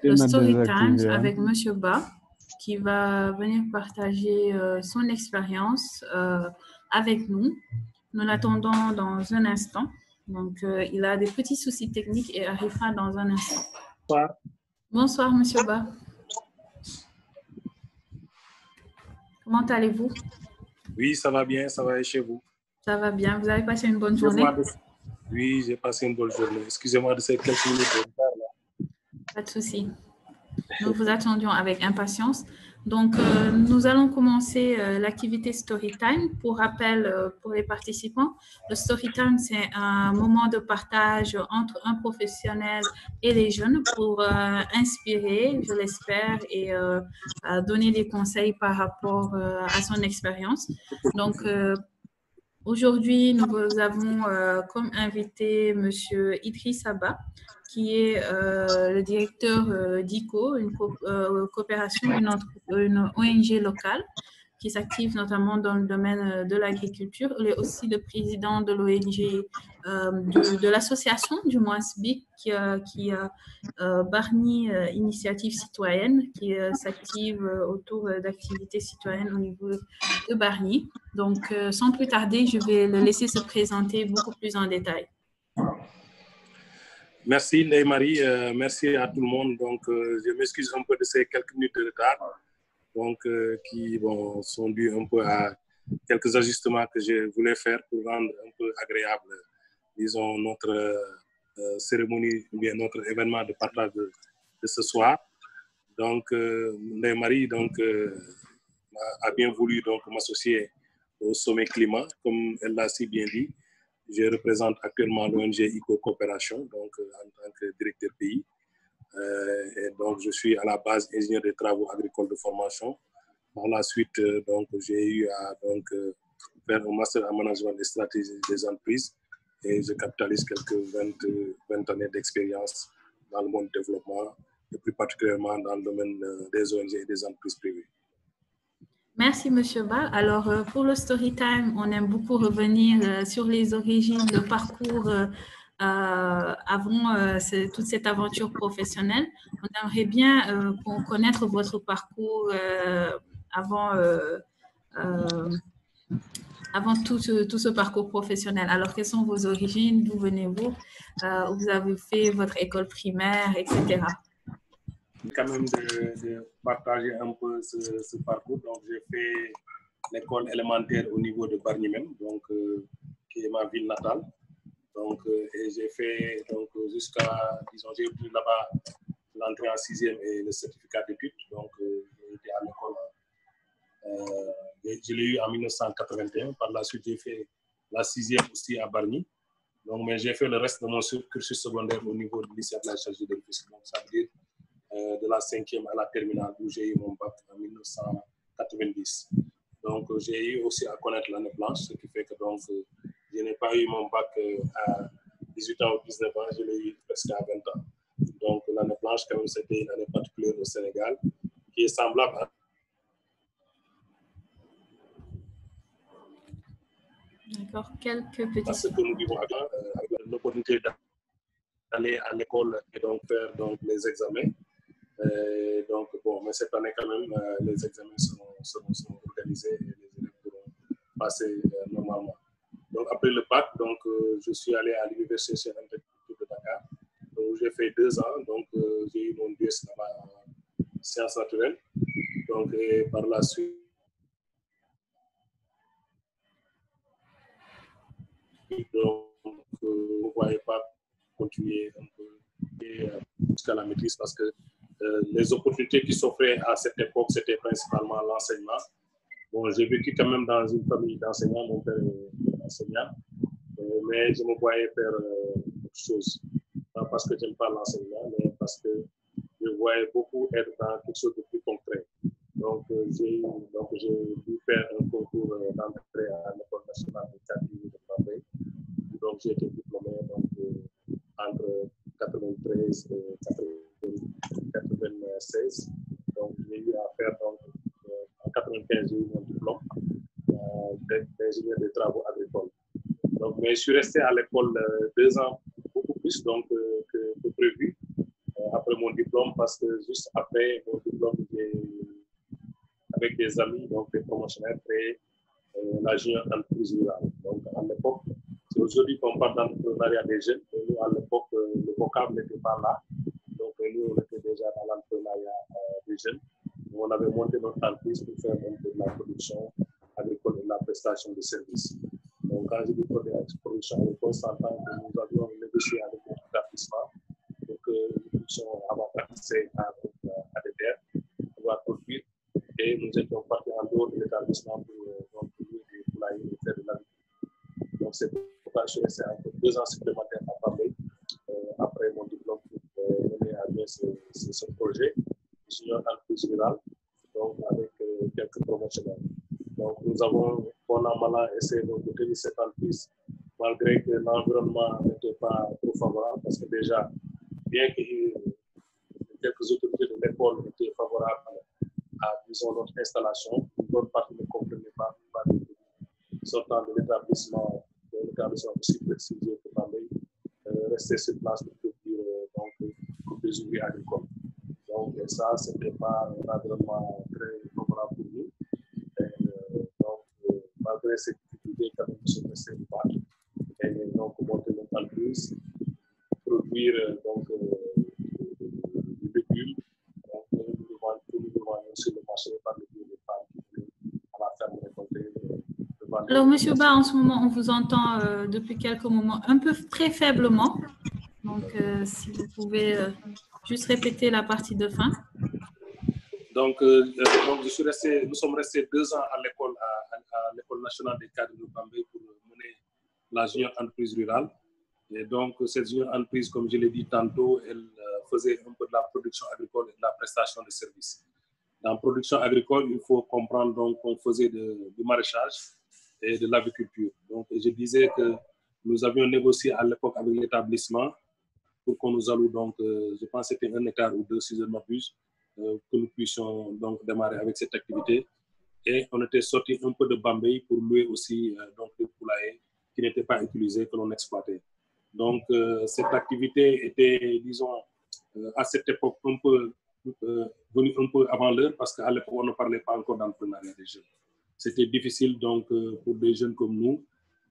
le Story Times avec Monsieur Ba, qui va venir partager son expérience avec nous. Nous l'attendons dans un instant. Donc, il a des petits soucis techniques et arrivera dans un instant. Bonsoir. Bonsoir, Monsieur Ba. Comment allez-vous? Oui, ça va bien, ça va chez vous? Ça va bien. Vous avez passé une bonne journée? Oui, j'ai passé une bonne journée. Excusez-moi de ces quelques minutes de retard là. Pas de souci. Nous vous attendions avec impatience. Donc, nous allons commencer l'activité Storytime. Pour rappel, pour les participants, le Storytime, c'est un moment de partage entre un professionnel et les jeunes pour inspirer, je l'espère, et donner des conseils par rapport à son expérience. Donc, aujourd'hui, nous avons comme invité M. Idriss Abba, qui est le directeur d'ICO, une coopération, une ONG locale qui s'active notamment dans le domaine de l'agriculture. Il est aussi le président de l'ONG, de l'association du moins SBIC, qui a Bargny Initiative Citoyenne, qui s'active autour d'activités citoyennes au niveau de Bargny. Donc, sans plus tarder, je vais le laisser se présenter beaucoup plus en détail. Merci Ndeye-Marie, merci à tout le monde. Donc, je m'excuse un peu de ces quelques minutes de retard, donc qui sont dus un peu à quelques ajustements que je voulais faire pour rendre un peu agréable, disons, notre cérémonie ou bien notre événement de partage de ce soir. Donc, Ndeye-Marie a bien voulu donc m'associer au sommet climat, comme elle l'a si bien dit. Je représente actuellement l'ONG ICO Coopération, donc en tant que directeur pays. Et donc, je suis à la base ingénieur des travaux agricoles de formation. Par la suite, donc, j'ai eu à faire un master en management des stratégies des entreprises et je capitalise quelques 20 années d'expérience dans le monde du développement et plus particulièrement dans le domaine des ONG et des entreprises privées. Merci, M. Ba. Alors, pour le Storytime, on aime beaucoup revenir sur les origines, le parcours avant toute cette aventure professionnelle. On aimerait bien connaître votre parcours avant tout ce parcours professionnel. Alors, quelles sont vos origines? D'où venez-vous? Où vous avez fait votre école primaire, etc. Quand même de partager un peu ce parcours. Donc, j'ai fait l'école élémentaire au niveau de Bargny même, donc, qui est ma ville natale. Donc, et j'ai fait jusqu'à, disons, j'ai obtenu là-bas l'entrée en 6e et le certificat d'études. Donc, j'ai été à l'école. Je l'ai eu en 1981. Par la suite, j'ai fait la 6e aussi à Bargny. Donc, mais j'ai fait le reste de mon cursus secondaire au niveau du lycée de la charge de Rufisque. Donc, ça veut dire de la 5e à la terminale où j'ai eu mon bac en 1990. Donc, j'ai eu aussi à connaître l'année blanche, ce qui fait que donc, je n'ai pas eu mon bac à 18 ans ou 19 ans, je l'ai eu presque à 20 ans. Donc, l'année blanche, quand même, c'était une année particulière au Sénégal, qui est semblable à... D'accord, quelques petits... Parce que nous vivons avec l'opportunité d'aller à l'école et donc faire donc, les examens. Donc, bon, mais cette année, quand même, les examens seront organisés et les élèves pourront passer normalement. Donc, après le bac, donc, je suis allé à l'université Cheikh Anta Diop de Dakar, où j'ai fait 2 ans. Donc, j'ai eu mon DS là-bas en sciences naturelles. Donc, et par la suite, donc, je ne voyais pas continuer un peu jusqu'à la maîtrise parce que les opportunités qui s'offraient à cette époque, c'était principalement l'enseignement. Bon, j'ai vécu quand même dans une famille d'enseignants, mon père est enseignant, mais je me voyais faire autre chose. Pas parce que je n'aime pas l'enseignement, mais parce que je voyais beaucoup être dans quelque chose de plus concret. Donc, j'ai dû faire un concours d'entrée à l'École nationale de Cadre de Bambey. Donc, j'ai été diplômé entre 93 et 96. Donc, j'ai eu à faire, donc, en 95, j'ai eu mon diplôme d'ingénieur des travaux agricoles. Donc, mais je suis resté à l'école 2 ans, beaucoup plus donc, que prévu, après mon diplôme, parce que juste après mon diplôme, avec des amis, donc des promotionnaires, créé la junior entreprise rurale. Donc à l'époque, c'est aujourd'hui qu'on parle d'entrepreneuriat des jeunes, mais nous à l'époque, le vocable n'était pas là. Donc nous, on était déjà dans l'entrepreneuriat des jeunes. On avait monté notre entreprise pour faire de la production agricole et de la prestation de services. Donc quand je dis production agricole, ça entend que nous avions négocié avec notre établissement pour que nous puissions avoir accès à des terres, pouvoir produire. Et nous étions partis en dehors de l'établissement pour louer des poulaillers et faire de l'agriculture. Donc c'est pourquoi je suis resté encore 2 ans supplémentaires à Bambey après mon diplôme pour mener à bien ce projet junior entreprise rurale, donc avec quelques promotionnaires. Donc nous avons, bon an, mal an, essayé de tenir cette entreprise malgré que l'environnement n'était pas trop favorable, parce que déjà, bien que quelques autorités de l'école étaient favorables à, disons, notre installation, une bonne partie ne comprenait pas sortant de l'établissement aussi précisé pour Bambey, rester sur place pour produire donc, des ouvriers agricoles. Donc ça, ce n'était pas un environnement très favorable pour nous. Donc malgré ces difficultés, quand même, nous sommes restés du battre. Et donc monter notre entreprise, produire donc du légumes, donc nous devons sur le marché par le biais des femmes à la ferme récolter. Alors, Monsieur Ba, en ce moment, on vous entend depuis quelques moments un peu très faiblement. Donc, si vous pouvez juste répéter la partie de fin. Donc nous sommes restés 2 ans à l'école nationale des cadres de Bambey pour mener la junior entreprise rurale. Et donc, cette junior entreprise, comme je l'ai dit tantôt, elle faisait un peu de la production agricole et de la prestation de services. Dans la production agricole, il faut comprendre donc qu'on faisait du maraîchage et de l'agriculture. Donc, je disais que nous avions négocié à l'époque avec l'établissement pour qu'on nous alloue, donc, je pense que c'était 1 hectare ou 2, si je ne m'abuse, que nous puissions donc démarrer avec cette activité. Et on était sorti un peu de Bambey pour louer aussi donc, des poulaillers qui n'étaient pas utilisés, que l'on exploitait. Donc, cette activité était, disons, à cette époque, un peu venue un peu avant l'heure, parce qu'à l'époque, on ne parlait pas encore d'entrepreneuriat des jeunes. C'était difficile donc pour des jeunes comme nous,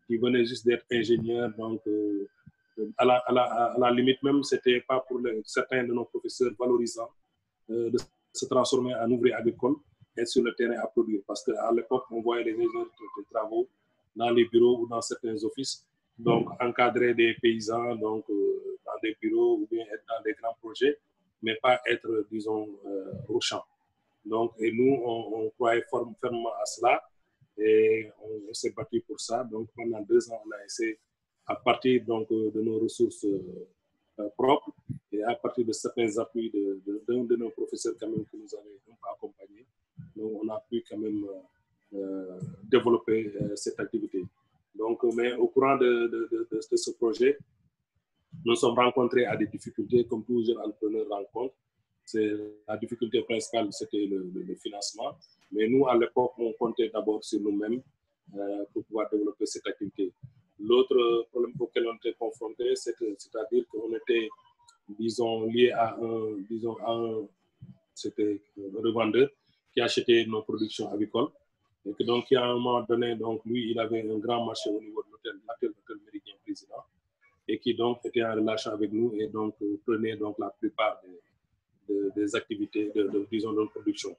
qui venaient juste d'être ingénieurs. Donc, à la limite même, ce n'était pas pour certains de nos professeurs valorisants de se transformer en ouvrier agricole et sur le terrain à produire. Parce qu'à l'époque, on voyait les ingénieurs de travaux dans les bureaux ou dans certains offices, donc encadrer des paysans donc, dans des bureaux ou bien être dans des grands projets, mais pas être, disons, au champ. Donc, et nous, on croyait fermement à cela et on s'est battu pour ça. Donc, pendant 2 ans, on a essayé, à partir donc, de nos ressources propres et à partir de certains appuis d'un de nos professeurs quand même qui nous avait un peu accompagnés, donc on a pu quand même développer cette activité. Donc, mais au courant de ce projet, nous sommes rencontrés à des difficultés comme tous les jeunes entrepreneurs rencontrent. La difficulté principale, c'était le financement. Mais nous, à l'époque, on comptait d'abord sur nous-mêmes pour pouvoir développer cette activité. L'autre problème auquel on était confronté, c'est-à-dire qu'on était, disons, lié à un revendeur qui achetait nos productions agricoles. Et que donc, à un moment donné, donc, lui, il avait un grand marché au niveau de l'hôtel Méridien Président, et qui donc était en relation avec nous et donc prenait donc la plupart des activités, disons, de notre production.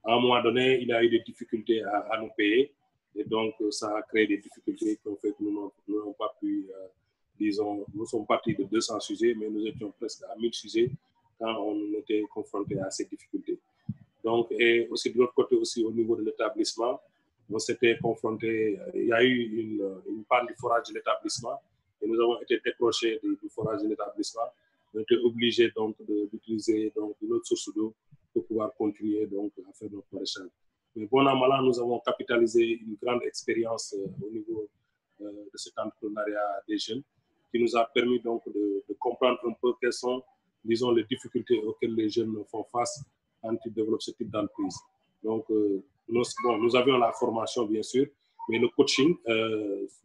À un moment donné, il a eu des difficultés à nous payer, et donc ça a créé des difficultés qui ont fait que nous n'avons pas pu, disons, nous sommes partis de 200 sujets, mais nous étions presque à 1000 sujets quand on était confrontés à ces difficultés. Donc, et aussi de l'autre côté, aussi au niveau de l'établissement, on s'était confrontés, il y a eu une panne du forage de l'établissement et nous avons été décrochés du forage de l'établissement. On était obligés donc d'utiliser une autre source d'eau pour pouvoir continuer donc à faire notre maraîchage. Mais bon an, mal an, nous avons capitalisé une grande expérience au niveau de cet entrepreneuriat des jeunes qui nous a permis donc de comprendre un peu quelles sont, disons, les difficultés auxquelles les jeunes font face quand ils développent ce type d'entreprise. Donc, nous avions la formation, bien sûr, mais le coaching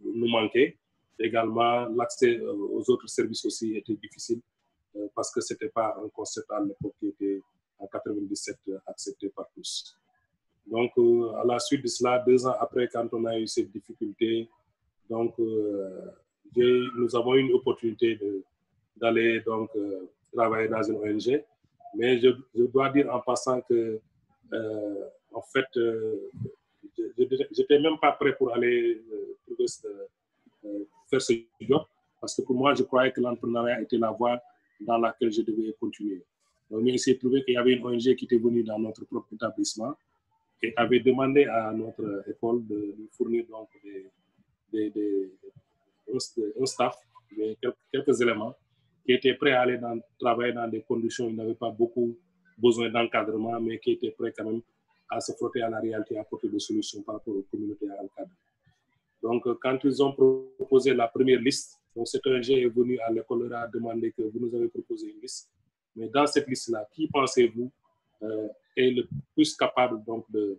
nous manquait. Également, l'accès aux autres services aussi était difficile parce que ce n'était pas un concept à l'époque qui était en 97 accepté par tous. Donc, à la suite de cela, 2 ans après, quand on a eu cette difficulté, donc, nous avons eu une opportunité d'aller donc travailler dans une ONG. Mais je dois dire en passant que, en fait, je n'étais même pas prêt pour aller faire ce job, parce que pour moi, je croyais que l'entrepreneuriat était la voie dans laquelle je devais continuer. Donc, il s'est trouvé qu'il y avait une ONG qui était venue dans notre propre établissement et avait demandé à notre école de nous fournir donc un staff, quelques éléments qui étaient prêts à aller travailler dans des conditions où ils n'avaient pas beaucoup besoin d'encadrement, mais qui étaient prêts quand même à se frotter à la réalité, à apporter des solutions par rapport aux communautés à encadrer. Donc, quand ils ont proposé la première liste, donc cette ONG est venu à l'école, leur a demandé que vous nous avez proposé une liste, mais dans cette liste-là, qui pensez-vous est le plus capable donc de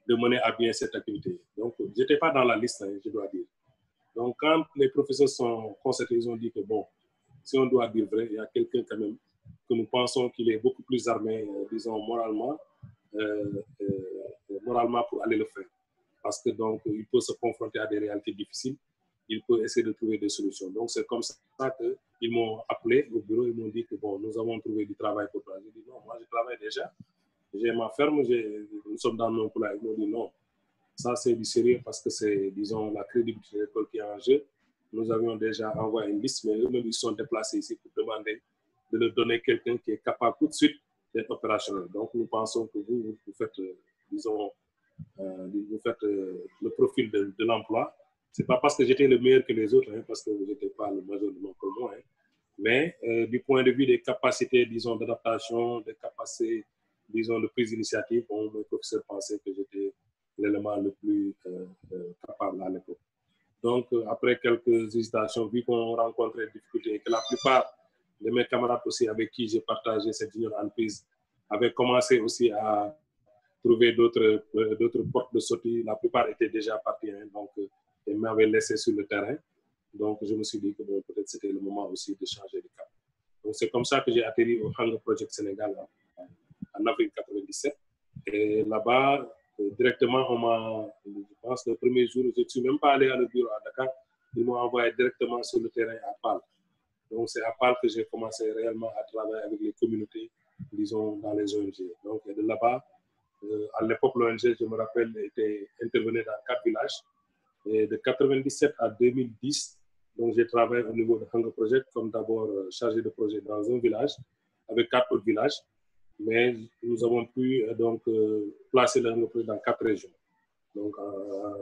mener à bien cette activité? Donc, je n'étais pas dans la liste, hein, je dois dire. Donc, quand les professeurs sont constatés, ils ont dit que, bon, si on doit dire vrai, il y a quelqu'un quand même que nous pensons qu'il est beaucoup plus armé, disons, moralement pour aller le faire. Parce que, donc, il peut se confronter à des réalités difficiles, il peut essayer de trouver des solutions. Donc, c'est comme ça qu'ils m'ont appelé au bureau, ils m'ont dit que, bon, nous avons trouvé du travail pour toi. J'ai dit, non, moi, je travaille déjà. J'ai ma ferme, nous sommes dans mon poulailler. Ils m'ont dit, non, ça, c'est du sérieux parce que c'est, disons, la crédibilité de l'école qui est en jeu. Nous avions déjà envoyé une liste, mais eux-mêmes, ils sont déplacés ici pour demander de leur donner quelqu'un qui est capable tout de suite d'être opérationnel. Donc, nous pensons que vous faites, disons, vous faites le profil de l'emploi. Ce n'est pas parce que j'étais le meilleur que les autres, hein, parce que vous n'étiez pas le majoritairement comme moi, hein, mais du point de vue des capacités, disons, d'adaptation, des capacités, disons, de prise d'initiative, bon, mes professeurs pensaient que j'étais l'élément le plus capable à l'époque. Donc, après quelques hésitations, vu qu'on rencontrait des difficultés et que la plupart de mes camarades aussi avec qui j'ai partagé cette union entreprise avaient commencé aussi à trouver d'autres portes de sortie, la plupart étaient déjà partis, hein, donc ils m'avaient laissé sur le terrain. Donc, je me suis dit que bon, peut-être c'était le moment aussi de changer de cap. Donc, c'est comme ça que j'ai atterri au Hunger Project Sénégal en avril 97. Et là-bas, directement, je pense, le premier jour, je ne suis même pas allé à le bureau à Dakar, ils m'ont envoyé directement sur le terrain à Pâle. Donc, c'est à Pâle que j'ai commencé réellement à travailler avec les communautés, disons, dans les ONG. Donc, de là-bas, à l'époque, l'ONG, je me rappelle, intervenait dans 4 villages. Et de 97 à 2010, donc j'ai travaillé au niveau de Hunger Project comme d'abord chargé de projet dans un village, avec 4 autres villages. Mais nous avons pu donc placer le Hunger Project dans 4 régions. Donc,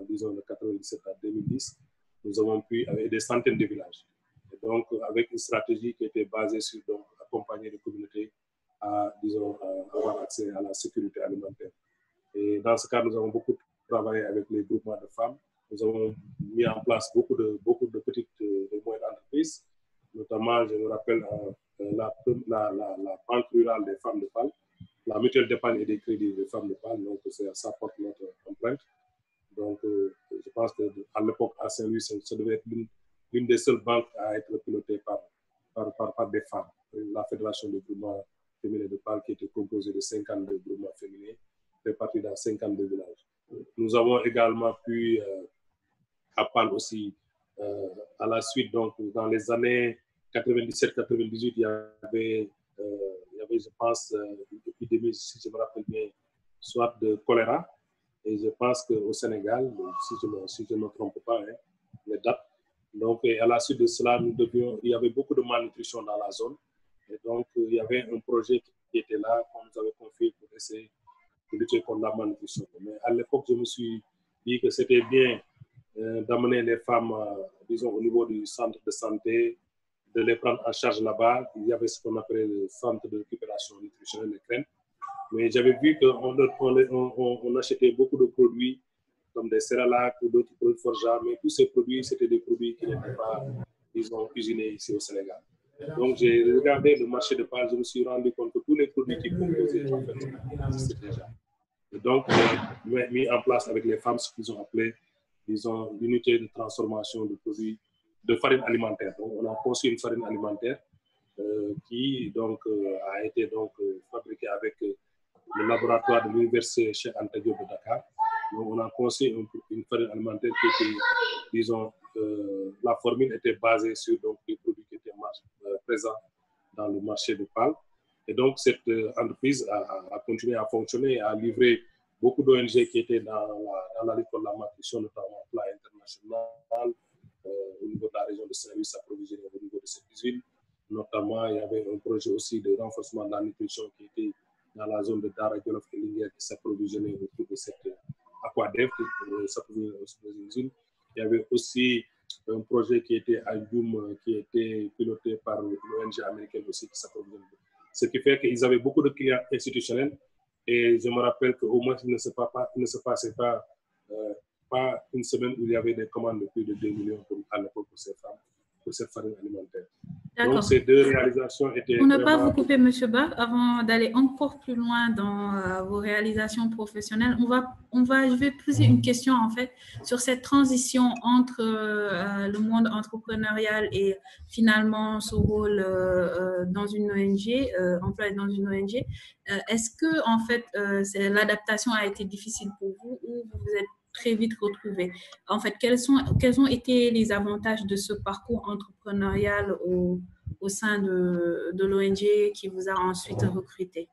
disons, de 97 à 2010, nous avons pu avec des centaines de villages. Et donc, avec une stratégie qui était basée sur donc, accompagner les communautés à, disons, avoir accès à la sécurité alimentaire. Et dans ce cas, nous avons beaucoup travaillé avec les groupements de femmes. Nous avons mis en place beaucoup de petites et moyennes entreprises. Notamment, je me rappelle la banque rurale des femmes de Pâle, la mutuelle d'épargne et des crédits des femmes de Pâle. Donc, ça porte notre empreinte. Donc, je pense qu'à l'époque, à Saint-Louis, ça devait être l'une des seules banques à être pilotée par des femmes. La Fédération des groupements féminins de Pâle, qui était composée de 52 groupements féminins, répartis dans 52 villages. Nous avons également pu, à Pâle aussi, à la suite, donc, dans les années 97-98, il y avait, je pense, une épidémie, si je me rappelle bien, soit de choléra. Et je pense qu'au Sénégal, si je ne me trompe pas, hein, les dates. Donc, à la suite de cela, il y avait beaucoup de malnutrition dans la zone. Et donc, il y avait un projet qui était là, qu'on nous avait confié pour essayer de lutter contre la malnutrition. Mais à l'époque, je me suis dit que c'était bien d'amener les femmes, disons, au niveau du centre de santé, de les prendre en charge là-bas. Il y avait ce qu'on appelait le centre de récupération nutritionnelle, les CREN. Mais j'avais vu qu'on achetait beaucoup de produits comme des céréales ou d'autres produits forgeables, mais tous ces produits, c'était des produits qui n'étaient pas, disons, cuisinés ici au Sénégal. Donc, j'ai regardé le marché de Pâle, je me suis rendu compte que tous les produits qui composaient, en fait, existaient déjà. Et donc, j'ai mis en place avec les femmes ce qu'ils ont appelé, disons, l'unité de transformation de produits de farine alimentaire. Donc, on a conçu une farine alimentaire qui donc a été donc fabriqué avec le laboratoire de l'université Cheikh Anta Diop de Dakar. Donc, on a conçu une farine alimentaire qui était, disons, la formule était basée sur donc, les produits qui étaient présents dans le marché de Pâle. Et donc, cette entreprise a continué à fonctionner et a livré beaucoup d'ONG qui étaient dans la lutte contre la malnutrition, notamment au plan international, au niveau de la région de Saint-Louis, s'approvisionner au niveau de cette usine. Notamment, il y avait un projet aussi de renforcement de la nutrition qui était dans la zone de Dara Djolof et Linguère qui s'approvisionnait autour de cette Aquadev, qui s'approvisionnait aussi dans une usine. Il y avait aussi un projet qui était à Djoum, qui était piloté par l'ONG américaine aussi qui s'approvisionnait. Ce qui fait qu'ils avaient beaucoup de clients institutionnels. Et je me rappelle qu'au moins, il ne se passait pas une semaine où il y avait des commandes de plus de 2 millions à l'époque pour ces femmes, pour cette farine alimentaire. Donc, ces deux réalisations étaient... Pour ne pas vous couper, M. Ba, avant d'aller encore plus loin dans vos réalisations professionnelles, je vais poser une question, en fait, sur cette transition entre le monde entrepreneurial et finalement ce rôle dans une ONG, employé dans une ONG. Est-ce que, en fait, l'adaptation a été difficile pour vous ou vous vous êtes très vite retrouvé? En fait, quels ont été les avantages de ce parcours entrepreneurial au sein de l'ONG qui vous a ensuite recruté?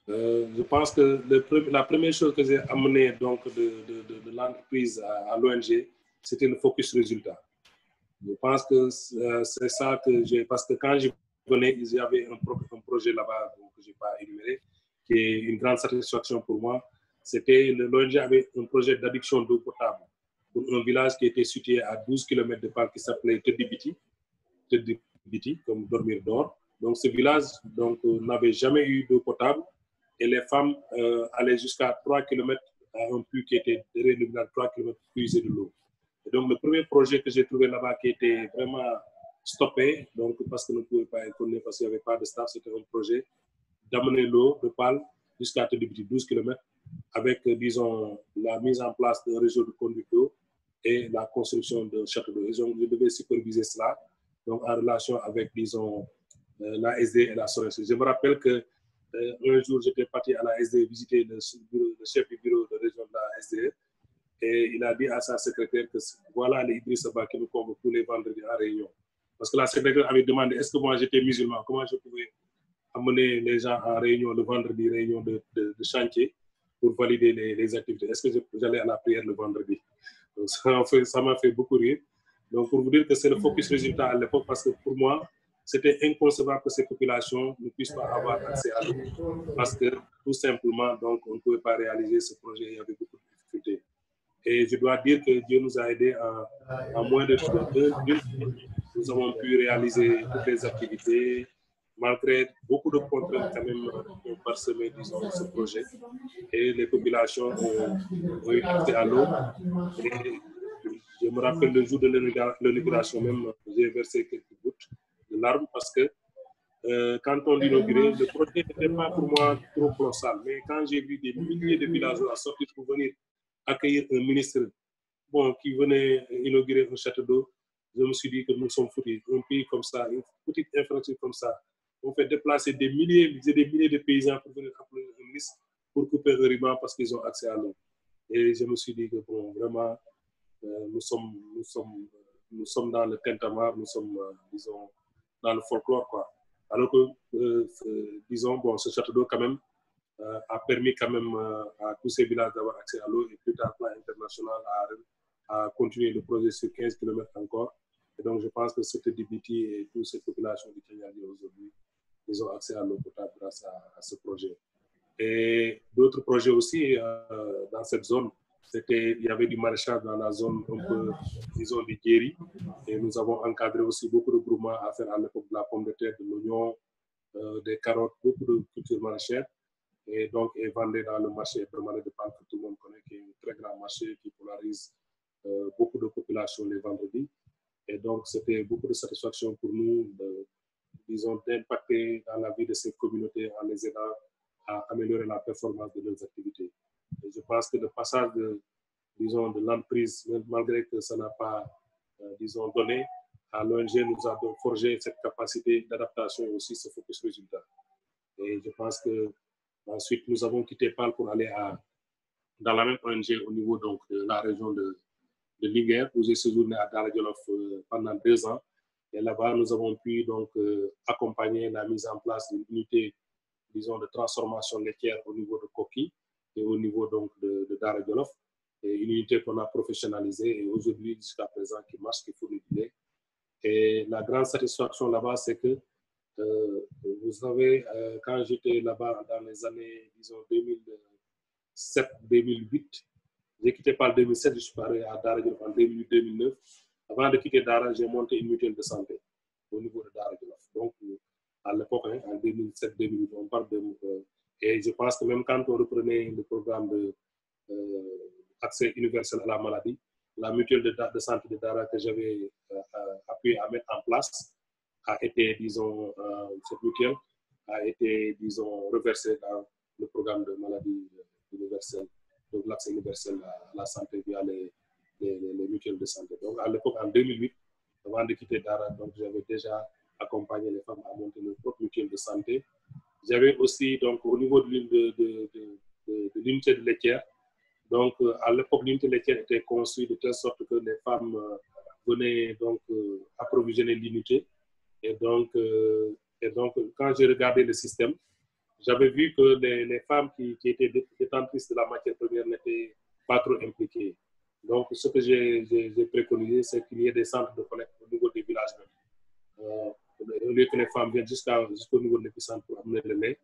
Je pense que la première chose que j'ai amenée donc, de l'entreprise à l'ONG, c'était le focus résultat. Je pense que c'est ça que j'ai... Parce que quand je venais, il y avait un projet là-bas que je n'ai pas énuméré, qui est une grande satisfaction pour moi. C'était l'ONG avait un projet d'adduction d'eau potable pour un village qui était situé à 12 km de Pâle qui s'appelait Tedibiti, comme dormir d'or. Donc ce village n'avait jamais eu d'eau potable et les femmes allaient jusqu'à 3 km à un puits qui était derrière le village, 3 km pour puiser de l'eau. Et donc le premier projet que j'ai trouvé là-bas qui était vraiment stoppé, donc parce que nous ne pouvions pas être connus parce qu'il n'y avait pas de staff, c'était un projet d'amener l'eau de Pâle jusqu'à Tedibiti, 12 km, avec, disons, la mise en place d'un réseau de conduite d'eau et la construction d'un château d'eau. Donc, je devais superviser cela, donc en relation avec, disons, la SD et la SORES. Je me rappelle que un jour, j'étais parti à la SD visiter le chef du bureau de région de la SD et il a dit à sa secrétaire que voilà les Idrissa Ba qui nous convoquent tous les vendredis en réunion. Parce que la secrétaire avait demandé est-ce que moi j'étais musulman, comment je pouvais amener les gens en réunion le vendredi, réunion de chantier, pour valider les activités. Est-ce que j'allais à la prière le vendredi? Donc, ça m'a fait beaucoup rire. Donc, pour vous dire que c'est le focus résultat à l'époque, parce que pour moi, c'était inconcevable que ces populations ne puissent pas avoir accès à l'eau. Parce que, tout simplement, donc, on ne pouvait pas réaliser ce projet, il y avait beaucoup de difficultés. Et je dois dire que Dieu nous a aidés en moins de 2 minutes. Nous avons pu réaliser toutes les activités, malgré beaucoup de contraintes quand même ont parsemé, disons, ce projet. Et les populations ont eu accès à l'eau. Et je me rappelle le jour de l'inauguration même, j'ai versé quelques gouttes de larmes parce que quand on l'inaugurait, le projet n'était pas pour moi trop colossal. Mais quand j'ai vu des milliers de villageois sortir pour venir accueillir un ministre qui venait inaugurer un château d'eau, je me suis dit que nous sommes foutus. Un pays comme ça, une petite infrastructure comme ça, on fait déplacer des milliers de paysans pour venir appeler un ministre pour couper un ruban parce qu'ils ont accès à l'eau. Et je me suis dit que bon, vraiment, nous sommes dans le tintamarre, nous sommes, disons, dans le folklore, quoi. Alors que, disons, bon, ce château d'eau, quand même, a permis quand même à tous ces villages d'avoir accès à l'eau et plus tard, plan international a continué le projet sur 15 km encore. Et donc, je pense que cette Dibiti et toute cette population du Kenya aujourd'hui, ils ont accès à l'eau potable grâce à ce projet. Et d'autres projets aussi dans cette zone, il y avait du maraîchage dans la zone un peu, disons, du Guéry. Et nous avons encadré aussi beaucoup de groupements à faire à l'époque de la pomme de terre, de l'oignon, des carottes, beaucoup de cultures maraîchères. Et donc, est vendu dans le marché permanent de Pâle que tout le monde connaît, qui est un très grand marché qui polarise beaucoup de populations les vendredis. Et donc, c'était beaucoup de satisfaction pour nous, disons, d'impacter dans la vie de ces communautés en les aidant à améliorer la performance de leurs activités. Et je pense que le passage de l'entreprise, malgré que ça n'a pas, disons, donné, à l'ONG nous a donc forgé cette capacité d'adaptation et aussi ce focus résultat. Et je pense que ensuite, nous avons quitté PAL pour aller dans la même ONG au niveau donc, de la région de Linguère, où j'ai séjourné à Dara Djolof pendant 2 ans. Et là-bas, nous avons pu donc accompagner la mise en place d'une unité, disons, de transformation laitière au niveau de Koki et au niveau donc de Dara Djolof. Et une unité qu'on a professionnalisée et aujourd'hui, jusqu'à présent, qui marche, qui fournit du lait. Et la grande satisfaction là-bas, c'est que, vous savez, quand j'étais là-bas dans les années, disons, 2007-2008, j'ai quitté par 2007, je suis arrivé à Dara Djolof en 2008-2009. Avant de quitter Dara, j'ai monté une mutuelle de santé au niveau de Dara Djolof. Donc, à l'époque, hein, en 2007-2008, on parle de... et je pense que même quand on reprenait le programme d'accès universel à la maladie, la mutuelle de santé de Dara que j'avais appuyé à mettre en place a été, disons, cette mutuelle a été, disons, reversée dans le programme de maladie universelle, donc l'accès universel à la santé via les mutuelles de santé. Donc, à l'époque, en 2008, avant de quitter Dara, donc j'avais déjà accompagné les femmes à monter leur propre mutuelle de santé. J'avais aussi, donc, au niveau de l'unité de laitière, donc, à l'époque, l'unité laitière était conçue de telle sorte que les femmes venaient donc approvisionner l'unité. Et donc, quand j'ai regardé le système, j'avais vu que les femmes qui étaient détentrices de la matière première n'étaient pas trop impliquées. Donc, ce que j'ai préconisé, c'est qu'il y ait des centres de collecte au niveau des villages même. Au lieu que les femmes viennent jusqu'au niveau de l'épicentre pour amener le lait.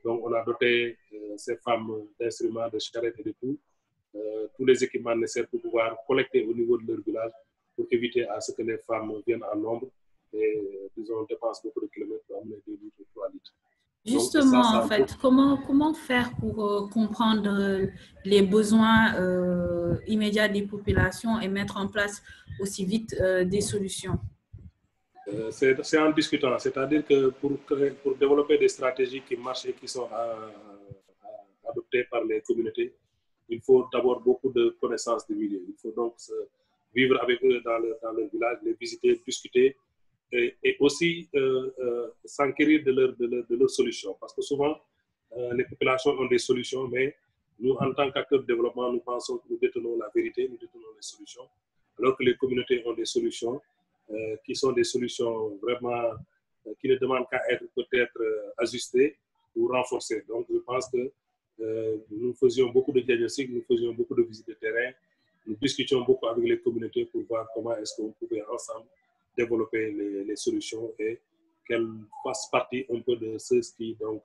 Donc, on a doté ces femmes d'instruments, de charrettes et de tout. Tous les équipements nécessaires pour pouvoir collecter au niveau de leur village pour éviter à ce que les femmes viennent en nombre et, disons, dépensent beaucoup de kilomètres pour amener 2 litres ou 3 litres. Justement, donc, en fait, comment faire pour comprendre les besoins immédiats des populations et mettre en place aussi vite des solutions? C'est en discutant, c'est-à-dire que pour développer des stratégies qui marchent et qui sont adoptées par les communautés, il faut d'abord beaucoup de connaissances du milieu. Il faut donc vivre avec eux dans leur village, les visiter, discuter et aussi s'enquérir de leurs solutions. Parce que souvent, les populations ont des solutions, mais nous, en tant qu'acteurs de développement, nous pensons que nous détenons la vérité, nous détenons les solutions, alors que les communautés ont des solutions qui sont des solutions vraiment qui ne demandent qu'à être peut-être ajustées ou renforcées. Donc, je pense que nous faisions beaucoup de diagnostics, nous faisions beaucoup de visites de terrain, nous discutions beaucoup avec les communautés pour voir comment est-ce qu'on pouvait ensemble développer les solutions et qu'elles fassent partie un peu de ceux qui donc,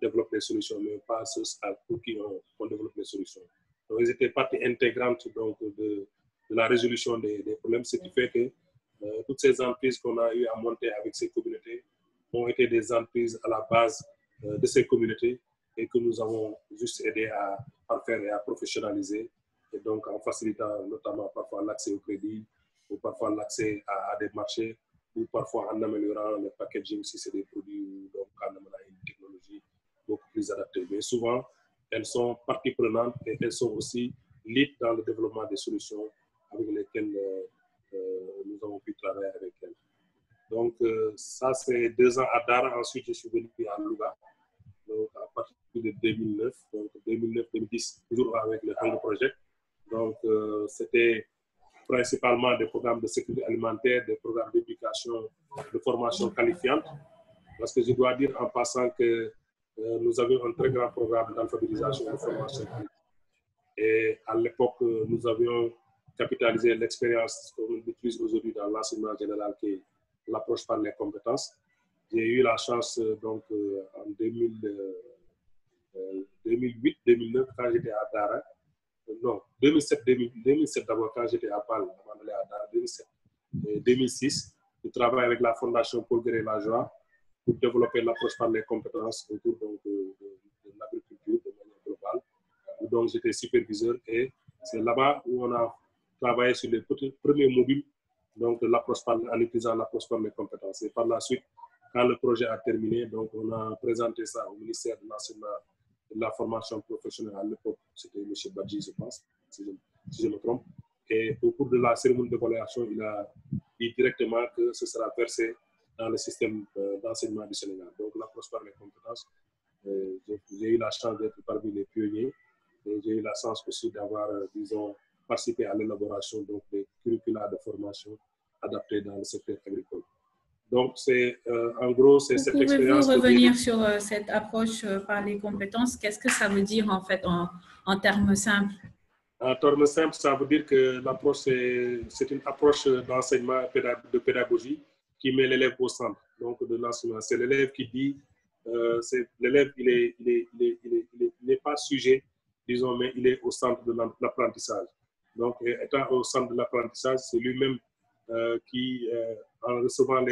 développent les solutions, mais pas ceux pour qui on développe les solutions. Donc, ils étaient partie intégrante donc, de la résolution des problèmes, ce qui fait que toutes ces entreprises qu'on a eu à monter avec ces communautés ont été des entreprises à la base de ces communautés et que nous avons juste aidé à parfaire et à professionnaliser, et donc en facilitant notamment parfois l'accès au crédit ou parfois l'accès à des marchés ou parfois en améliorant le packaging si c'est des produits donc en amenant une technologie beaucoup plus adaptée. Mais souvent, elles sont partie prenante et elles sont aussi lead dans le développement des solutions avec lesquelles nous avons pu travailler avec elles. Donc, ça, c'est 2 ans à Dara. Ensuite, je suis venu à Louga. Donc, à partir de 2009, donc 2009-2010, toujours avec le Hunger Project. Donc, c'était principalement des programmes de sécurité alimentaire, des programmes d'éducation, de formation qualifiante. Parce que je dois dire en passant que nous avions un très grand programme d'alphabétisation et de formation qualifiante. Et à l'époque, nous avions capitalisé l'expérience qu'on utilise aujourd'hui dans l'enseignement général, qui est l'approche par les compétences. J'ai eu la chance, donc, en 2008-2009, quand j'étais à Dara, non, 2007 d'abord, quand j'étais à Pal, avant d'aller à Dara, 2007. Et 2006, je travaille avec la Fondation Paul Guéret-Lajoie pour développer l'approche par les compétences autour donc, de l'agriculture de manière globale. Donc, j'étais superviseur et c'est là-bas où on a travaillé sur les premiers modules donc, en utilisant l'approche par les compétences. Et par la suite, quand le projet a terminé, donc, on a présenté ça au ministère de l'Enseignement et de la Formation professionnelle à l'époque. C'était M. Badji, je pense, si je me trompe. Et au cours de la cérémonie d'évaluation, il a dit directement que ce sera versé dans le système d'enseignement du Sénégal. Donc, l'approche par les compétences, j'ai eu la chance d'être parmi les pionniers et j'ai eu la chance aussi d'avoir, disons, participé à l'élaboration des curricula de formation adaptés dans le secteur agricole. Donc, c'est en gros, c'est cette expérience. Pouvez-vous revenir sur cette approche par les compétences? Qu'est-ce que ça veut dire en fait en termes simples? En termes simples, ça veut dire que l'approche, c'est une approche d'enseignement, de pédagogie qui met l'élève au centre donc, de l'enseignement. C'est l'élève qui dit, l'élève, il n'est pas sujet, disons, mais il est au centre de l'apprentissage. Donc, étant au centre de l'apprentissage, c'est lui-même qui, en recevant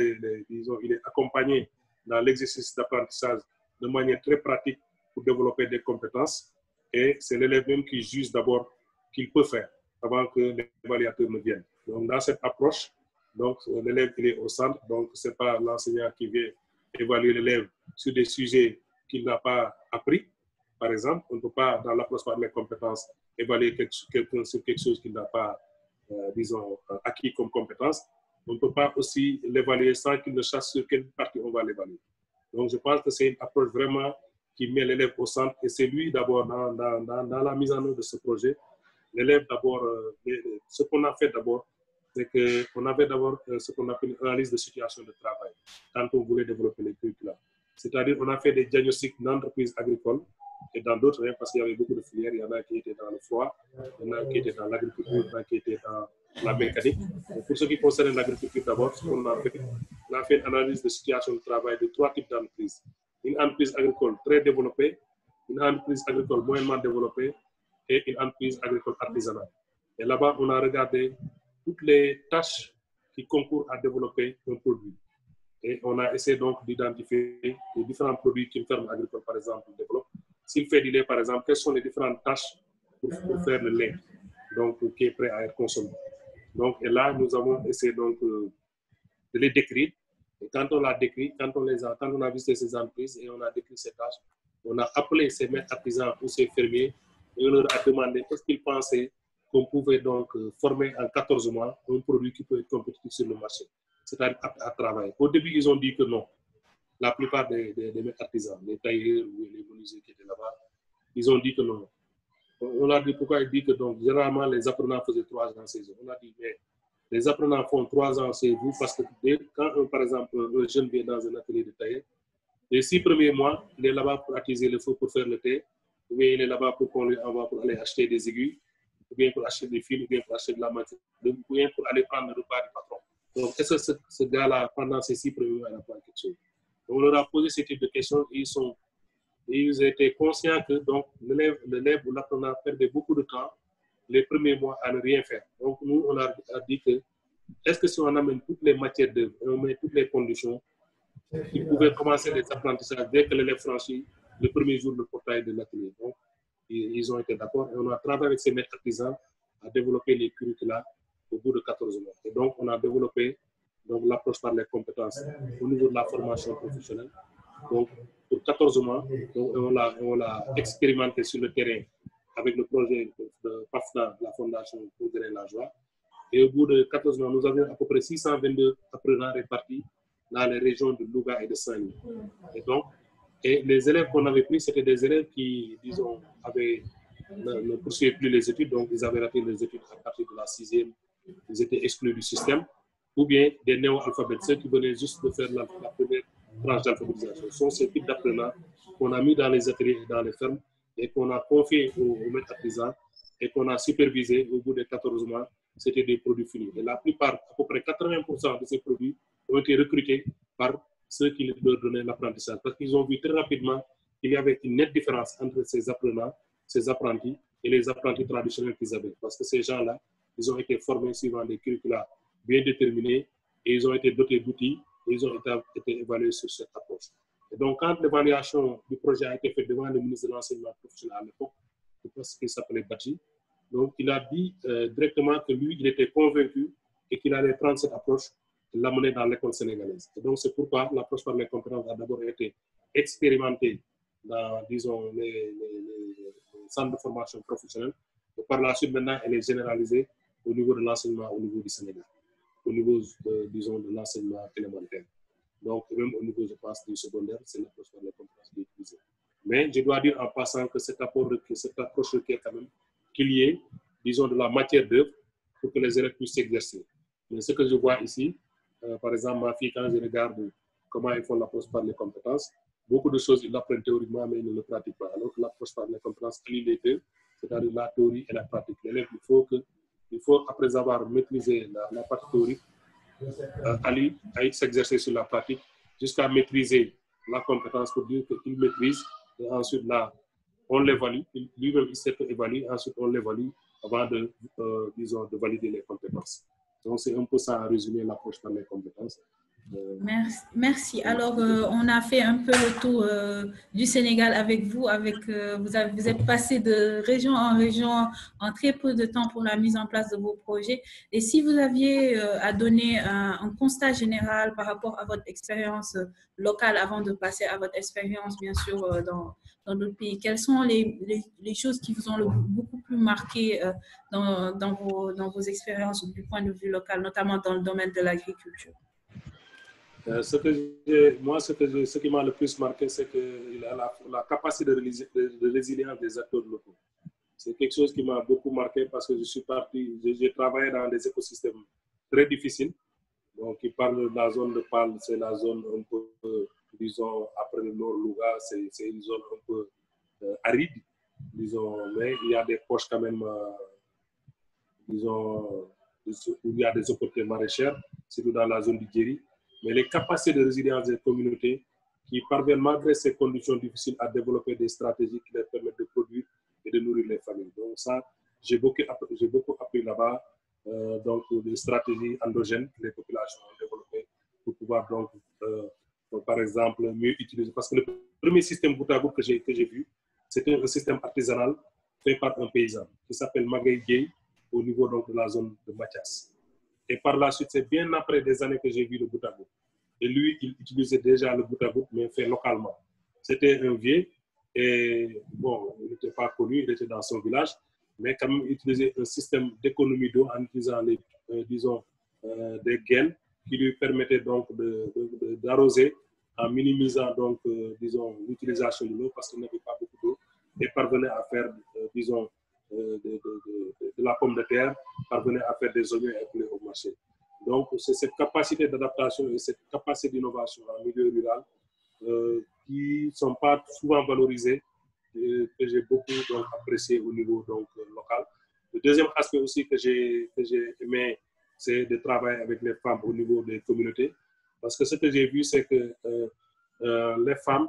disons, il est accompagné dans l'exercice d'apprentissage de manière très pratique pour développer des compétences. Et c'est l'élève même qui juge d'abord qu'il peut faire avant que l'évaluateur ne vienne. Donc, dans cette approche, donc l'élève il est au centre. Donc, ce n'est pas l'enseignant qui vient évaluer l'élève sur des sujets qu'il n'a pas appris. Par exemple, on ne peut pas, dans l'approche par les compétences, évaluer quelqu'un sur quelque chose qu'il n'a pas, disons, acquis comme compétence. On ne peut pas aussi l'évaluer sans qu'il ne sache sur quelle partie on va l'évaluer. Donc, je pense que c'est une approche vraiment qui met l'élève au centre et c'est lui d'abord dans la mise en œuvre de ce projet. L'élève d'abord, ce qu'on a fait d'abord, c'est qu'on avait d'abord ce qu'on appelle une analyse de situation de travail quand on voulait développer les curricula. C'est-à-dire qu'on a fait des diagnostics d'entreprises agricoles et dans d'autres, parce qu'il y avait beaucoup de filières, il y en a qui étaient dans le froid, il y en a qui étaient dans l'agriculture, il y en a qui étaient dans la mécanique. Et pour ce qui concerne l'agriculture d'abord, ce qu'on a fait, on a fait une analyse de situation de travail de 3 types d'entreprises. Une entreprise agricole très développée, une entreprise agricole moyennement développée et une entreprise agricole artisanale. Et là-bas, on a regardé toutes les tâches qui concourent à développer un produit. Et on a essayé donc d'identifier les différents produits qu'une ferme agricole, par exemple, développe. S'il fait du lait, par exemple, quelles sont les différentes tâches pour faire le lait, donc qui est prêt à être consommé. Donc, et là, nous avons essayé donc de les décrire. Et quand on l'a décrit, quand on a visité ces entreprises et on a décrit ces tâches, on a appelé ces maîtres artisans ou ces fermiers et on leur a demandé qu'est-ce qu'ils pensaient qu'on pouvait donc former en 14 mois un produit qui peut être compétitif sur le marché, c'est-à-dire à travailler. Au début, ils ont dit que non. La plupart des maîtres artisans, les tailleurs ou les menuisiers qui étaient là-bas, ils ont dit que non. On a dit pourquoi ils disent que donc, généralement les apprenants faisaient 3 ans en saison. On a dit mais les apprenants font 3 ans chez vous parce que quand, par exemple, un jeune vient dans un atelier de tailleur, les 6 premiers mois, il est là-bas pour attiser le feu pour faire le thé, ou bien il est là-bas pour qu'on lui envoie pour aller acheter des aiguilles, ou bien pour acheter des fils, ou bien pour acheter de la matière, ou bien pour aller prendre le repas du patron. Donc, est-ce que ce gars-là, pendant ces 6 premiers mois, il n'a pas quelque chose? Donc, on leur a posé ce type de questions et ils étaient conscients que l'élève ou l'apprenant perdait beaucoup de temps les premiers mois à ne rien faire. Donc, nous, on a dit que est-ce que si on amène toutes les matières d'œuvre et on met toutes les conditions, ils pouvaient commencer les apprentissages dès que l'élève franchit le premier jour le portail de l'atelier. Donc, ils ont été d'accord et on a travaillé avec ces maîtres artisans à développer les curricula au bout de 14 mois. Et donc, on a développé l'approche par les compétences au niveau de la formation professionnelle. Donc, pour 14 mois, donc, on l'a expérimenté sur le terrain avec le projet de PAFNA, la Fondation pour donner la joie. Et au bout de 14 mois, nous avions à peu près 622 apprenants répartis dans les régions de Louga et de Saint-Louis. Et les élèves qu'on avait pris, c'était des élèves qui, disons, ne poursuivaient plus les études, donc ils avaient raté les études à partir de la 6e, ils étaient exclus du système, ou bien des néo-alphabètes, ceux qui venaient juste de faire la première tranche d'alphabétisation. Ce sont ces types d'apprenants qu'on a mis dans les ateliers et dans les fermes et qu'on a confiés aux maîtres artisans et qu'on a supervisé au bout de 14 mois. C'était des produits finis. Et la plupart, à peu près 80% de ces produits ont été recrutés par ceux qui leur donnaient l'apprentissage. Parce qu'ils ont vu très rapidement qu'il y avait une nette différence entre ces apprenants, ces apprentis et les apprentis traditionnels qu'ils avaient. Parce que ces gens-là, ils ont été formés suivant des curricula bien déterminés et ils ont été dotés d'outils et ils ont été évalués sur cette approche. Et donc, quand l'évaluation du projet a été faite devant le ministre de l'Enseignement professionnel à l'époque, je pense qu'il s'appelait Bati, donc il a dit directement que lui, il était convaincu et qu'il allait prendre cette approche et l'amener dans l'école sénégalaise. Et donc, c'est pourquoi l'approche par les compétences a d'abord été expérimentée dans, disons, les centres de formation professionnelle. Et par la suite, maintenant, elle est généralisée au niveau de l'enseignement au niveau du Sénégal. au niveau, disons, de l'enseignement élémentaire. Donc, même au niveau, je pense, du secondaire, c'est l'approche par les compétences qui est utilisée. Mais je dois dire en passant que cette approche requiert quand même qu'il y ait, disons, de la matière d'œuvre pour que les élèves puissent s'exercer. Mais ce que je vois ici, par exemple, ma fille, quand je regarde comment ils font l'approche par les compétences, beaucoup de choses, ils l'apprennent théoriquement, mais ils ne le pratiquent pas. Alors que l'approche par les compétences, elle est deux, c'est-à-dire la théorie et la pratique. L'élève, il faut, après avoir maîtrisé la partie théorique, aller s'exercer sur la pratique jusqu'à maîtriser la compétence pour dire qu'il maîtrise. Et ensuite, là, on l'évalue. Lui-même, il sait évaluer. Ensuite, on l'évalue avant disons, de valider les compétences. Donc, c'est un peu ça, à résumer l'approche par les compétences. Merci. Alors, on a fait un peu le tour du Sénégal avec vous. Vous êtes passé de région en région en très peu de temps pour la mise en place de vos projets. Et si vous aviez à donner un constat général par rapport à votre expérience locale avant de passer à votre expérience, bien sûr, dans d'autres pays, quelles sont les choses qui vous ont beaucoup plus marqué dans vos expériences du point de vue local, notamment dans le domaine de l'agriculture? Ce qui m'a le plus marqué, c'est la capacité de résilience des acteurs locaux. C'est quelque chose qui m'a beaucoup marqué parce que j'ai travaillé dans des écosystèmes très difficiles. Donc, qui parle de la zone de Pal, c'est la zone un peu, disons, après le Nord Louga, c'est une zone un peu aride, disons, mais il y a des poches quand même, disons, où il y a des opportunités maraîchères, surtout dans la zone du Djeri. Mais les capacités de résilience des communautés qui parviennent, malgré ces conditions difficiles, à développer des stratégies qui leur permettent de produire et de nourrir les familles. Donc ça, j'ai beaucoup appris là-bas, donc des stratégies endogènes que les populations ont développées pour pouvoir donc, par exemple, mieux utiliser. Parce que le premier système goutte à goutte que j'ai vu, c'était un système artisanal fait par un paysan qui s'appelle Magaï Gueye au niveau donc, de la zone de Mathias. Et par la suite, c'est bien après des années que j'ai vu le goutte à goutte. Et lui, il utilisait déjà le goutte à goutte, mais fait localement. C'était un vieux, et bon, il n'était pas connu, il était dans son village, mais quand même, il utilisait un système d'économie d'eau en utilisant, disons, des gaines qui lui permettaient donc d'arroser en minimisant, donc, disons, l'utilisation de l'eau parce qu'il n'avait pas beaucoup d'eau et parvenait à faire, disons, de la pomme de terre, parvenait à faire des oignons et à coller au marché. Donc, c'est cette capacité d'adaptation et cette capacité d'innovation en milieu rural qui ne sont pas souvent valorisées, que j'ai beaucoup donc, apprécié au niveau donc, local. Le deuxième aspect aussi que j'ai aimé, c'est de travailler avec les femmes au niveau des communautés. Parce que ce que j'ai vu, c'est que les femmes,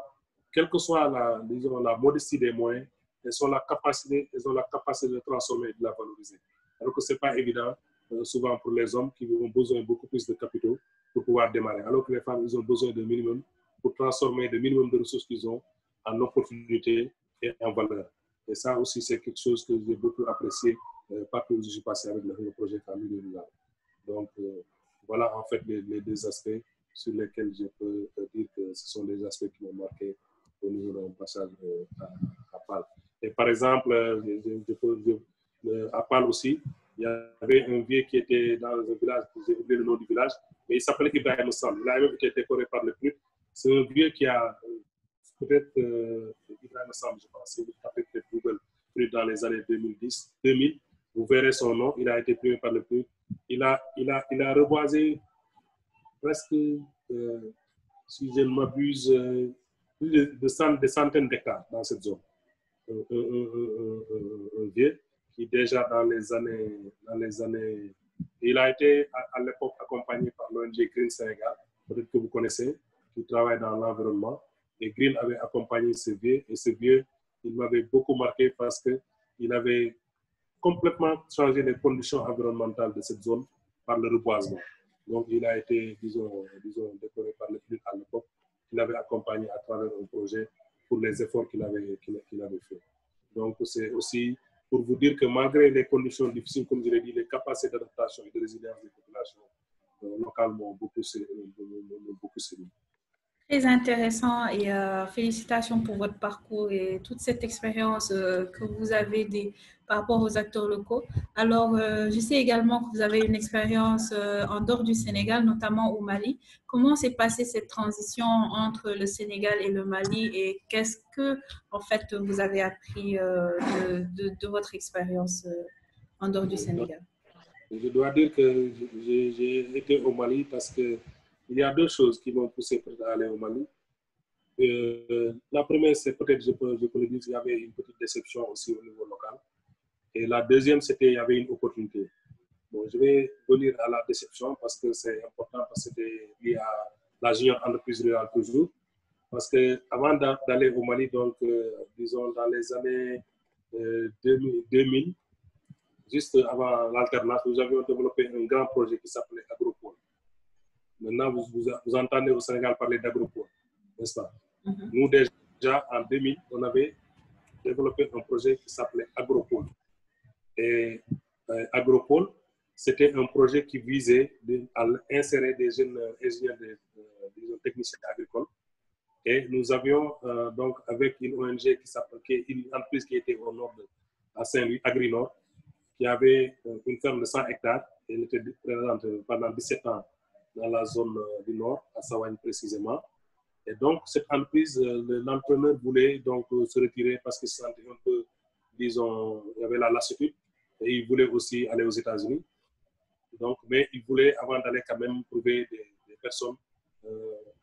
quelle que soit disons, la modestie des moyens, elles ont la capacité de transformer et de la valoriser. Alors que ce n'est pas évident, souvent pour les hommes qui ont besoin de beaucoup plus de capitaux pour pouvoir démarrer. Alors que les femmes, ils ont besoin de minimum pour transformer le minimum de ressources qu'ils ont en opportunités et en valeur. Et ça aussi, c'est quelque chose que j'ai beaucoup apprécié partout où je suis passé avec le projet Famille Rural. Donc, voilà en fait les deux aspects sur lesquels je peux dire que ce sont des aspects qui m'ont marqué au niveau de mon passage à Pal. Et par exemple, à Pal aussi, il y avait un vieux qui était dans un village, j'ai oublié le nom du village, mais il s'appelait Ibrahim Sam. Il a même été décoré par le PNUD. C'est un vieux qui a peut-être Ibrahim Sam, je pense, il a fait Google dans les années 2000. Vous verrez son nom, il a été primé par le PNUD. Il a reboisé presque, si je ne m'abuse, plus des centaines d'hectares dans cette zone. Un vieux qui déjà dans les années, il a été à l'époque accompagné par l'ONG Green Sénégal, peut-être que vous connaissez, qui travaille dans l'environnement. Et Green avait accompagné ce vieux, et ce vieux, il m'avait beaucoup marqué parce qu'il avait complètement changé les conditions environnementales de cette zone par le reboisement. Donc, il a été, disons décoré par le PNUD à l'époque, qu'il avait accompagné à travers un projet pour les efforts qu'il avait fait. Donc, c'est aussi pour vous dire que malgré les conditions difficiles, comme je l'ai dit, les capacités d'adaptation et de résilience des populations locales m'ont beaucoup séduit. Très intéressant et félicitations pour votre parcours et toute cette expérience que vous avez par rapport aux acteurs locaux. Alors, je sais également que vous avez une expérience en dehors du Sénégal, notamment au Mali. Comment s'est passée cette transition entre le Sénégal et le Mali et qu'est-ce que, en fait, vous avez appris de votre expérience en dehors du Sénégal? Je dois dire que j'ai été au Mali parce que il y a deux choses qui m'ont poussé à aller au Mali. La première, c'est peut-être, je peux le dire, il y avait une petite déception aussi au niveau local. Et la deuxième, c'était il y avait une opportunité. Bon, je vais venir à la déception parce que c'est important, parce que c'était lié à la junior entreprise rurale toujours. Parce que avant d'aller au Mali, donc, disons, dans les années 2000, juste avant l'alternance, nous avions développé un grand projet qui s'appelait Agropole. Maintenant, vous entendez au Sénégal parler d'Agropole, n'est-ce pas? Nous, déjà, en 2000, on avait développé un projet qui s'appelait Agropole. Et Agropole, c'était un projet qui visait à insérer des jeunes ingénieurs, des techniciens agricoles. Et nous avions donc, avec une ONG qui est une entreprise qui était au nord à Saint-Louis, Agrinord, qui avait une ferme de 100 hectares. Elle était présente pendant 17 ans dans la zone du nord, à Sawagne précisément. Et donc, cette entreprise, l'entrepreneur voulait donc se retirer parce qu'il se sentait un peu, disons, il y avait la lassitude. Et il voulait aussi aller aux États-Unis. Donc, mais il voulait, avant d'aller, quand même trouver des personnes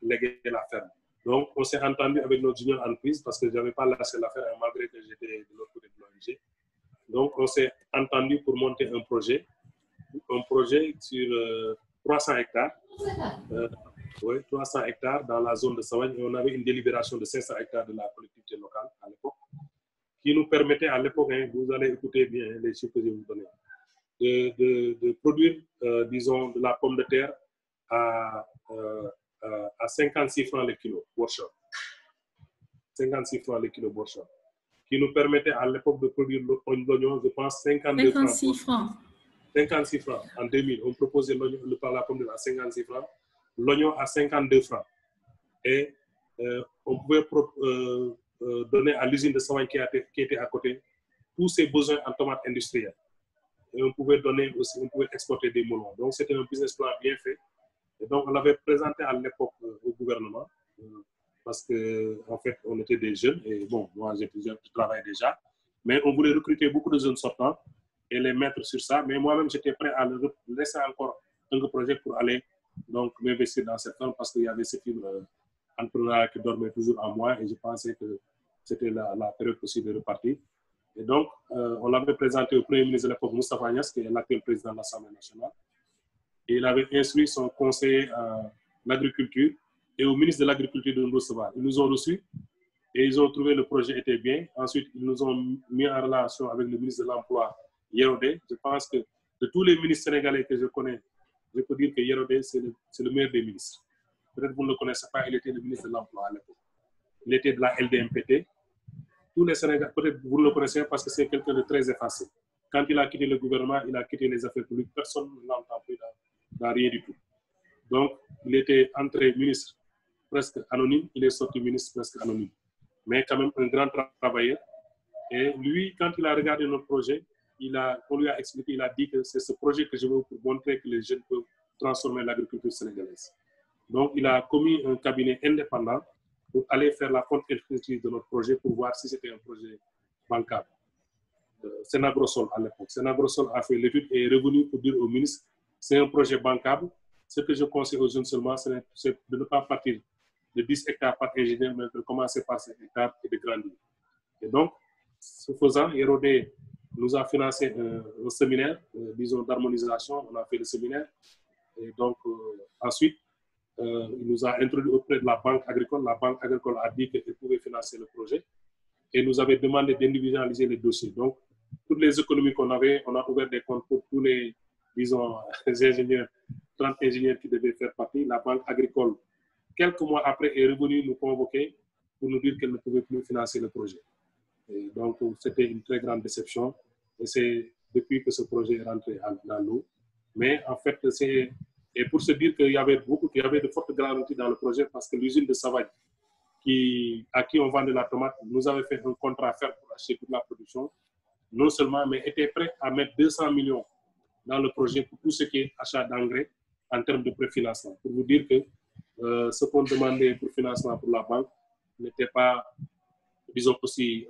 léguer la ferme. Donc, on s'est entendu avec notre junior entreprise parce que je n'avais pas lâché l'affaire malgré que j'étais de l'autre côté de l'ONG. Donc, on s'est entendu pour monter un projet sur 300 hectares. Oui, 300 hectares dans la zone de Sawagne. Et on avait une délibération de 500 hectares de la collectivité locale à l'époque, qui nous permettait à l'époque, hein, vous allez écouter bien les chiffres que je vais vous donner, de produire, disons, de la pomme de terre à 56 francs le kilo, workshop. 56 francs le kilo, workshop. Qui nous permettait à l'époque de produire l'oignon, je pense, 52 francs. 56 francs. 56 francs. En 2000, on proposait la pomme de terre à 56 francs, l'oignon à 52 francs. Et on pouvait donner à l'usine de Sawagne qui était à côté tous ses besoins en tomates industrielles. Et on pouvait donner aussi, on pouvait exporter des melons. Donc, c'était un business plan bien fait. Et donc, on l'avait présenté à l'époque au gouvernement parce qu'en fait, on était des jeunes. Et bon, moi, je travaillais déjà. Mais on voulait recruter beaucoup de jeunes sortants et les mettre sur ça. Mais moi-même, j'étais prêt à laisser encore un projet pour aller donc m'investir dans cette ferme parce qu'il y avait cette fibre entrepreneuriale qui dormait toujours en moi et je pensais que c'était la période aussi de repartir. Et donc, on l'avait présenté au Premier ministre de l'époque, Moustapha Niasse, qui est l'actuel président de l'Assemblée nationale. Et il avait instruit son conseiller à l'agriculture et au ministre de l'Agriculture de Ndossova. Ils nous ont reçus et ils ont trouvé que le projet était bien. Ensuite, ils nous ont mis en relation avec le ministre de l'Emploi, Yerodé. Je pense que de tous les ministres sénégalais que je connais, je peux dire que Yerodé, c'est le meilleur des ministres. Peut-être que vous ne le connaissez pas, il était le ministre de l'Emploi à l'époque. Il était de la LDMPT. Tous les Sénégalais, peut-être que vous ne le connaissez parce que c'est quelqu'un de très effacé. Quand il a quitté le gouvernement, il a quitté les affaires publiques. Personne ne l'entend plus dans rien du tout. Donc, il était entré ministre presque anonyme, il est sorti ministre presque anonyme. Mais quand même un grand travailleur. Et lui, quand il a regardé notre projet, on lui a expliqué, il a dit que c'est ce projet que je veux pour montrer que les jeunes peuvent transformer l'agriculture sénégalaise. Donc, il a commis un cabinet indépendant pour aller faire la contre-expertise de notre projet pour voir si c'était un projet bancable. Senagrosol à l'époque. Senagrosol a fait l'étude et est revenu pour dire au ministre c'est un projet bancable. Ce que je conseille aux jeunes seulement, c'est de ne pas partir de 10 hectares par ingénieur, mais de commencer par 5 hectares et de grandir. Et donc, ce faisant, Yerodé nous a financé un séminaire, disons, d'harmonisation. On a fait le séminaire. Et donc, ensuite, il nous a introduit auprès de la Banque agricole. La Banque agricole a dit qu'elle pouvait financer le projet et nous avait demandé d'individualiser les dossiers. Donc, toutes les économies qu'on avait, on a ouvert des comptes pour tous les, disons, les ingénieurs, 30 ingénieurs qui devaient faire partie. La Banque agricole, quelques mois après, est revenue nous convoquer pour nous dire qu'elle ne pouvait plus financer le projet. Et donc, c'était une très grande déception. Et c'est depuis que ce projet est rentré dans l'eau. Mais en fait, c'est Et pour se dire qu'il y avait de fortes garanties dans le projet parce que l'usine de Savagne, à qui on vendait la tomate, nous avait fait un contrat à faire pour acheter toute la production, non seulement, mais était prêt à mettre 200 millions dans le projet pour tout ce qui est achat d'engrais en termes de préfinancement. Pour vous dire que ce qu'on demandait pour financement pour la banque n'était pas, disons, aussi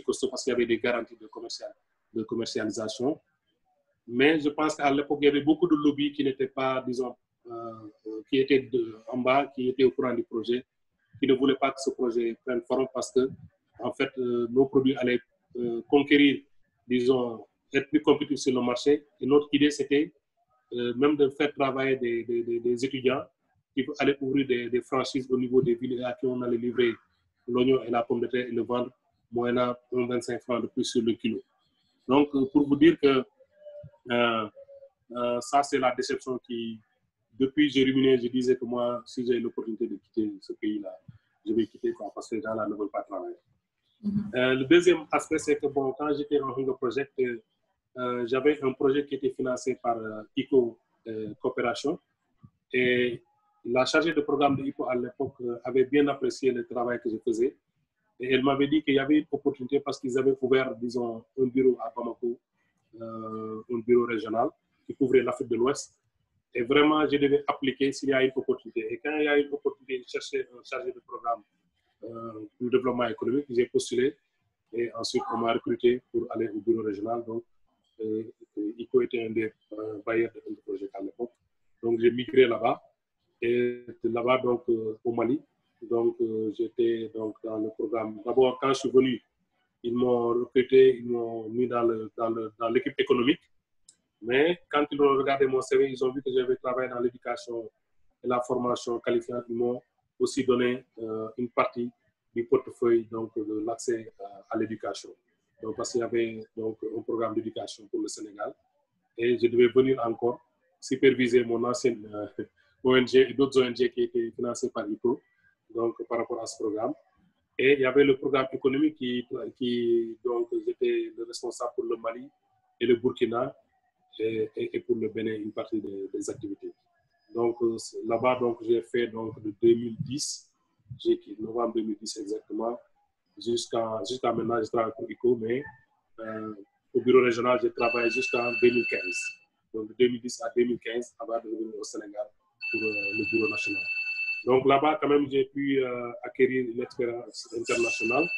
costaud parce qu'il y avait des garanties de commercialisation. Mais je pense qu'à l'époque, il y avait beaucoup de lobbies qui n'étaient pas, disons, qui étaient en bas, qui étaient au courant du projet, qui ne voulaient pas que ce projet prenne forme parce que, en fait, nos produits allaient conquérir, disons, être plus compétitifs sur le marché. Et notre idée, c'était même de faire travailler des étudiants qui allaient ouvrir des franchises au niveau des villes à qui on allait livrer l'oignon et la pomme de terre et le vendre moyennant 25 francs de plus sur le kilo. Donc, pour vous dire que ça, c'est la déception qui, depuis j'ai ruminé, je disais que moi, si j'ai l'opportunité de quitter ce pays-là, je vais quitter parce que les gens-là ne veulent pas travailler. Le deuxième aspect, c'est que bon, quand j'étais en Hunger Project, j'avais un projet qui était financé par ICO Coopération et la chargée de programme de ICO à l'époque avait bien apprécié le travail que je faisais et elle m'avait dit qu'il y avait une opportunité parce qu'ils avaient ouvert, disons, un bureau à Bamako, un bureau régional qui couvrait l'Afrique de l'Ouest. Et vraiment, je devais appliquer s'il y a une opportunité. Et quand il y a une opportunité de chercher un chargé de programme pour le développement économique, j'ai postulé. Et ensuite, on m'a recruté pour aller au bureau régional. Donc, ICO était un des bailleurs de projet à l'époque. Donc, j'ai migré là-bas. Et là-bas, donc, au Mali. Donc, j'étais donc dans le programme. D'abord, quand je suis venu, ils m'ont recruté, ils m'ont mis dans l'équipe économique. Mais quand ils ont regardé mon CV, ils ont vu que j'avais travaillé dans l'éducation et la formation qualifiante. Ils m'ont aussi donné une partie du portefeuille donc, de l'accès à l'éducation. Donc, parce qu'il y avait donc, un programme d'éducation pour le Sénégal. Et je devais venir encore superviser mon ancienne ONG et d'autres ONG qui étaient financées par ICO donc, par rapport à ce programme. Et il y avait le programme économique donc j'étais le responsable pour le Mali et le Burkina et pour le Bénin une partie des activités. Donc là-bas, donc j'ai fait donc de 2010, novembre 2010 exactement, jusqu'à maintenant je travaille pour ICO, mais au bureau régional j'ai travaillé jusqu'en 2015. Donc de 2010 à 2015 avant de revenir au Sénégal pour le bureau national. Donc là-bas, quand même, j'ai pu acquérir une expérience internationale,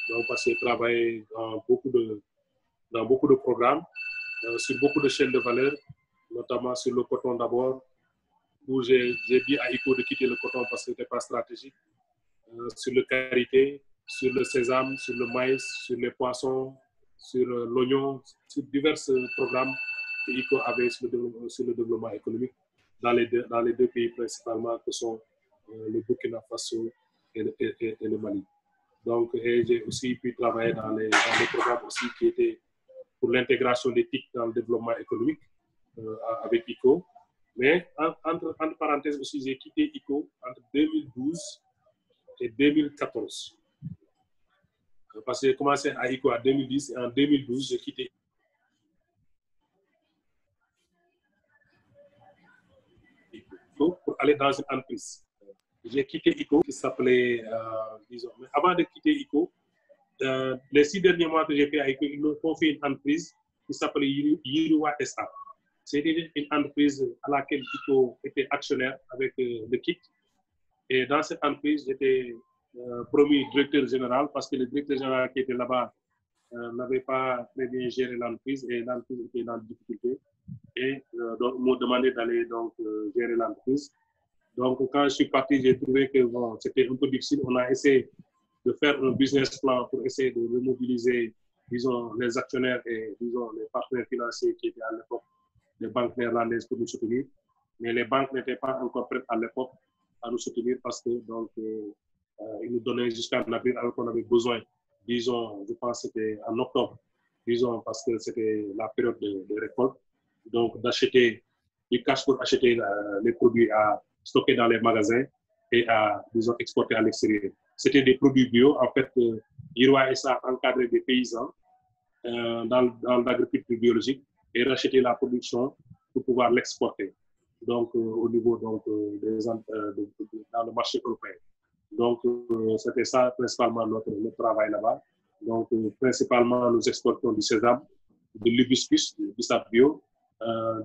donc parce que j'ai travaillé dans beaucoup de programmes, sur beaucoup de chaînes de valeur, notamment sur le coton d'abord, où j'ai dit à ICO de quitter le coton parce que ce n'était pas stratégique, sur le karité, sur le sésame, sur le maïs, sur les poissons, sur l'oignon, sur divers programmes que ICO avait sur le développement économique dans les deux pays principalement que sont le Burkina Faso et le Mali. Donc, j'ai aussi pu travailler dans les programmes aussi qui étaient pour l'intégration des TIC dans le développement économique avec ICO. Mais entre parenthèses aussi, j'ai quitté ICO entre 2012 et 2014. Parce que j'ai commencé à ICO en 2010 et en 2012, j'ai quitté ICO pour aller dans une entreprise. J'ai quitté ICO qui s'appelait, disons, mais avant de quitter ICO, les 6 derniers mois que j'ai fait à ICO, ils m'ont confié une entreprise qui s'appelait Yiriwa SA. C'était une entreprise à laquelle ICO était actionnaire avec le KIT. Et dans cette entreprise, j'étais promu directeur général parce que le directeur général qui était là-bas n'avait pas très bien géré l'entreprise et l'entreprise était dans des difficultés. Et donc, ils m'ont demandé d'aller gérer l'entreprise. Donc, quand je suis parti, j'ai trouvé que bon, c'était un peu difficile. On a essayé de faire un business plan pour essayer de remobiliser, disons, les actionnaires et, disons, les partenaires financiers qui étaient à l'époque des banques néerlandaises pour nous soutenir. Mais les banques n'étaient pas encore prêtes à l'époque à nous soutenir parce que, donc, ils nous donnaient jusqu'en avril alors qu'on avait besoin, disons, je pense que c'était en octobre, disons, parce que c'était la période de récolte. Donc, d'acheter du cash pour acheter les produits à stocker dans les magasins et à, disons, exporter à l'extérieur. C'était des produits bio. En fait, Yiriwa SA encadrait des paysans dans l'agriculture biologique et racheter la production pour pouvoir l'exporter. donc, au niveau donc, dans le marché européen. Donc, c'était ça principalement notre travail là-bas. Donc, principalement, nous exportons du sésame, de l'hibiscus, du bissap bio,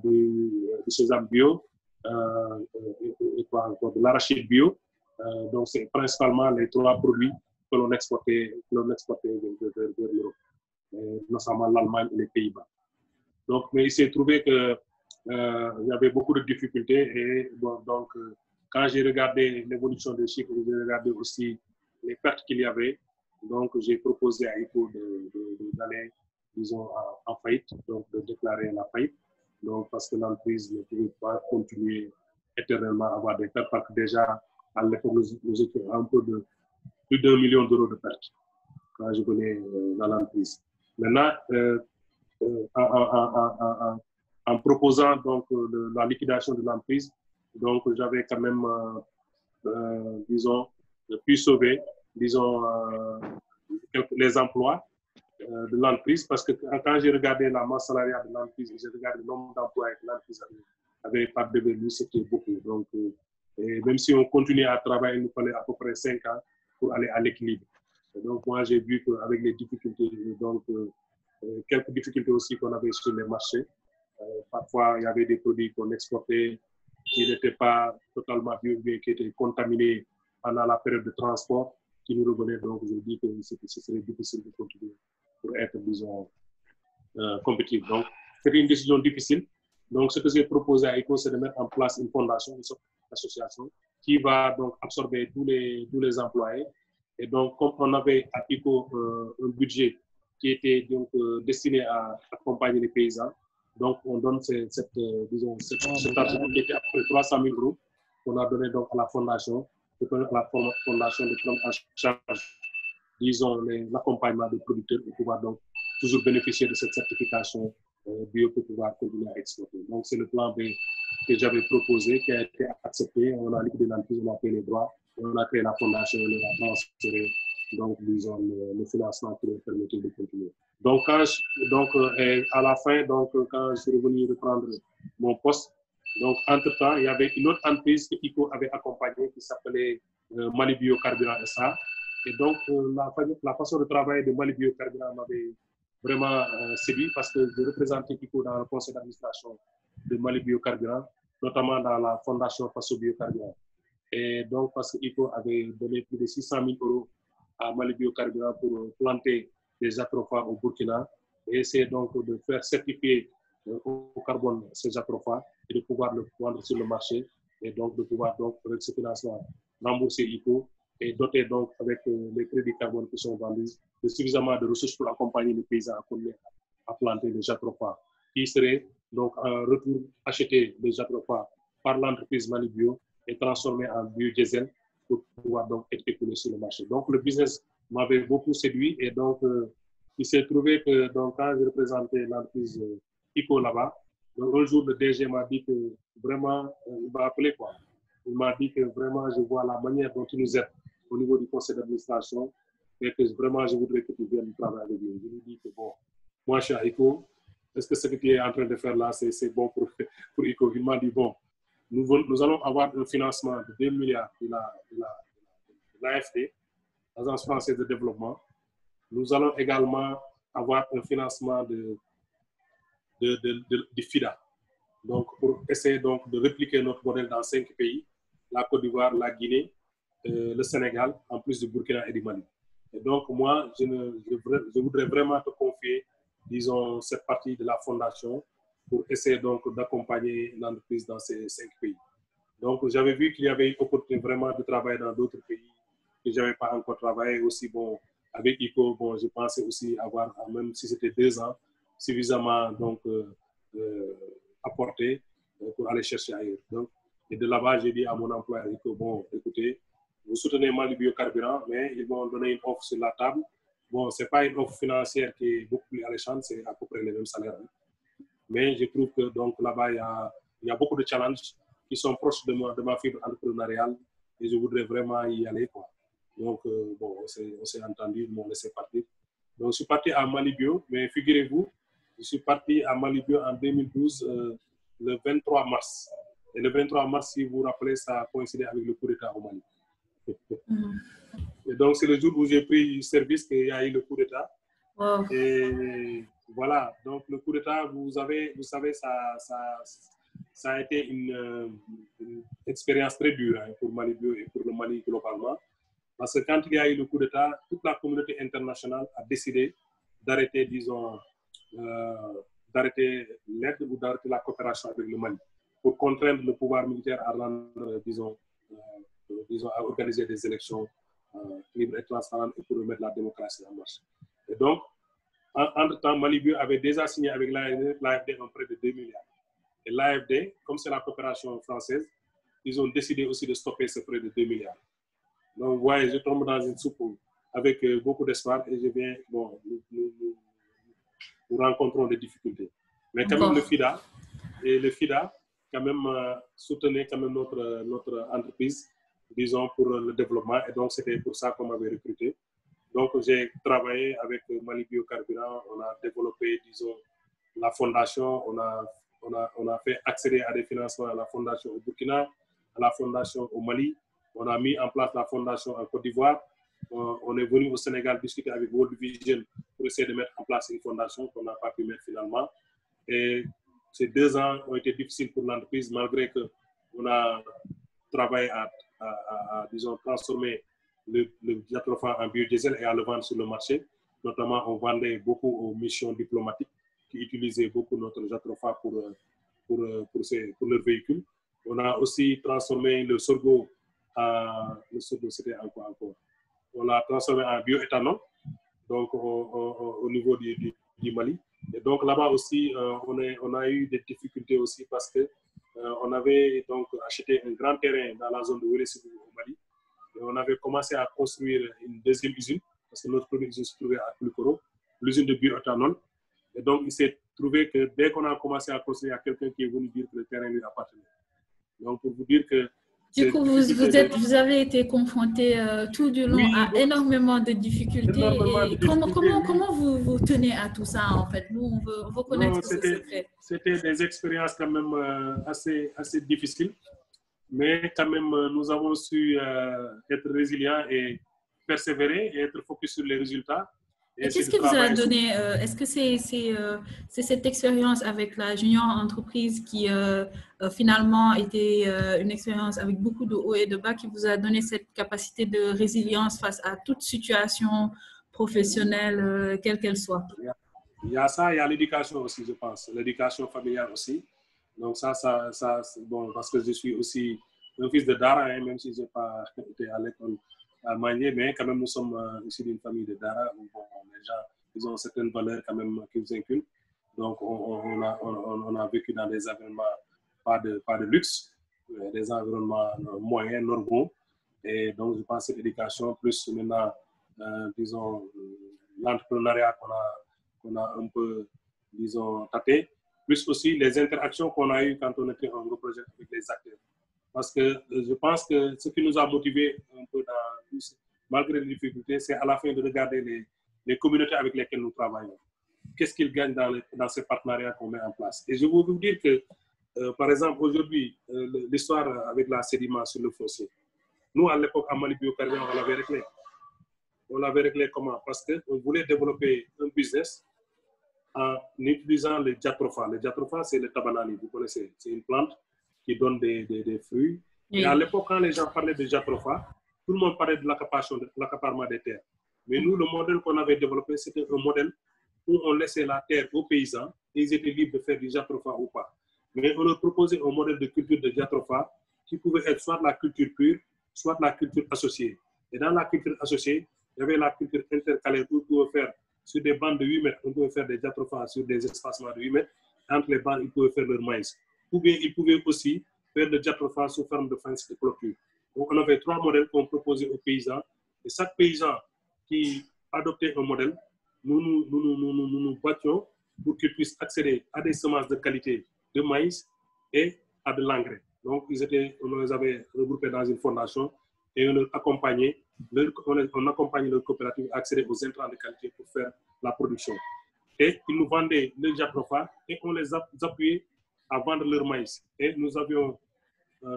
du sésame bio, et quoi encore, de l'arachide bio. Donc, c'est principalement les 3 produits que l'on exportait vers l'Europe, notamment l'Allemagne et les Pays-Bas. Donc, mais il s'est trouvé que il y avait beaucoup de difficultés et bon, donc quand j'ai regardé l'évolution des chiffres, j'ai regardé aussi les pertes qu'il y avait. Donc, j'ai proposé à ICO d'aller, disons, en faillite, donc de déclarer la faillite. Donc, parce que l'entreprise ne pouvait pas continuer éternellement à avoir des pertes, parce que déjà, à l'époque, nous étions un peu de plus d'1 million d'euros de pertes quand je venais dans l'entreprise. Maintenant, en proposant donc la liquidation de l'entreprise, donc j'avais quand même, disons, pu sauver, disons, les emplois de l'entreprise, parce que quand j'ai regardé la masse salariale de l'entreprise, j'ai regardé le nombre d'emplois que l'entreprise avait par devenu, c'était beaucoup. Donc, et même si on continuait à travailler, il nous fallait à peu près 5 ans pour aller à l'équilibre. Donc, moi, j'ai vu qu'avec les difficultés, donc, quelques difficultés aussi qu'on avait sur les marchés. Parfois, il y avait des produits qu'on exportait qui n'étaient pas totalement bio, qui étaient contaminés pendant la période de transport, qui nous revenaient. Donc, je dis que ce serait difficile de continuer pour être, disons, compétitif. Donc, c'était une décision difficile. Donc, ce que j'ai proposé à ICO, c'est de mettre en place une fondation, une association, qui va donc absorber tous les employés. Et donc, comme on avait à ICO un budget qui était donc destiné à accompagner les paysans, donc on donne cet argent qui était à peu près 300 000 euros qu'on a donné donc à la fondation, pour que la fondation de prendre en charge, disons, l'accompagnement des producteurs pour pouvoir donc toujours bénéficier de cette certification bio pour pouvoir continuer à exporter. Donc, c'est le plan B que j'avais proposé, qui a été accepté. On a liquidé l'entreprise, on a payé les droits, on a créé la fondation, on a transféré, donc, disons, le financement qui nous permettait de continuer. Donc, à la fin, donc, quand je suis revenu reprendre mon poste, donc, entre-temps, il y avait une autre entreprise que ICO avait accompagnée qui s'appelait Mali Biocarburant SA. Et donc, la façon de travailler de Mali Biocarburant m'avait vraiment séduit parce que je représentais ICO dans le conseil d'administration de Mali Biocarburant, notamment dans la fondation Faso Biocarburant. Et donc, parce que ICO avait donné plus de 600 000 euros à Mali Biocarburant pour planter des jatrophares au Burkina et essayer donc de faire certifier au carbone ces jatrophares et de pouvoir le vendre sur le marché et donc de pouvoir donc avec ce financement rembourser ICO et doter donc avec les crédits carbone qui sont vendus de suffisamment de ressources pour accompagner les paysans à planter les jatrophares qui seraient donc en retour acheter des jatrophares par l'entreprise Mali Bio et transformés en biodiesel pour pouvoir donc être écoulés sur le marché. Donc le business m'avait beaucoup séduit et donc il s'est trouvé que donc, quand je représentais l'entreprise ICO là-bas, un jour le DG m'a dit que vraiment, il m'a appelé quoi. Il m'a dit que vraiment je vois la manière dont tu nous aides au niveau du conseil d'administration et que vraiment je voudrais que tu viennes travailler avec nous. Je lui dis que bon, moi je suis à ICO, est-ce que ce que tu es en train de faire là, c'est bon pour ICO? Il m'a dit bon, nous allons avoir un financement de 2 milliards de l'AFD, l'Agence française de développement. Nous allons également avoir un financement de FIDA. Donc, pour essayer donc de répliquer notre modèle dans 5 pays, la Côte d'Ivoire, la Guinée, le Sénégal, en plus du Burkina et du Mali. Et donc, moi, je voudrais vraiment te confier, disons, cette partie de la fondation pour essayer donc d'accompagner l'entreprise dans ces 5 pays. Donc, j'avais vu qu'il y avait une opportunité vraiment de travailler dans d'autres pays que je n'avais pas encore travaillé. Aussi, bon, avec ICO, bon, je pensais aussi avoir, même si c'était 2 ans, suffisamment donc, apporté pour aller chercher ailleurs. Donc, et de là-bas, j'ai dit à mon employeur ICO, bon, écoutez, vous soutenez Mali Biocarburant, mais ils m'ont donné une offre sur la table. Bon, ce n'est pas une offre financière qui est beaucoup plus alléchante, c'est à peu près les mêmes salaires. Mais je trouve que donc là-bas, il y a beaucoup de challenges qui sont proches de ma fibre entrepreneuriale et je voudrais vraiment y aller, quoi. Donc, bon, on s'est entendu, ils m'ont laissé partir. Donc, je suis parti à Mali Bio, mais figurez-vous, je suis parti à Mali Bio en 2012, le 23 mars. Et le 23 mars, si vous vous rappelez, ça a coïncidé avec le coup d'État au Mali. Et donc, c'est le jour où j'ai pris service qu'il y a eu le coup d'État. Wow. Et voilà, donc le coup d'État, vous savez, ça a été une expérience très dure hein, pour Mali Bio et pour le Mali globalement. Parce que quand il y a eu le coup d'État, toute la communauté internationale a décidé d'arrêter, disons, d'arrêter l'aide ou d'arrêter la coopération avec le Mali pour contraindre le pouvoir militaire à rendre, disons, à organiser des élections libres et transparentes et pour remettre la démocratie en marche. Et donc, entre-temps, Mali Bio avait déjà signé avec l'AFD un prêt de 2 milliards. Et l'AFD, comme c'est la coopération française, ils ont décidé aussi de stopper ce prêt de 2 milliards. Donc, vous voyez, je tombe dans une soupe avec beaucoup d'espoir et je viens, bon, nous rencontrons des difficultés. Mais quand même, le FIDA, quand même, soutenait quand même notre entreprise, disons, pour le développement. Et donc, c'était pour ça qu'on m'avait recruté. Donc, j'ai travaillé avec Mali Biocarburant. On a développé, disons, la fondation. On a fait accéder à des financements à la fondation au Burkina, à la fondation au Mali. On a mis en place la fondation en Côte d'Ivoire. On est venu au Sénégal discuter avec World Vision pour essayer de mettre en place une fondation qu'on n'a pas pu mettre finalement. Et ces 2 ans ont été difficiles pour l'entreprise, malgré qu'on a travaillé à disons, transformer le Jatropha en biodiesel et à le vendre sur le marché. Notamment, on vendait beaucoup aux missions diplomatiques qui utilisaient beaucoup notre Jatropha pour leurs véhicules. On a aussi transformé le sorgho le sorgho, c'était encore. On l'a transformé en bioéthanol, donc au niveau du Mali. Et donc là-bas aussi, on a eu des difficultés aussi parce que on avait donc acheté un grand terrain dans la zone de Ouélésségout au Mali. Et on avait commencé à construire une deuxième usine, parce que notre première usine se trouvait à Koulikoro, l'usine de bioéthanol. Et donc, il s'est trouvé que dès qu'on a commencé à construire, il y a quelqu'un qui est venu dire que le terrain lui appartenait. Donc, pour vous dire que... Du coup, vous avez été confronté tout du long à énormément de difficultés. Et comment vous tenez à tout ça, en fait? Nous, on veut connaître ce secret. C'était des expériences quand même assez difficiles. Mais quand même, nous avons su être résilients et persévérer et être focus sur les résultats. Et qu'est-ce qui vous a donné? Est-ce que c'est cette expérience avec la junior entreprise qui finalement était une expérience avec beaucoup de hauts et de bas qui vous a donné cette capacité de résilience face à toute situation professionnelle, quelle qu'elle soit? Il y a ça, il y a l'éducation aussi, je pense, l'éducation familiale aussi. Donc ça bon, parce que je suis aussi un fils de Dara, hein, même si je n'ai pas été à l'école à Manier, mais quand même nous sommes issus d'une famille de Dara où bon, les gens ils ont certaines valeurs quand même qui nous inculquent. Donc on a vécu dans des environnements pas de luxe, des environnements moyens, normaux. Et donc je pense que l'éducation, plus maintenant, disons, l'entrepreneuriat qu'on a un peu, disons, tapé, plus aussi les interactions qu'on a eues quand on était en gros projet avec les acteurs. Parce que je pense que ce qui nous a motivés un peu malgré les difficultés, c'est à la fin de regarder les communautés avec lesquelles nous travaillons. Qu'est-ce qu'ils gagnent dans ces partenariats qu'on met en place. Et je veux vous dire que, par exemple, aujourd'hui, l'histoire avec la sédiment sur le fossé, nous, à l'époque, à Mali Biocarburant, on l'avait réglé. On l'avait réglé comment? Parce qu'on voulait développer un business en utilisant le Jatropha. Le Jatropha, c'est le tabanani, vous connaissez. C'est une plante qui donne des fruits. Oui. Et à l'époque, quand les gens parlaient de Jatropha, tout le monde parlait de l'accaparement des terres. Mais nous, le modèle qu'on avait développé, c'était un modèle où on laissait la terre aux paysans et ils étaient libres de faire du Jatropha ou pas. Mais on leur proposait un modèle de culture de Jatropha qui pouvait être soit la culture pure, soit la culture associée. Et dans la culture associée, il y avait la culture intercalaire où on pouvait faire sur des bandes de 8 mètres, on pouvait faire des Jatropha sur des espacements de 8 mètres. Entre les bandes, ils pouvaient faire leur maïs. Ou bien ils pouvaient aussi faire de Jatropha sous forme de fence de clôture. Donc on avait 3 modèles qu'on proposait aux paysans. Et chaque paysan qui adoptait un modèle, nous battions pour qu'ils puissent accéder à des semences de qualité de maïs et à de l'engrais. Donc on les avait regroupés dans une fondation et on accompagnait leur coopérative à accéder aux intrants de qualité pour faire la production. Et ils nous vendaient le Jatropha et on les appuyait à vendre leur maïs. Et nous avions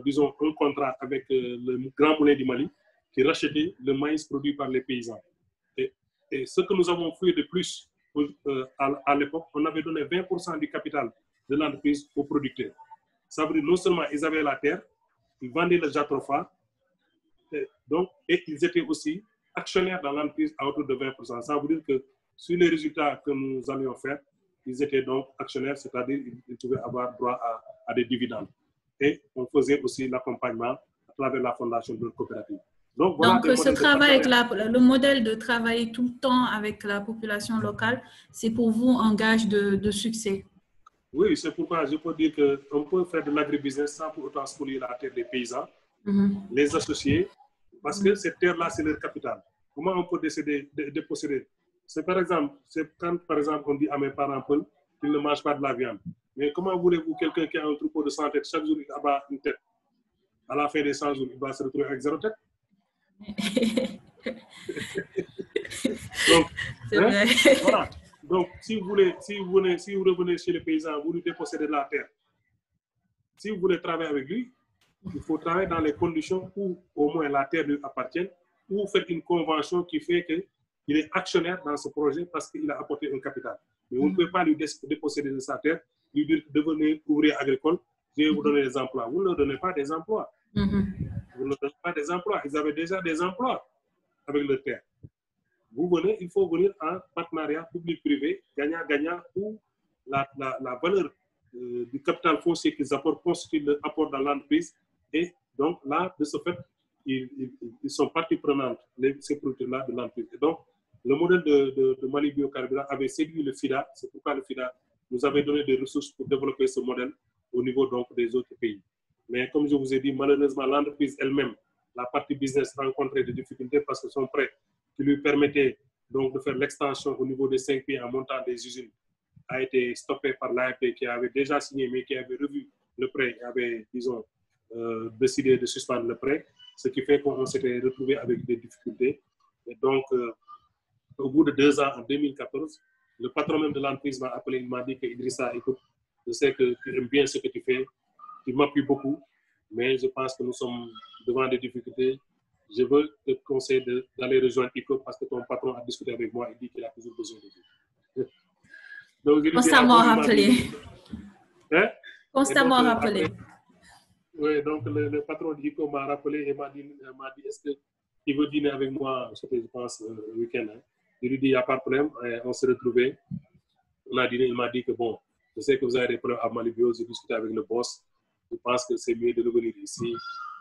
disons, un contrat avec le Grand Moulin du Mali qui rachetait le maïs produit par les paysans. Et ce que nous avons fait de plus à l'époque, on avait donné 20% du capital de l'entreprise aux producteurs. Ça veut dire non seulement ils avaient la terre, ils vendaient le jatropha, et ils étaient aussi actionnaires dans l'entreprise à hauteur de 20%. Ça veut dire que sur les résultats que nous allions faire, ils étaient donc actionnaires, c'est-à-dire qu'ils pouvaient avoir droit à des dividendes. Et on faisait aussi l'accompagnement à travers la fondation de notre coopérative. Donc, voilà ce travail avec le modèle de travailler tout le temps avec la population locale, c'est pour vous un gage de succès. Oui, c'est pourquoi je peux dire qu'on peut faire de l'agribusiness sans pour autant spolier la terre des paysans, les associer, parce que cette terre-là, c'est leur capital. Comment on peut décider de posséder? C'est par exemple, quand par exemple on dit à mes parents qu'ils ne mangent pas de la viande. Mais comment voulez-vous quelqu'un qui a un troupeau de 100 têtes, chaque jour il abat une tête? À la fin des 100 jours, il va se retrouver avec 0 tête. Donc, voilà. Donc, si vous revenez chez les paysans, vous lui dépossédez de la terre. Si vous voulez travailler avec lui, il faut travailler dans les conditions où au moins la terre lui appartient, ou faire une convention qui fait qu'il est actionnaire dans ce projet parce qu'il a apporté un capital. Mais vous ne pouvez pas lui déposséder de sa terre, lui dire de devenir ouvrier agricole, je vais vous donner des emplois. Vous ne leur donnez pas des emplois. Vous ne leur donnez pas des emplois. Ils avaient déjà des emplois avec leur terre. Vous venez, il faut venir en partenariat public-privé, gagnant-gagnant, où la valeur du capital foncier qu'ils apportent constitue l'apport dans l'entreprise. Et donc là, de ce fait, ils sont partie prenante, ces producteurs-là, de l'entreprise. Et donc, le modèle de Mali Biocarburant avait séduit le FIDA. C'est pourquoi le FIDA nous avait donné des ressources pour développer ce modèle au niveau donc, des autres pays. Mais comme je vous ai dit, malheureusement, l'entreprise elle-même, la partie business rencontrait des difficultés parce que son prêt qui lui permettait donc de faire l'extension au niveau des 5 pays en montant des usines a été stoppé par l'AFD qui avait déjà signé mais qui avait revu le prêt et avait, disons, décidé de suspendre le prêt, ce qui fait qu'on s'était retrouvé avec des difficultés. Et donc, au bout de 2 ans, en 2014, le patron même de l'entreprise m'a appelé, il m'a dit que Idrissa, écoute, je sais que tu aimes bien ce que tu fais, tu m'appuies beaucoup, mais je pense que nous sommes devant des difficultés. Je veux te conseiller d'aller rejoindre ICO parce que ton patron a discuté avec moi et dit qu'il a toujours besoin de vous. Donc, constamment rappelé. Hein? Constamment rappelé. Oui, donc le patron d'ICO m'a rappelé et m'a dit est-ce qu'il veut dîner avec moi, c'était, je pense, le week-end. Hein? Je lui ai dit, il n'y a pas de problème, on s'est retrouvés. On a dîné, il m'a dit que bon, je sais que vous avez des problèmes à Malibio, j'ai discuté avec le boss. Je pense que c'est mieux de revenir ici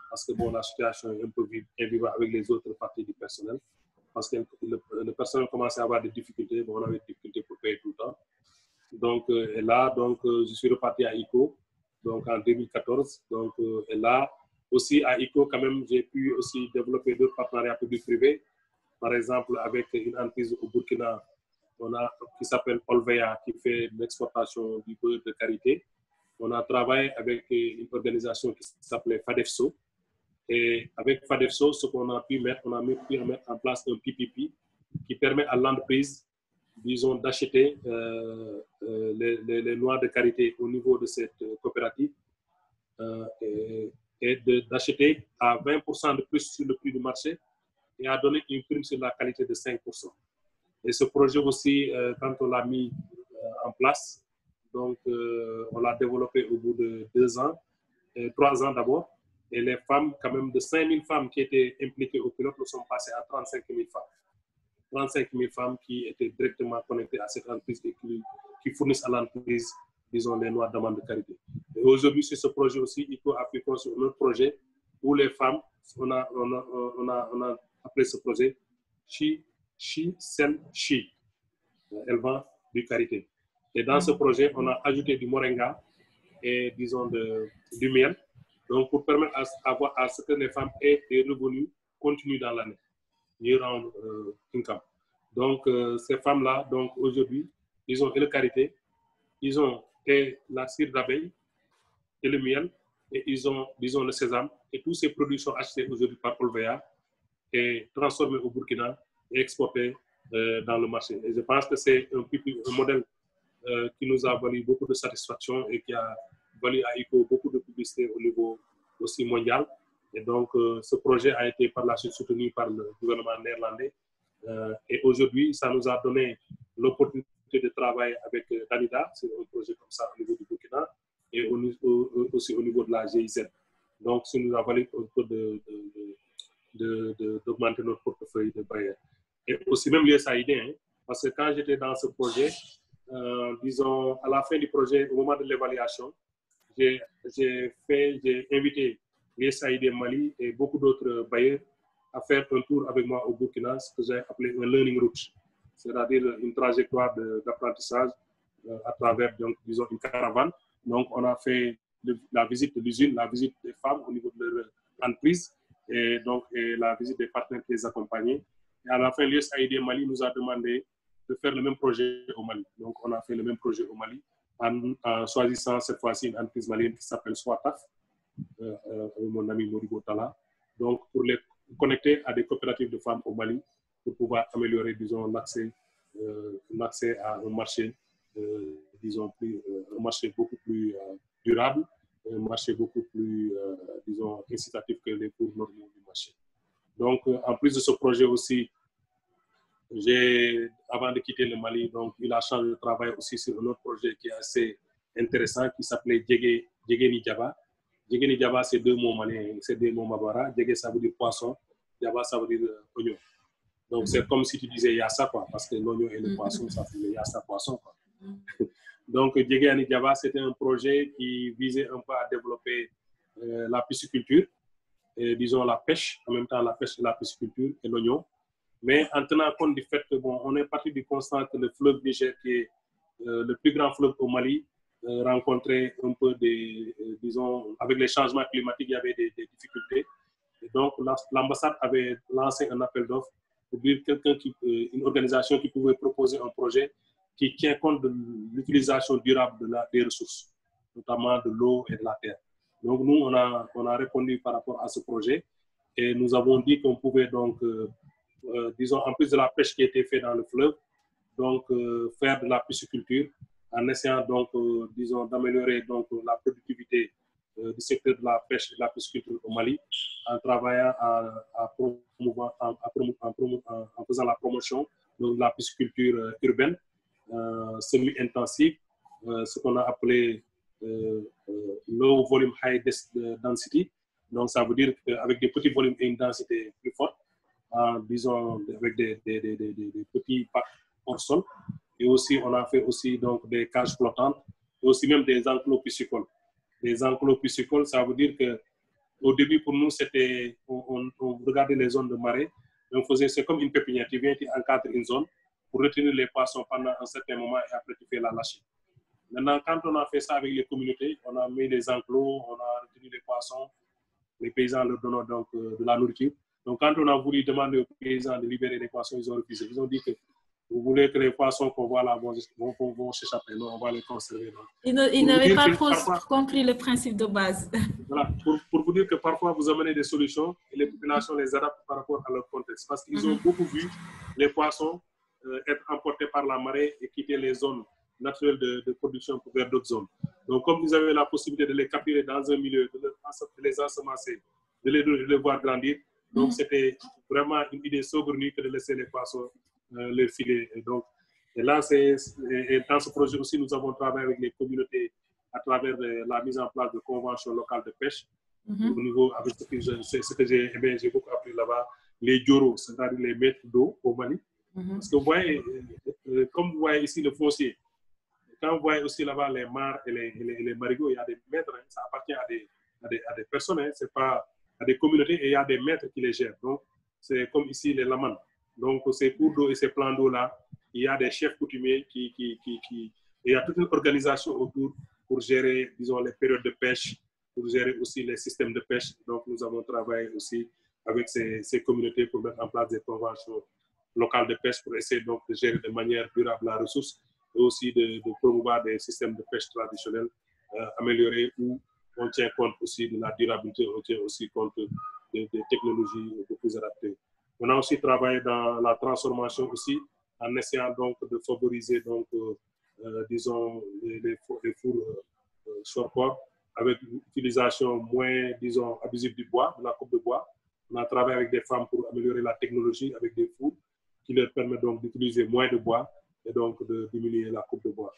parce que bon, la situation est un peu invivable avec les autres parties du personnel. Parce que le personnel commençait à avoir des difficultés. Bon, on avait des difficultés pour payer tout le temps. Donc, et là, donc, je suis reparti à ICO donc, en 2014. Donc, et là, aussi à ICO, quand même, j'ai pu aussi développer d'autres partenariats publics-privés. Par exemple, avec une entreprise au Burkina qui s'appelle Olvea, qui fait l'exportation du beurre de karité. On a travaillé avec une organisation qui s'appelait FADEFSO. Et avec FADEFSO, ce qu'on a pu mettre, on a pu mettre en place un PPP qui permet à l'entreprise, disons, d'acheter les noix de karité au niveau de cette coopérative et d'acheter à 20% de plus sur le prix du marché et à donner une prime sur la qualité de 5%. Et ce projet aussi, quand on l'a mis en place, donc on l'a développé au bout de 2 ans, 3 ans d'abord. Et les femmes, quand même, de 5 000 femmes qui étaient impliquées au pilote, nous sommes passés à 35 000 femmes. 35 000 femmes qui étaient directement connectées à cette entreprise et qui fournissent à l'entreprise, disons, les noix d'amande de karité. Et aujourd'hui, sur ce projet aussi, il faut appuyer sur un autre projet où les femmes, on a appelé ce projet She Sell She, élevant du karité. Et dans ce projet, on a ajouté du moringa et, disons, du miel. Donc, pour permettre à ce que les femmes aient des revenus continus dans l'année, year-round income. Donc, ces femmes-là, donc aujourd'hui, ils ont le karité, ils ont la cire d'abeille et le miel, et ils ont, disons, le sésame. Et tous ces produits sont achetés aujourd'hui par Olvea et transformés au Burkina et exportés dans le marché. Et je pense que c'est un modèle qui nous a valu beaucoup de satisfaction et qui a valu à ICO beaucoup de publicité au niveau aussi mondial. Et donc, ce projet a été par la suite soutenu par le gouvernement néerlandais. Et aujourd'hui, ça nous a donné l'opportunité de travailler avec Danida, c'est un projet comme ça au niveau du Burkina, et aussi au niveau de la GIZ. Donc, ça nous a valu un peu d'augmenter notre portefeuille de bailleurs. Et aussi même l'USAID, hein, parce que quand j'étais dans ce projet, disons, à la fin du projet, au moment de l'évaluation, j'ai invité l'USAID Mali et beaucoup d'autres bailleurs à faire un tour avec moi au Burkina, ce que j'ai appelé un learning route, c'est-à-dire une trajectoire d'apprentissage à travers, donc, disons, une caravane. Donc, on a fait la visite de l'usine, la visite des femmes au niveau de leur entreprise, et donc la visite des partenaires qui les accompagnaient. Et à la fin, l'USAID Mali nous a demandé de faire le même projet au Mali. Donc, on a fait le même projet au Mali en choisissant cette fois-ci une entreprise malienne qui s'appelle Swataf, avec mon ami Modibo Tala. Donc, pour les connecter à des coopératives de femmes au Mali pour pouvoir améliorer, disons, l'accès à un marché, disons, un marché beaucoup plus durable, un marché beaucoup plus, disons, incitatif que les cours normaux du marché. Donc, en plus de ce projet aussi, avant de quitter le Mali, donc, eu la chance de travailler aussi sur un autre projet qui est assez intéressant, qui s'appelait Djegeni Djaba. Djegeni Djaba, c'est deux mots maliens, c'est des mots mabara. Djegé, ça veut dire poisson, Djaba, ça veut dire oignon. Donc, c'est comme si tu disais yassa, quoi, parce que l'oignon et le poisson, ça fait le yassa poisson, quoi. Donc, Djegeni Djaba, c'était un projet qui visait un peu à développer la pisciculture, et, disons, la pêche, en même temps la pêche et la pisciculture et l'oignon. Mais en tenant compte du fait que, bon, on est parti du constat que le fleuve Niger, qui est le plus grand fleuve au Mali, rencontrait un peu disons, avec les changements climatiques, il y avait des difficultés. Et donc, l'ambassade avait lancé un appel d'offres pour dire une organisation qui pouvait proposer un projet qui tient compte de l'utilisation durable des ressources, notamment de l'eau et de la terre. Donc, nous, on a répondu par rapport à ce projet et nous avons dit qu'on pouvait donc, disons, en plus de la pêche qui était faite dans le fleuve, donc faire de la pisciculture en essayant donc, disons, d'améliorer donc la productivité du secteur de la pêche et de la pisciculture au Mali en travaillant en faisant la promotion de la pisciculture urbaine, semi-intensive, ce qu'on a appelé low volume high density. Donc, ça veut dire qu'avec des petits volumes et une densité plus forte, disons, avec des petits parcs hors sol. Et aussi, on a fait aussi donc, des cages flottantes et aussi même des enclos piscicoles. Des enclos piscicoles, ça veut dire qu'au début, pour nous, c'était, on regardait les zones de marée. C'est comme une pépinière. Tu viens, tu encadres une zone pour retenir les poissons pendant un certain moment et après, tu fais la lâcher. Maintenant, quand on a fait ça avec les communautés, on a mis des enclos, on a retenu les poissons, les paysans leur donnant donc de la nourriture. Donc, quand on a voulu demander aux paysans de libérer les poissons, ils ont refusé. Ils ont dit que vous voulez que les poissons qu'on voit là vont s'échapper. Non, on va les conserver. Ils n'avaient pas compris le principe de base. Voilà, pour vous dire que parfois, vous amenez des solutions et les populations les adaptent par rapport à leur contexte. Parce qu'ils ont beaucoup vu les poissons être emportés par la marée et quitter les zones naturelles de production pour vers d'autres zones. Donc, comme vous avez la possibilité de les capturer dans un milieu, de les ensemencer, de les voir grandir, donc c'était vraiment une idée saugrenue que de laisser les poissons les filer. Et là, dans ce projet aussi, nous avons travaillé avec les communautés à travers la mise en place de conventions locales de pêche. Au niveau, avec ce que j'ai beaucoup appris là-bas, les djoros, c'est-à-dire les maîtres d'eau au Mali. Parce que vous voyez, comme vous voyez ici le foncier, quand vous voyez aussi là-bas les mares et les marigots, il y a des maîtres, hein, ça appartient à des personnes, hein, c'est pas à des communautés et il y a des maîtres qui les gèrent. Donc, c'est comme ici les lamans. Donc, ces cours d'eau et ces plans d'eau-là, il y a des chefs coutumiers il y a toute une organisation autour pour gérer, disons, les périodes de pêche, pour gérer aussi les systèmes de pêche. Donc, nous avons travaillé aussi avec ces communautés pour mettre en place des conventions locales de pêche pour essayer donc de gérer de manière durable la ressource et aussi de promouvoir des systèmes de pêche traditionnels améliorés où on tient compte aussi de la durabilité, on tient aussi compte des technologies beaucoup plus adaptées. On a aussi travaillé dans la transformation aussi en essayant donc de favoriser donc, disons, les fours short-port avec l'utilisation moins, disons, abusive du bois, de la coupe de bois. On a travaillé avec des femmes pour améliorer la technologie avec des fours qui leur permettent donc d'utiliser moins de bois et donc de diminuer la coupe de bois.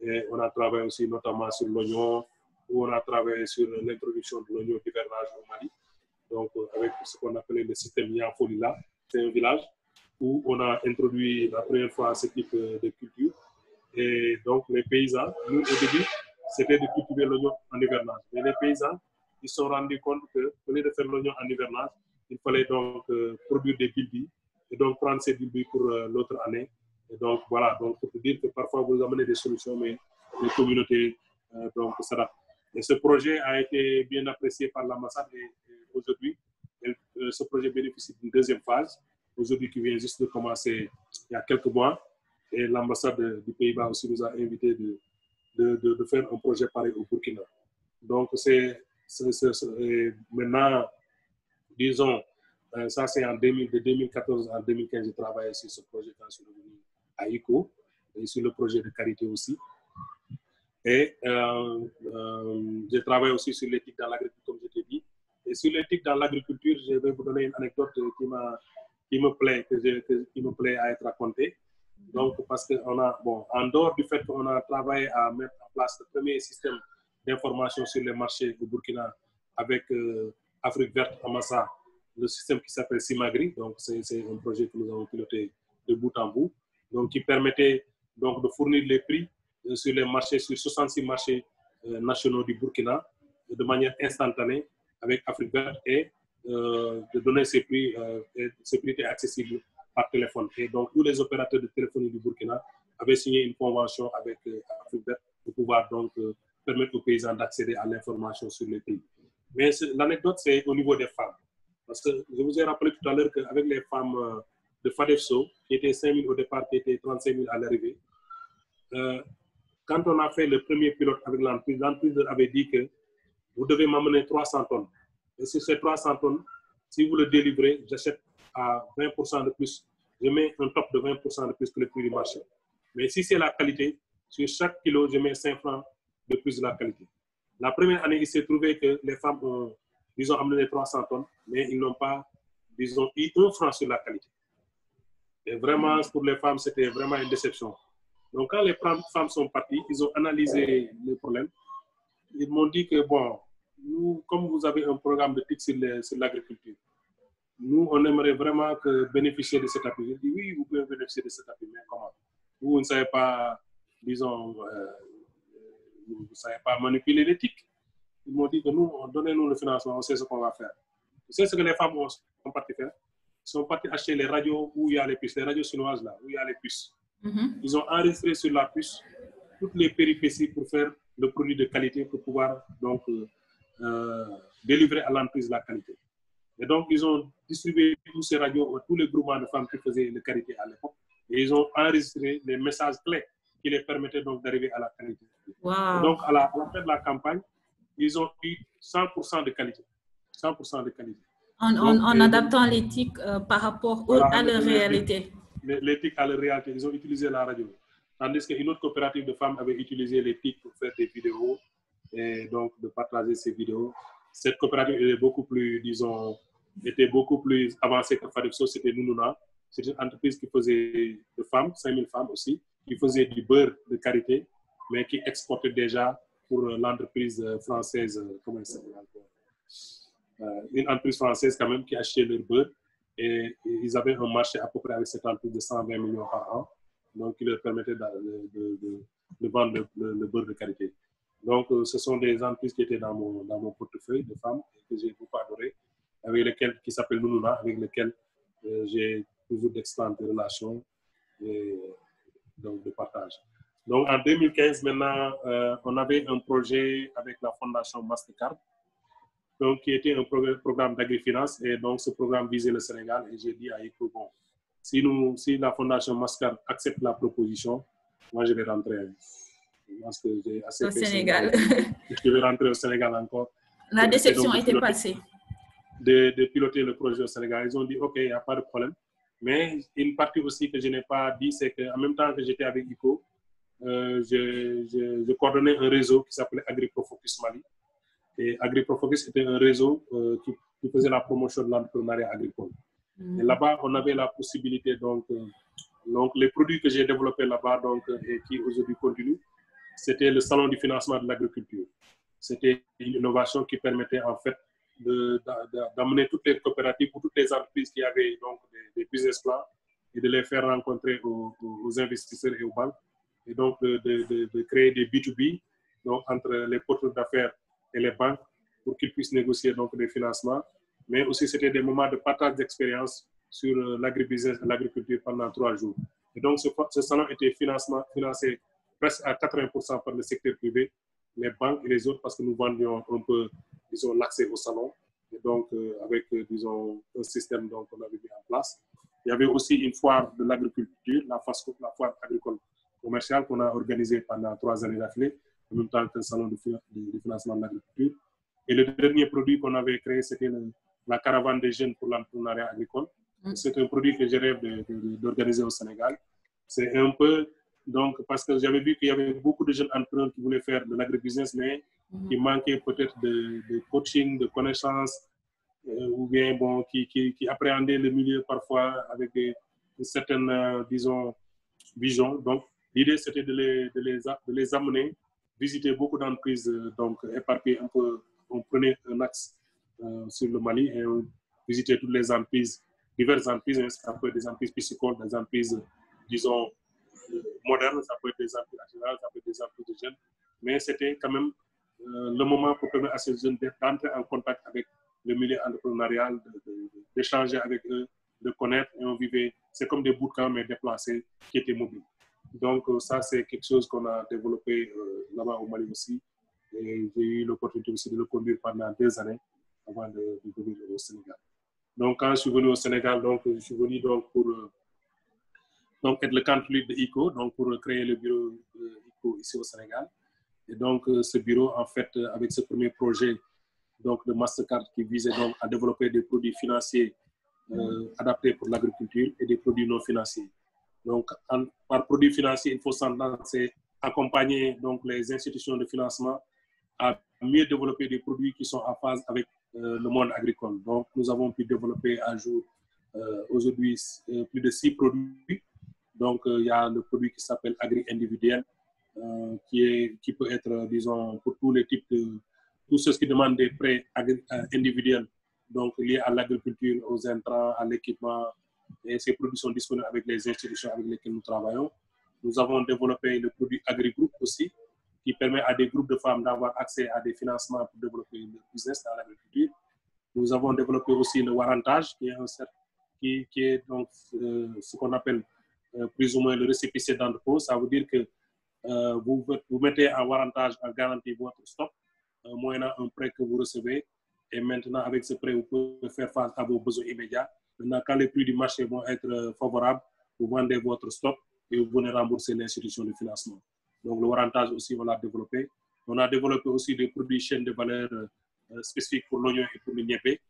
Et on a travaillé aussi notamment sur l'oignon, où on a travaillé sur l'introduction de l'oignon d'hivernage au Mali, donc avec ce qu'on appelait le système Yanfolila. C'est un village où on a introduit la première fois ce type de culture. Et donc les paysans, nous au début, c'était de cultiver l'oignon en hivernage. Mais les paysans, ils se sont rendus compte que au lieu de faire l'oignon en hivernage, il fallait donc produire des bilbis et donc prendre ces bilbis pour l'autre année. Et donc voilà, donc pour te dire que parfois vous amenez des solutions, mais les communautés donc s'adaptent. Et ce projet a été bien apprécié par l'ambassade et aujourd'hui, ce projet bénéficie d'une deuxième phase, aujourd'hui qui vient juste de commencer il y a quelques mois. Et l'ambassade du Pays-Bas aussi nous a invités de faire un projet pareil au Burkina. Donc maintenant, disons, ça c'est de 2014 à 2015, j'ai travaillé sur ce projet quand je suis revenu à ICO et sur le projet de carité aussi. Et j'ai travaillé aussi sur l'éthique dans l'agriculture, comme je t'ai dit. Et sur l'éthique dans l'agriculture, je vais vous donner une anecdote qui me plaît à être racontée. Donc, parce qu'on a, bon, en dehors du fait qu'on a travaillé à mettre en place le premier système d'information sur les marchés au Burkina avec Afrique Verte Amassa, le système qui s'appelle Simagri. Donc, c'est un projet que nous avons piloté de bout en bout, donc qui permettait donc de fournir les prix sur les marchés, sur 66 marchés nationaux du Burkina, de manière instantanée avec Afrique Verte et de donner ces prix étaient accessibles par téléphone. Et donc, tous les opérateurs de téléphonie du Burkina avaient signé une convention avec Afrique Verte pour pouvoir donc permettre aux paysans d'accéder à l'information sur les prix. Mais l'anecdote, c'est au niveau des femmes. Parce que je vous ai rappelé tout à l'heure qu'avec les femmes de Fadefso, qui étaient 5 000 au départ, qui étaient 35 000 à l'arrivée, quand on a fait le premier pilote avec l'entreprise avait dit que vous devez m'amener 300 tonnes. Et sur ces 300 tonnes, si vous le délivrez, j'achète à 20% de plus. Je mets un top de 20% de plus que le prix du marché. Mais si c'est la qualité, sur chaque kilo, je mets 5 francs de plus de la qualité. La première année, il s'est trouvé que les femmes ont, disons, amené 300 tonnes, mais ils n'ont pas, disons, eu 1 franc sur la qualité. Et vraiment, pour les femmes, c'était vraiment une déception. Donc, quand les femmes sont parties, ils ont analysé le problème. Ils m'ont dit que, bon, nous, comme vous avez un programme de TIC sur l'agriculture, nous, on aimerait vraiment bénéficier de cet appui. J'ai dit, oui, vous pouvez bénéficier de cet appui, mais comment? Vous ne savez pas, disons, vous ne savez pas manipuler l'éthique. Ils m'ont dit que nous, donnez-nous le financement, on sait ce qu'on va faire. Vous savez ce que les femmes sont parties faire? Ils sont partis acheter les radios où il y a les puces, les radios chinoises là, où il y a les puces. Ils ont enregistré sur la puce toutes les péripéties pour faire le produit de qualité pour pouvoir donc délivrer à l'entreprise la qualité. Et donc, ils ont distribué tous ces radios à tous les groupements de femmes qui faisaient la qualité à l'époque. Et ils ont enregistré les messages clés qui les permettaient donc d'arriver à la qualité. Wow. Et donc, à la fin de la campagne, ils ont eu 100% de qualité. 100% de qualité. En adaptant l'éthique par rapport à leur réalité. L'éthique à leur réalité. Ils ont utilisé la radio. Tandis qu'une autre coopérative de femmes avait utilisé l'éthique pour faire des vidéos et donc de partager ces vidéos. Cette coopérative était beaucoup plus, disons, avancée que Fadefso, c'était Nounouna. C'est une entreprise qui faisait de femmes, 5000 femmes aussi, qui faisait du beurre de karité, mais qui exportait déjà pour l'entreprise française, comment elle s'appelle encore, une entreprise française quand même qui achetait leur beurre et ils avaient un marché à peu près avec cette entreprise de 120 millions par an, donc qui leur permettait de vendre le beurre de karité. Donc ce sont des entreprises qui étaient dans mon portefeuille de femmes que j'ai beaucoup adoré, avec lesquelles, qui s'appelle Nounouna, avec lesquelles j'ai toujours d'excellentes relations et donc de partage. Donc en 2015, maintenant, on avait un projet avec la Fondation Mastercard, donc qui était un programme d'agrifinance, et donc ce programme visait le Sénégal, et j'ai dit à ICO, bon, si la Fondation Mastercard accepte la proposition, moi je vais rentrer. Parce que j'ai assez au Sénégal. Je vais rentrer au Sénégal encore. La déception était passée. De piloter le projet au Sénégal. Ils ont dit, OK, il n'y a pas de problème. Mais une partie aussi que je n'ai pas dit, c'est qu'en même temps que j'étais avec ICO, je coordonnais un réseau qui s'appelait AgriProFocus Mali. Et AgriProfocus était un réseau qui faisait la promotion de l'entrepreneuriat agricole. Et là-bas, on avait la possibilité, donc les produits que j'ai développés là-bas, et qui aujourd'hui continuent, c'était le salon du financement de l'agriculture. C'était une innovation qui permettait en fait d'amener toutes les coopératives ou toutes les entreprises qui avaient donc des business plans et de les faire rencontrer aux investisseurs et aux banques, et donc de créer des B2B donc, entre les porteurs d'affaires et les banques pour qu'ils puissent négocier donc, des financements. Mais aussi, c'était des moments de partage d'expérience sur l'agribusiness et l'agriculture pendant 3 jours. Et donc, ce salon était financé presque à 80% par le secteur privé, les banques et les autres, parce que nous vendions un peu, disons, l'accès au salon. Et donc, avec, disons, un système qu'on avait mis en place. Il y avait aussi une foire de l'agriculture, la foire agricole commerciale qu'on a organisée pendant 3 années d'affilée, en même temps qu'un salon de financement de l'agriculture. Et le dernier produit qu'on avait créé, c'était la caravane des jeunes pour l'entrepreneuriat agricole. C'est un produit que je rêve d'organiser au Sénégal. C'est un peu, donc, parce que j'avais vu qu'il y avait beaucoup de jeunes entrepreneurs qui voulaient faire de l'agribusiness, mais qui manquaient peut-être de coaching, de connaissances, ou bien bon, qui appréhendaient le milieu parfois avec une certaine, disons, vision. Donc, l'idée, c'était de les amener, visiter beaucoup d'entreprises, donc éparpillées un peu. On prenait un axe sur le Mali et on visitait toutes les entreprises, diverses entreprises. Ça peut être des entreprises piscicoles, des entreprises, disons, modernes, ça peut être des entreprises nationales, ça peut être des entreprises de jeunes. Mais c'était quand même le moment pour permettre à ces jeunes d'entrer en contact avec le milieu entrepreneurial, d'échanger avec eux, de connaître, et on vivait, c'est comme des bootcamps mais déplacés qui étaient mobiles. Donc ça, c'est quelque chose qu'on a développé là-bas au Mali aussi. Et j'ai eu l'opportunité aussi de le conduire pendant 2 années avant de venir au Sénégal. Donc quand je suis venu au Sénégal, donc, je suis venu donc, pour donc, être le country lead de ICO, donc pour créer le bureau de ICO ici au Sénégal. Et donc ce bureau, en fait, avec ce premier projet donc, de Mastercard qui visait donc à développer des produits financiers adaptés pour l'agriculture et des produits non financiers. Donc, par produits financiers, il faut s'entendre, c'est accompagner donc, les institutions de financement à mieux développer des produits qui sont en phase avec le monde agricole. Donc, nous avons pu développer à jour aujourd'hui plus de 6 produits. Donc, il y a le produit qui s'appelle Agri Individuel, qui peut être, disons, pour tous les types de tous ceux qui demandent des prêts individuels, donc liés à l'agriculture, aux intrants, à l'équipement, et ces produits sont disponibles avec les institutions avec lesquelles nous travaillons. Nous avons développé le produit AgriGroup aussi, qui permet à des groupes de femmes d'avoir accès à des financements pour développer le business dans l'agriculture. Nous avons développé aussi le warrantage, qui est donc ce qu'on appelle plus ou moins le récépissé d'entrepôt. Ça veut dire que vous mettez en warrantage, en garantie votre stock, moyennant un prêt que vous recevez. Et maintenant, avec ce prêt, vous pouvez faire face à vos besoins immédiats. Maintenant, quand les prix du marché vont être favorables, vous vendez votre stock et vous venez rembourser l'institution de financement. Donc, le warrantage aussi, on l'a développé. On a développé aussi des produits chaînes de valeur spécifiques pour l'oignon et pour le niébé.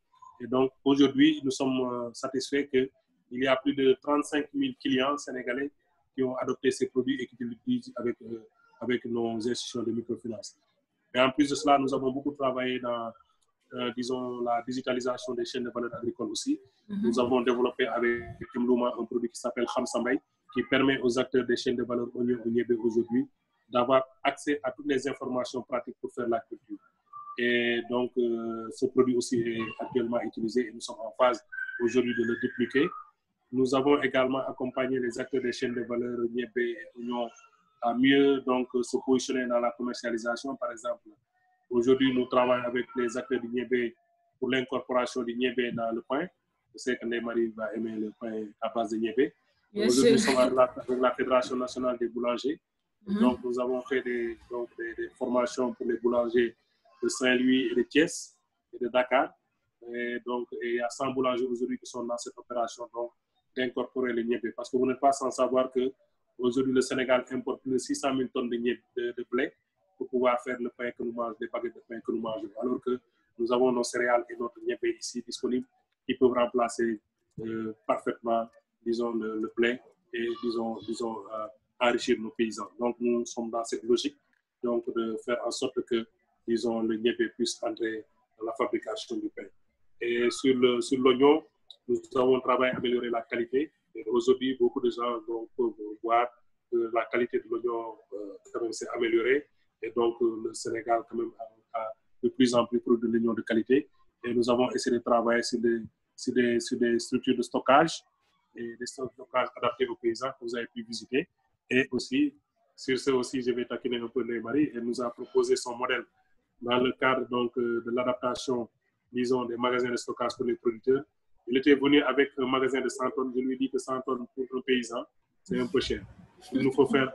Et donc, aujourd'hui, nous sommes satisfaits qu'il y a plus de 35 000 clients sénégalais qui ont adopté ces produits et qui l'utilisent avec nos institutions de microfinance. Et en plus de cela, nous avons beaucoup travaillé dans, disons, la digitalisation des chaînes de valeur agricoles aussi. Nous avons développé avec Kimlouma un produit qui s'appelle Khamsambay, qui permet aux acteurs des chaînes de valeur oignon et niébé aujourd'hui d'avoir accès à toutes les informations pratiques pour faire la culture. Et donc, ce produit aussi est actuellement utilisé et nous sommes en phase aujourd'hui de le dupliquer. Nous avons également accompagné les acteurs des chaînes de valeur niébé et oignon à mieux donc, se positionner dans la commercialisation. Par exemple, aujourd'hui, nous travaillons avec les acteurs du niébé pour l'incorporation du niébé dans le pain. Je sais que Ndeye-Marie va aimer le pain à base de niébé. Aujourd'hui, nous sommes avec la Fédération nationale des boulangers. Donc, nous avons fait des formations pour les boulangers de Saint-Louis et de Thiès et de Dakar. Et donc, il y a 100 boulangers aujourd'hui qui sont dans cette opération d'incorporer le niébé. Parce que vous n'êtes pas sans savoir que aujourd'hui, le Sénégal importe plus de 600 000 tonnes de blé pour pouvoir faire le pain que nous mangeons, les baguettes de pain que nous mangeons. Alors que nous avons nos céréales et notre niébé ici disponibles qui peuvent remplacer parfaitement, disons, le blé et, disons enrichir nos paysans. Donc, nous sommes dans cette logique donc, de faire en sorte que disons, le niébé puisse entrer dans la fabrication du pain. Et sur l'oignon, nous avons travaillé à améliorer la qualité. Et aujourd'hui, beaucoup de gens peuvent voir que la qualité de l'oignon quand même s'est améliorée. Et donc, le Sénégal quand même a de plus en plus produit de l'oignon de qualité. Et nous avons essayé de travailler sur des structures de stockage et des structures de stockage adaptées aux paysans que vous avez pu visiter. Et aussi, sur ce aussi, je vais taquiner un peu Ndeye-Marie. Elle nous a proposé son modèle dans le cadre donc, de l'adaptation, disons, des magasins de stockage pour les producteurs. Il était venu avec un magasin de 100 tonnes. Je lui ai dit que 100 tonnes pour un paysan, c'est un peu cher. Il nous faut faire,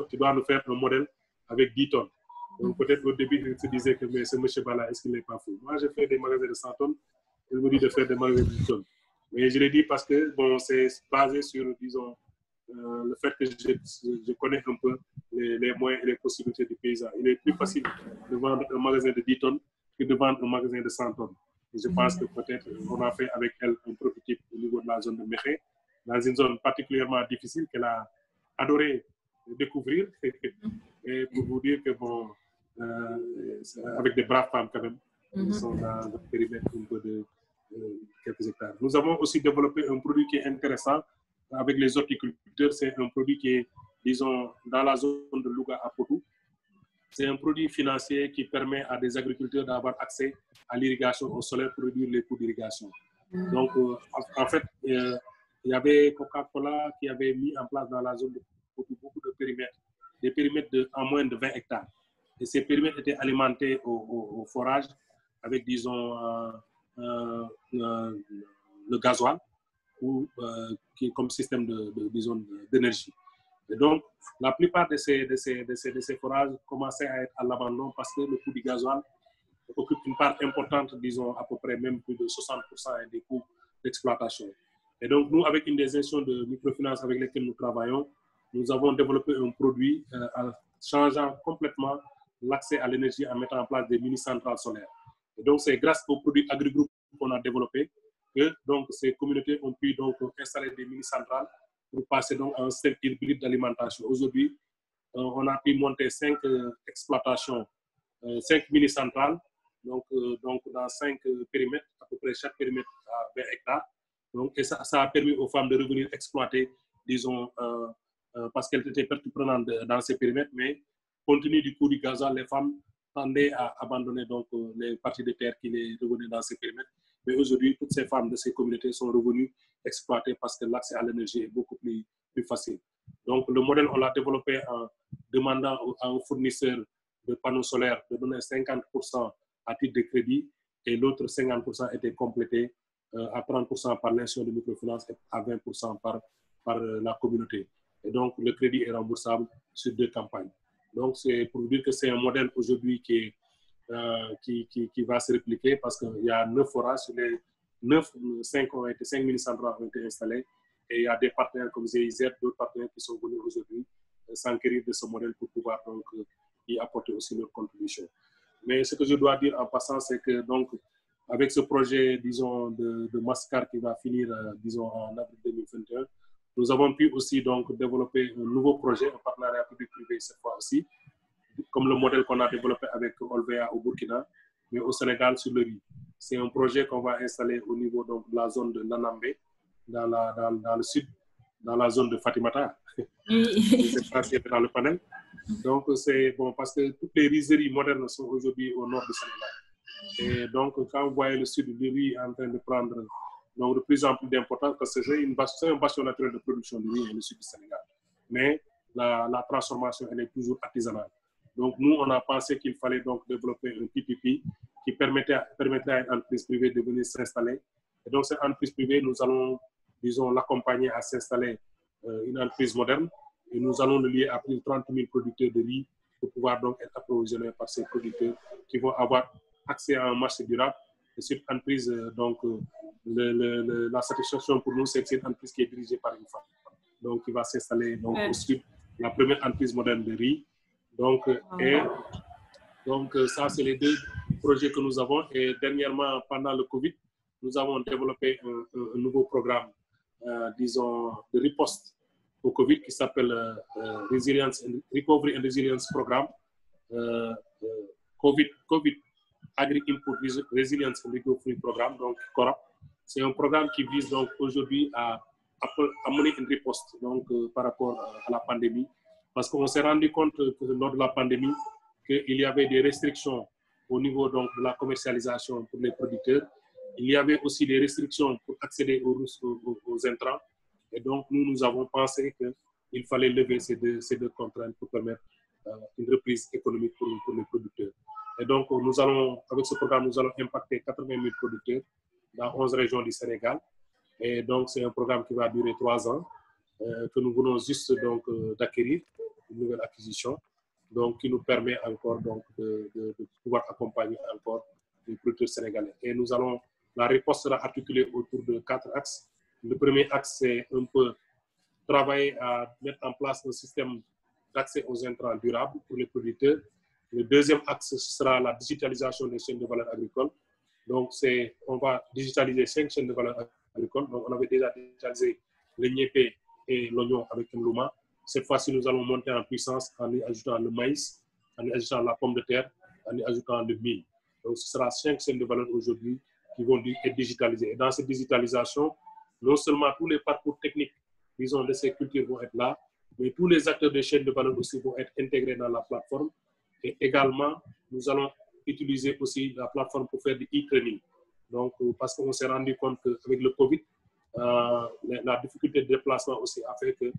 tu dois nous faire un modèle avec 10 tonnes. Donc peut-être au début, il se disait que mais ce monsieur Bala, est-ce qu'il n'est pas fou? Moi, j'ai fait des magasins de 100 tonnes. Il me dit de faire des magasins de 10 tonnes. Mais je l'ai dit parce que bon, c'est basé sur, disons, le fait que je connais un peu les moyens et les possibilités du paysan. Il est plus facile de vendre un magasin de 10 tonnes que de vendre un magasin de 100 tonnes. Et je pense que peut-être on a fait avec elle un prototype au niveau de la zone de Mékhé, dans une zone particulièrement difficile qu'elle a adoré découvrir. Et pour vous dire que, bon, avec des braves femmes quand même, ils sont dans un périmètre un peu de quelques hectares. Nous avons aussi développé un produit qui est intéressant avec les horticulteurs. C'est un produit qui est, disons, dans la zone de Louga à Potou. C'est un produit financier qui permet à des agriculteurs d'avoir accès à l'irrigation au soleil pour réduire les coûts d'irrigation. Donc, en fait, il y avait Coca-Cola qui avait mis en place dans la zone de Potou beaucoup de périmètres, des périmètres en moins de 20 hectares. Et ces périmètres étaient alimentés au forage avec, disons, le gasoil ou qui est comme système d'énergie. Et donc, la plupart de ces forages commençaient à être à l'abandon parce que le coût du gasoil occupe une part importante, disons à peu près même plus de 60% des coûts d'exploitation. Et donc, nous, avec une des institutions de microfinance avec lesquelles nous travaillons, nous avons développé un produit en changeant complètement l'accès à l'énergie en mettant en place des mini-centrales solaires. Et donc, c'est grâce au produit AgriGroup qu'on a développé que donc, ces communautés ont pu donc, installer des mini-centrales pour passer donc, à un système hybride d'alimentation. Aujourd'hui, on a pu monter 5 exploitations, 5 mini-centrales, donc dans 5 périmètres, à peu près chaque périmètre à 20 hectares. Donc, et ça a permis aux femmes de revenir exploiter, disons, parce qu'elles étaient pertes prenantes dans ces périmètres, mais compte tenu du coût du gazole, les femmes tendaient à abandonner donc, les parties de terre qui les revenaient dans ces périmètres. Mais aujourd'hui, toutes ces femmes de ces communautés sont revenues exploiter parce que l'accès à l'énergie est beaucoup plus facile. Donc, le modèle, on l'a développé en demandant à un fournisseur de panneaux solaires de donner 50% à titre de crédit et l'autre 50% était complété à 30% par l'institution de microfinance et à 20% par la communauté. Et donc, le crédit est remboursable sur 2 campagnes. Donc, c'est pour vous dire que c'est un modèle aujourd'hui qui va se répliquer parce qu'il y a 9 forages. Sur les 9, 5 mini-centrales ont été installés. Et il y a des partenaires comme GIZ, d'autres partenaires qui sont venus aujourd'hui s'enquérir de ce modèle pour pouvoir donc, y apporter aussi leur contribution. Mais ce que je dois dire en passant, c'est que donc, avec ce projet, disons, de Mascar qui va finir, disons, en avril 2021, nous avons pu aussi donc développer un nouveau projet, un partenariat public-privé cette fois aussi, comme le modèle qu'on a développé avec Olvea au Burkina, mais au Sénégal sur le riz. C'est un projet qu'on va installer au niveau donc, de la zone de Nanambé, dans le sud, dans la zone de Fatimata. C'est pas si dans le panel. Donc, c'est bon parce que toutes les rizeries modernes sont aujourd'hui au nord du Sénégal. Et donc, quand vous voyez le sud du riz en train de prendre donc, de plus en plus d'importance, parce que c'est un bastion naturel de production de riz, le sud du Sénégal. Mais la transformation, elle est toujours artisanale. Donc, nous, on a pensé qu'il fallait donc développer un PPP qui permettrait à une entreprise privée de venir s'installer. Et donc, cette entreprise privée, nous allons, disons, l'accompagner à s'installer une entreprise moderne. Et nous allons le lier à plus de 30 000 producteurs de riz pour pouvoir donc être approvisionnés par ces producteurs qui vont avoir accès à un marché durable. Et cette entreprise, donc, la satisfaction pour nous, c'est que c'est une entreprise qui est dirigée par une femme. Donc, qui va s'installer au sud, la première entreprise moderne de riz. Donc, ça, c'est les 2 projets que nous avons. Et dernièrement, pendant le Covid, nous avons développé un nouveau programme, disons, de riposte au Covid qui s'appelle Recovery and Resilience Programme, COVID Agri-Input Resilience and Agro-Food Programme, donc CORAP. C'est un programme qui vise donc aujourd'hui à mener une riposte donc, par rapport à la pandémie. Parce qu'on s'est rendu compte que lors de la pandémie, qu'il y avait des restrictions au niveau donc, de la commercialisation pour les producteurs. Il y avait aussi des restrictions pour accéder aux intrants. Et donc, nous avons pensé qu'il fallait lever ces deux contraintes pour permettre une reprise économique pour les producteurs. Et donc, avec ce programme, nous allons impacter 80 000 producteurs dans 11 régions du Sénégal. Et donc, c'est un programme qui va durer 3 ans, que nous venons juste d'acquérir, une nouvelle acquisition, donc qui nous permet encore donc, de pouvoir accompagner encore les producteurs sénégalais. Et la réponse sera articulée autour de 4 axes. Le premier axe, c'est un peu travailler à mettre en place un système d'accès aux intrants durables pour les producteurs. Le deuxième axe, ce sera la digitalisation des chaînes de valeur agricole. Donc, on va digitaliser 5 chaînes de valeur agricole. Donc, on avait déjà digitalisé le niépé et l'oignon avec Nlouma. Cette fois-ci, nous allons monter en puissance en y ajoutant le maïs, en y ajoutant la pomme de terre, en y ajoutant le mil. Donc, ce sera 5 chaînes de valeur aujourd'hui qui vont être digitalisées. Et dans cette digitalisation, non seulement tous les parcours techniques, disons, de ces cultures vont être là, mais tous les acteurs des chaînes de valeur aussi vont être intégrés dans la plateforme. Et également, nous allons utiliser aussi la plateforme pour faire du e-training. Donc, parce qu'on s'est rendu compte qu'avec le Covid, la difficulté de déplacement aussi a fait que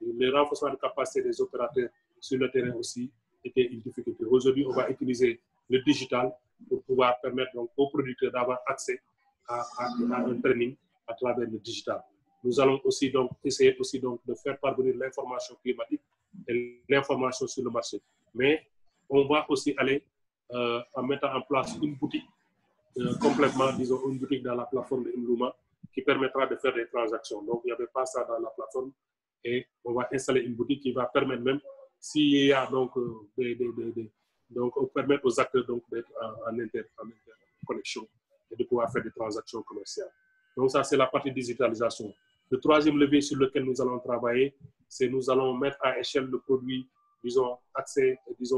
le renforcement de capacité des opérateurs sur le terrain aussi était une difficulté. Aujourd'hui, on va utiliser le digital pour pouvoir permettre donc, aux producteurs d'avoir accès à un training à travers le digital. Nous allons aussi donc essayer aussi donc de faire parvenir l'information climatique et l'information sur le marché. Mais on va aussi aller en mettant en place une boutique complètement, disons, une boutique dans la plateforme de Nlouma qui permettra de faire des transactions. Donc, il n'y avait pas ça dans la plateforme et on va installer une boutique qui va permettre même, s'il y a donc, donc permettre aux acteurs d'être en interconnexion et de pouvoir faire des transactions commerciales. Donc, ça, c'est la partie digitalisation. Le troisième levier sur lequel nous allons travailler, c'est nous allons mettre à échelle le produit, disons,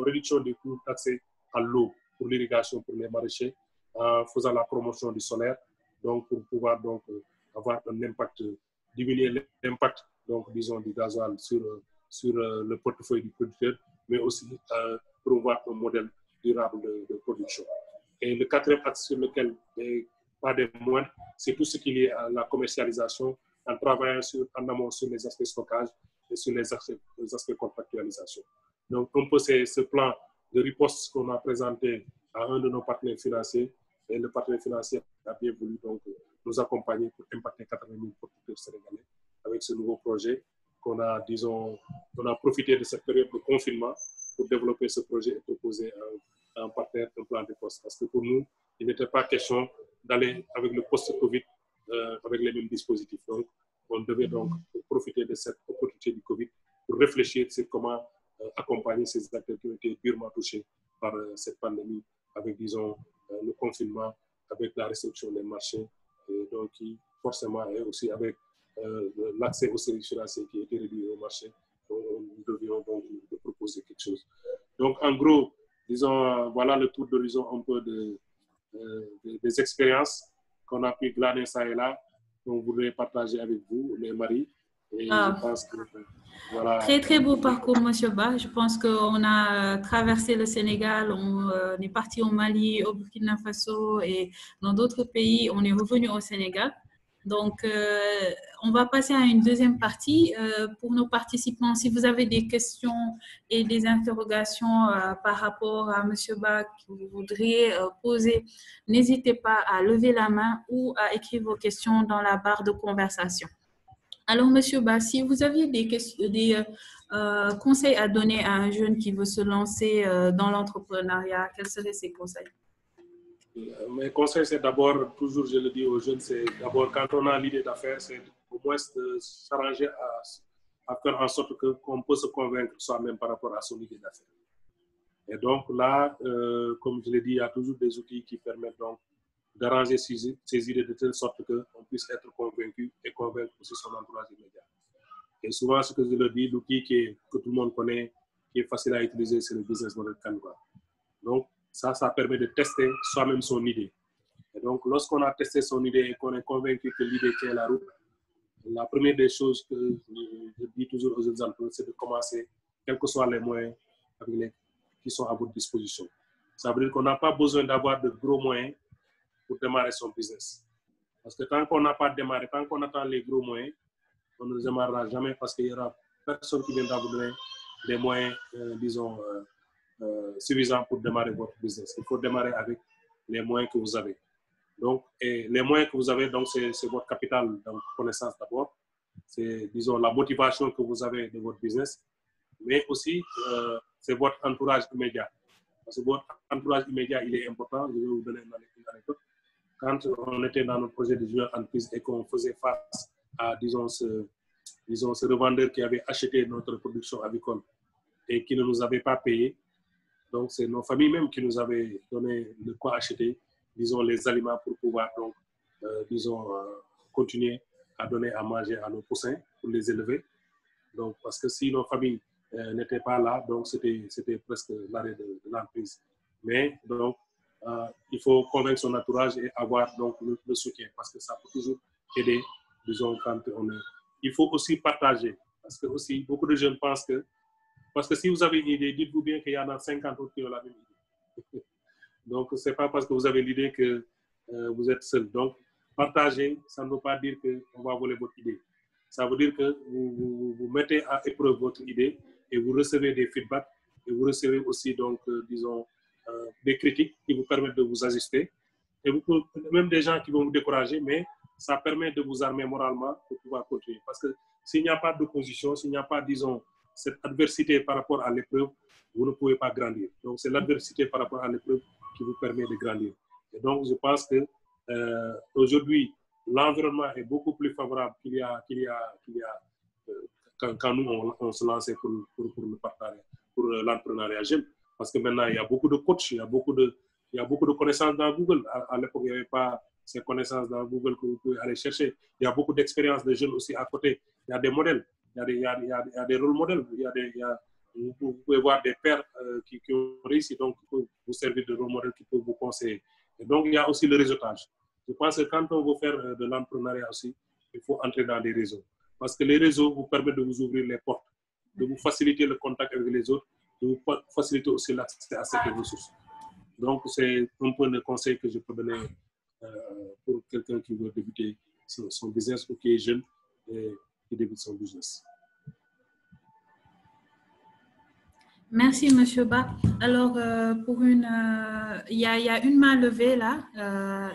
réduction des coûts d'accès à l'eau pour l'irrigation, pour les maraîchers, en faisant la promotion du solaire, donc pour pouvoir donc, avoir un impact, diminuer l'impact, donc, disons, du gasoil sur le portefeuille du producteur, mais aussi promouvoir un modèle durable de production. Et le quatrième axe sur lequel, pas des moindres, c'est tout ce qui est à la commercialisation, en travaillant en amont sur les aspects stockage et sur les aspects contractualisation. Donc, un peu c'est ce plan de riposte qu'on a présenté à un de nos partenaires financiers, et le partenaire financier a bien voulu donc nous accompagner pour impacter 80 000 producteurs sénégalais avec ce nouveau projet qu'on a, disons, on a profité de cette période de confinement pour développer ce projet et proposer à un partenaire un plan de poste. Parce que pour nous, il n'était pas question d'aller avec le post-Covid avec les mêmes dispositifs. Donc, on devait donc profiter de cette opportunité du Covid pour réfléchir sur comment accompagner ces acteurs qui ont été durement touchés par cette pandémie avec, disons, le confinement, avec la restriction des marchés, et donc qui forcément est aussi avec l'accès aux services financiers qui a été réduit au marché. Donc, nous devions donc de proposer quelque chose. Donc, en gros, disons, voilà le tour d'horizon un peu des expériences qu'on a pu glaner ça et là, qu'on voudrait partager avec vous, les maris. Et je pense que, voilà. Très, très beau parcours, M. Ba. Je pense qu'on a traversé le Sénégal, on est parti au Mali, au Burkina Faso et dans d'autres pays, on est revenu au Sénégal. Donc, on va passer à une deuxième partie. Pour nos participants, si vous avez des questions et des interrogations par rapport à M. Ba que vous voudriez poser, n'hésitez pas à lever la main ou à écrire vos questions dans la barre de conversation. Alors, M. Ba, si vous aviez des conseils à donner à un jeune qui veut se lancer dans l'entrepreneuriat, quels seraient ces conseils? Mes conseils, c'est d'abord, toujours je le dis aux jeunes, c'est d'abord quand on a l'idée d'affaires, c'est au moins de s'arranger à faire en sorte qu'on peut se convaincre soi-même par rapport à son idée d'affaires. Et donc là, comme je l'ai dit, il y a toujours des outils qui permettent donc d'arranger ces idées de telle sorte qu'on puisse être convaincu et convaincre aussi son entourage immédiat. Et souvent, ce que je le dis, l'outil que tout le monde connaît, qui est facile à utiliser, c'est le business model Canva. Donc, ça permet de tester soi-même son idée. Et donc, lorsqu'on a testé son idée et qu'on est convaincu que l'idée tient la route, la première des choses que je dis toujours aux exemples, c'est de commencer, quels que soient les moyens qui sont à votre disposition. Ça veut dire qu'on n'a pas besoin d'avoir de gros moyens pour démarrer son business. Parce que tant qu'on n'a pas démarré, tant qu'on attend les gros moyens, on ne démarrera jamais parce qu'il n'y aura personne qui viendra vous donner des moyens, disons, suffisants pour démarrer votre business. Il faut démarrer avec les moyens que vous avez. Donc, et les moyens que vous avez, donc, c'est votre capital, donc, connaissance d'abord. C'est, disons, la motivation que vous avez de votre business, mais aussi, c'est votre entourage immédiat. Parce que votre entourage immédiat, il est important. Je vais vous donner une anecdote. Quand on était dans notre projet de junior entreprise et qu'on faisait face à, disons, ce revendeur qui avait acheté notre production avicole et qui ne nous avait pas payé, donc c'est nos familles même qui nous avaient donné de quoi acheter, disons, les aliments pour pouvoir, donc, disons, continuer à donner à manger à nos poussins pour les élever. Donc, parce que si nos familles n'étaient pas là, donc c'était presque l'arrêt de l'entreprise. Mais donc, il faut convaincre son entourage et avoir donc le soutien parce que ça peut toujours aider, disons, quand on est. Il faut aussi partager parce que aussi beaucoup de jeunes pensent que, parce que si vous avez une idée, dites-vous bien qu'il y en a 50 autres qui ont la même idée. Donc, ce n'est pas parce que vous avez l'idée que vous êtes seul. Donc, partager, ça ne veut pas dire qu'on va voler votre idée. Ça veut dire que vous mettez à épreuve votre idée et vous recevez des feedbacks et vous recevez aussi, donc, disons, des critiques qui vous permettent de vous ajuster. Et vous pouvez, même des gens qui vont vous décourager, mais ça permet de vous armer moralement pour pouvoir continuer. Parce que s'il n'y a pas d'opposition, s'il n'y a pas, disons, cette adversité par rapport à l'épreuve, vous ne pouvez pas grandir. Donc, c'est l'adversité par rapport à l'épreuve qui vous permet de grandir. Et donc, je pense que aujourd'hui, l'environnement est beaucoup plus favorable qu'il y a quand nous, on se lançait pour le partenariat, pour l'entrepreneuriat jeune. Parce que maintenant, il y a beaucoup de coachs, il y a beaucoup de connaissances dans Google. À l'époque, il n'y avait pas ces connaissances dans Google que vous pouvez aller chercher. Il y a beaucoup d'expériences de jeunes aussi à côté. Il y a des modèles, il y a des rôles modèles. Vous pouvez voir des pères qui ont réussi, donc qui peuvent vous servir de rôle modèle, qui peuvent vous conseiller. Et donc, il y a aussi le réseautage. Je pense que quand on veut faire de l'entrepreneuriat aussi, il faut entrer dans des réseaux. Parce que les réseaux vous permettent de vous ouvrir les portes, de vous faciliter le contact avec les autres, de vous faciliter aussi l'accès à certaines ressources. Donc, c'est un peu le conseil que je peux donner pour quelqu'un qui veut débuter son business ou qui est jeune et qui débute son business. Merci, M. Ba. Alors, il y a une main levée là,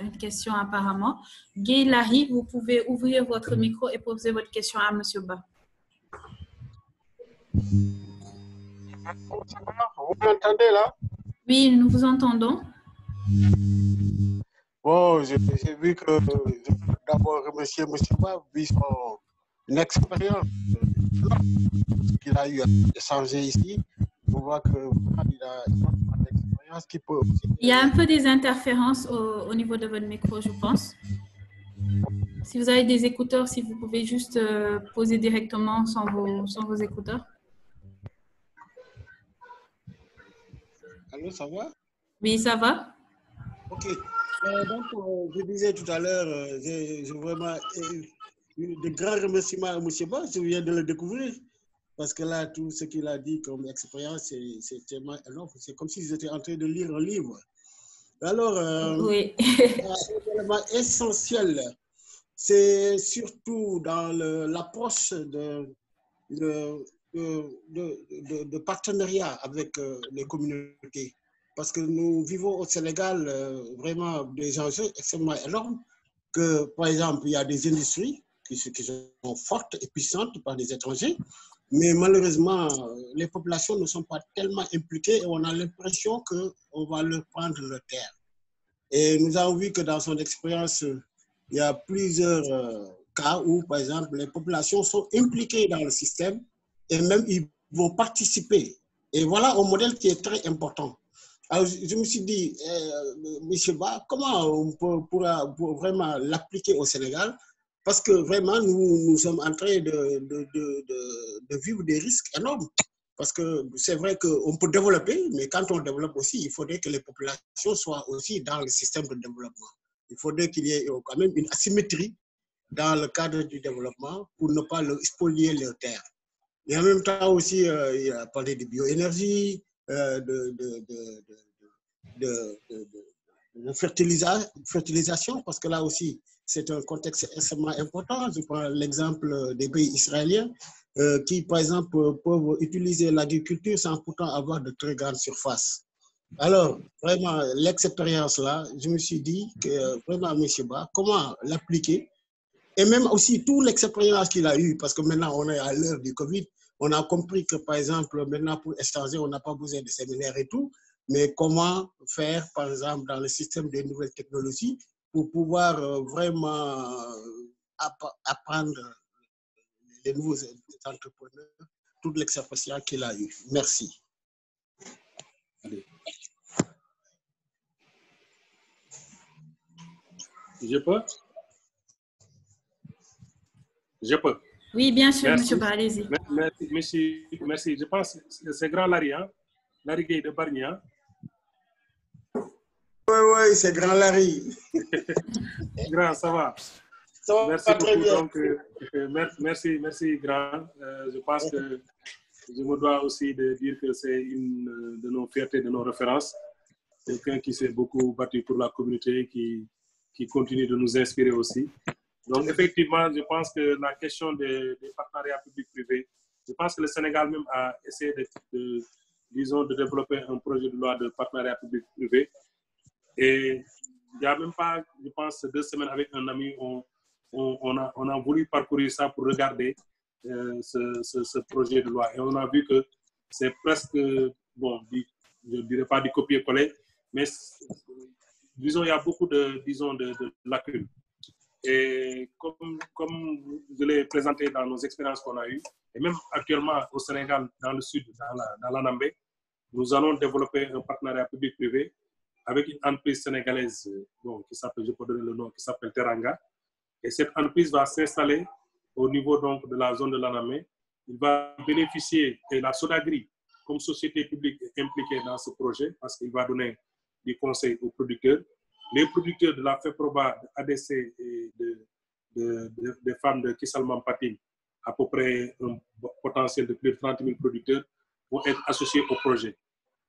une question apparemment. Guy Larry, vous pouvez ouvrir votre micro et poser votre question à M. Ba. Vous m'entendez là? Oui, nous vous entendons. Bon, j'ai vu que d'abord remercier M. Ba, vu son expérience qu'il a eu à échanger ici. On voit qu'il a une expérience qui peut aussi... Il y a un peu des interférences au niveau de votre micro, je pense. Si vous avez des écouteurs, si vous pouvez juste poser directement sans vos écouteurs. Allô, ça va? Oui, ça va. Ok. Donc, je disais tout à l'heure, j'ai vraiment de grands remerciements à M. Ba. Je viens de le découvrir. Parce que là, tout ce qu'il a dit comme expérience, c'est tellement énorme. C'est comme si j'étais en train de lire un livre. Alors, oui. un élément essentiel, c'est surtout dans l'approche de partenariat avec les communautés. Parce que nous vivons au Sénégal vraiment des enjeux extrêmement énormes. Que, par exemple, il y a des industries qui sont fortes et puissantes par des étrangers. Mais malheureusement, les populations ne sont pas tellement impliquées et on a l'impression qu'on va leur prendre leur terre. Et nous avons vu que dans son expérience, il y a plusieurs cas où, par exemple, les populations sont impliquées dans le système et même ils vont participer. Et voilà un modèle qui est très important. Alors, je me suis dit, M. Ba, comment on pourra vraiment l'appliquer au Sénégal? Parce que vraiment, nous sommes en train de vivre des risques énormes. Parce que c'est vrai qu'on peut développer, mais quand on développe aussi, il faudrait que les populations soient aussi dans le système de développement. Il faudrait qu'il y ait quand même une asymétrie dans le cadre du développement pour ne pas spolier leurs terres. Et en même temps aussi, il a parlé de bioénergie, de fertilisation, parce que là aussi, c'est un contexte extrêmement important. Je prends l'exemple des pays israéliens qui, par exemple, peuvent utiliser l'agriculture sans pourtant avoir de très grandes surfaces. Alors, vraiment, l'expérience-là, je me suis dit que vraiment, M. Ba, comment l'appliquer? Et même aussi, toute l'expérience qu'il a eue, parce que maintenant, on est à l'heure du Covid, on a compris que, par exemple, maintenant, pour échanger, on n'a pas besoin de séminaires et tout, mais comment faire, par exemple, dans le système des nouvelles technologies pour pouvoir vraiment apprendre les nouveaux entrepreneurs, toute l'expérience qu'il a eue. Merci. Allez. Je peux? Je peux. Oui, bien sûr, Merci. M. Ba, allez-y. Merci. Je pense que c'est grand Larry, hein? Larry Gueye de Bargna. Oui, c'est grand Larry. Grand, ça va? Ça va merci pas très beaucoup. bien. Donc, merci, grand. Je pense que je me dois aussi de dire que c'est une de nos fiertés, de nos références. Quelqu'un qui s'est beaucoup battu pour la communauté, qui continue de nous inspirer aussi. Donc, effectivement, je pense que la question des partenariats publics-privés, je pense que le Sénégal même a essayé disons, de développer un projet de loi de partenariat public-privé. Et il n'y a même pas, je pense, 2 semaines avec un ami, on a voulu parcourir ça pour regarder ce projet de loi. Et on a vu que c'est presque, bon, je ne dirais pas du copier-coller, mais disons, il y a beaucoup de lacunes. Et comme je l'ai présenté dans nos expériences qu'on a eues, et même actuellement au Sénégal, dans le sud, dans l'Anambé, nous allons développer un partenariat public-privé avec une entreprise sénégalaise, bon, qui s'appelle, je peux donner le nom, qui s'appelle Teranga. Et cette entreprise va s'installer au niveau donc de la zone de l'Anambé. Il va bénéficier, et la Sodagri, comme société publique, est impliquée dans ce projet parce qu'il va donner des conseils aux producteurs. Les producteurs de la FEPROBA, de ADC et des femmes de Kissalman-Pating, à peu près un potentiel de plus de 30 000 producteurs, vont être associés au projet.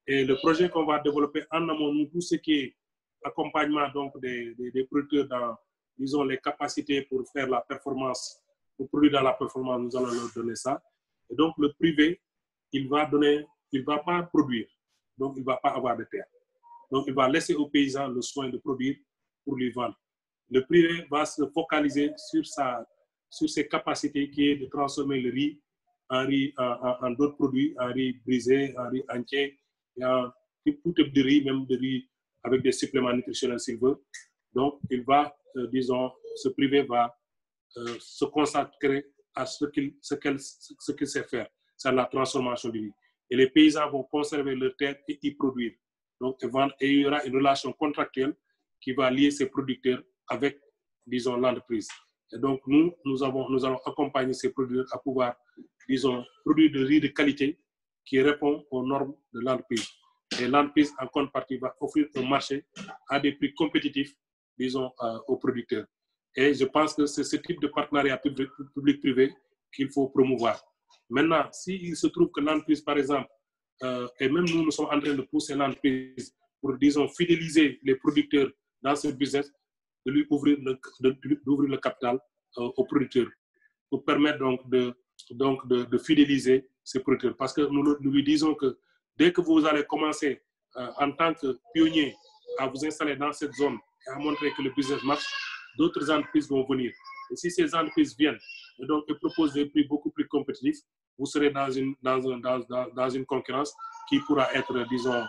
Et le projet qu'on va développer en amont, tout ce qui est accompagnement donc des producteurs dans, disons, les capacités pour faire la performance, pour produire dans la performance, nous allons leur donner ça. Et donc, le privé, il va pas produire, donc il ne va pas avoir de terre. Donc, il va laisser aux paysans le soin de produire pour lui vendre. Le privé va se focaliser sur ses capacités qui est de transformer le riz en d'autres produits, en riz brisé, en riz entier, et en tout type de riz avec des suppléments nutritionnels s'il veut. Donc, il va, disons, ce privé va se consacrer à ce qu'il sait faire, c'est la transformation du riz. Et les paysans vont conserver leur terre et y produire. Donc, et il y aura une relation contractuelle qui va lier ces producteurs avec, disons, l'entreprise. Et donc, nous allons accompagner ces producteurs à pouvoir, disons, produire de riz de qualité qui répond aux normes de l'entreprise. Et l'entreprise, en contrepartie, va offrir un marché à des prix compétitifs, disons, aux producteurs. Et je pense que c'est ce type de partenariat public-privé qu'il faut promouvoir. Maintenant, s'il se trouve que l'entreprise, par exemple, et même nous sommes en train de pousser l'entreprise pour, disons, fidéliser les producteurs dans ce business, de lui ouvrir le capital aux producteurs, pour permettre donc de fidéliser ces producteurs. Parce que nous lui disons que dès que vous allez commencer en tant que pionnier à vous installer dans cette zone et à montrer que le business marche, d'autres entreprises vont venir. Et si ces entreprises viennent et donc proposent des prix beaucoup plus compétitifs, vous serez dans une concurrence qui pourra être, disons,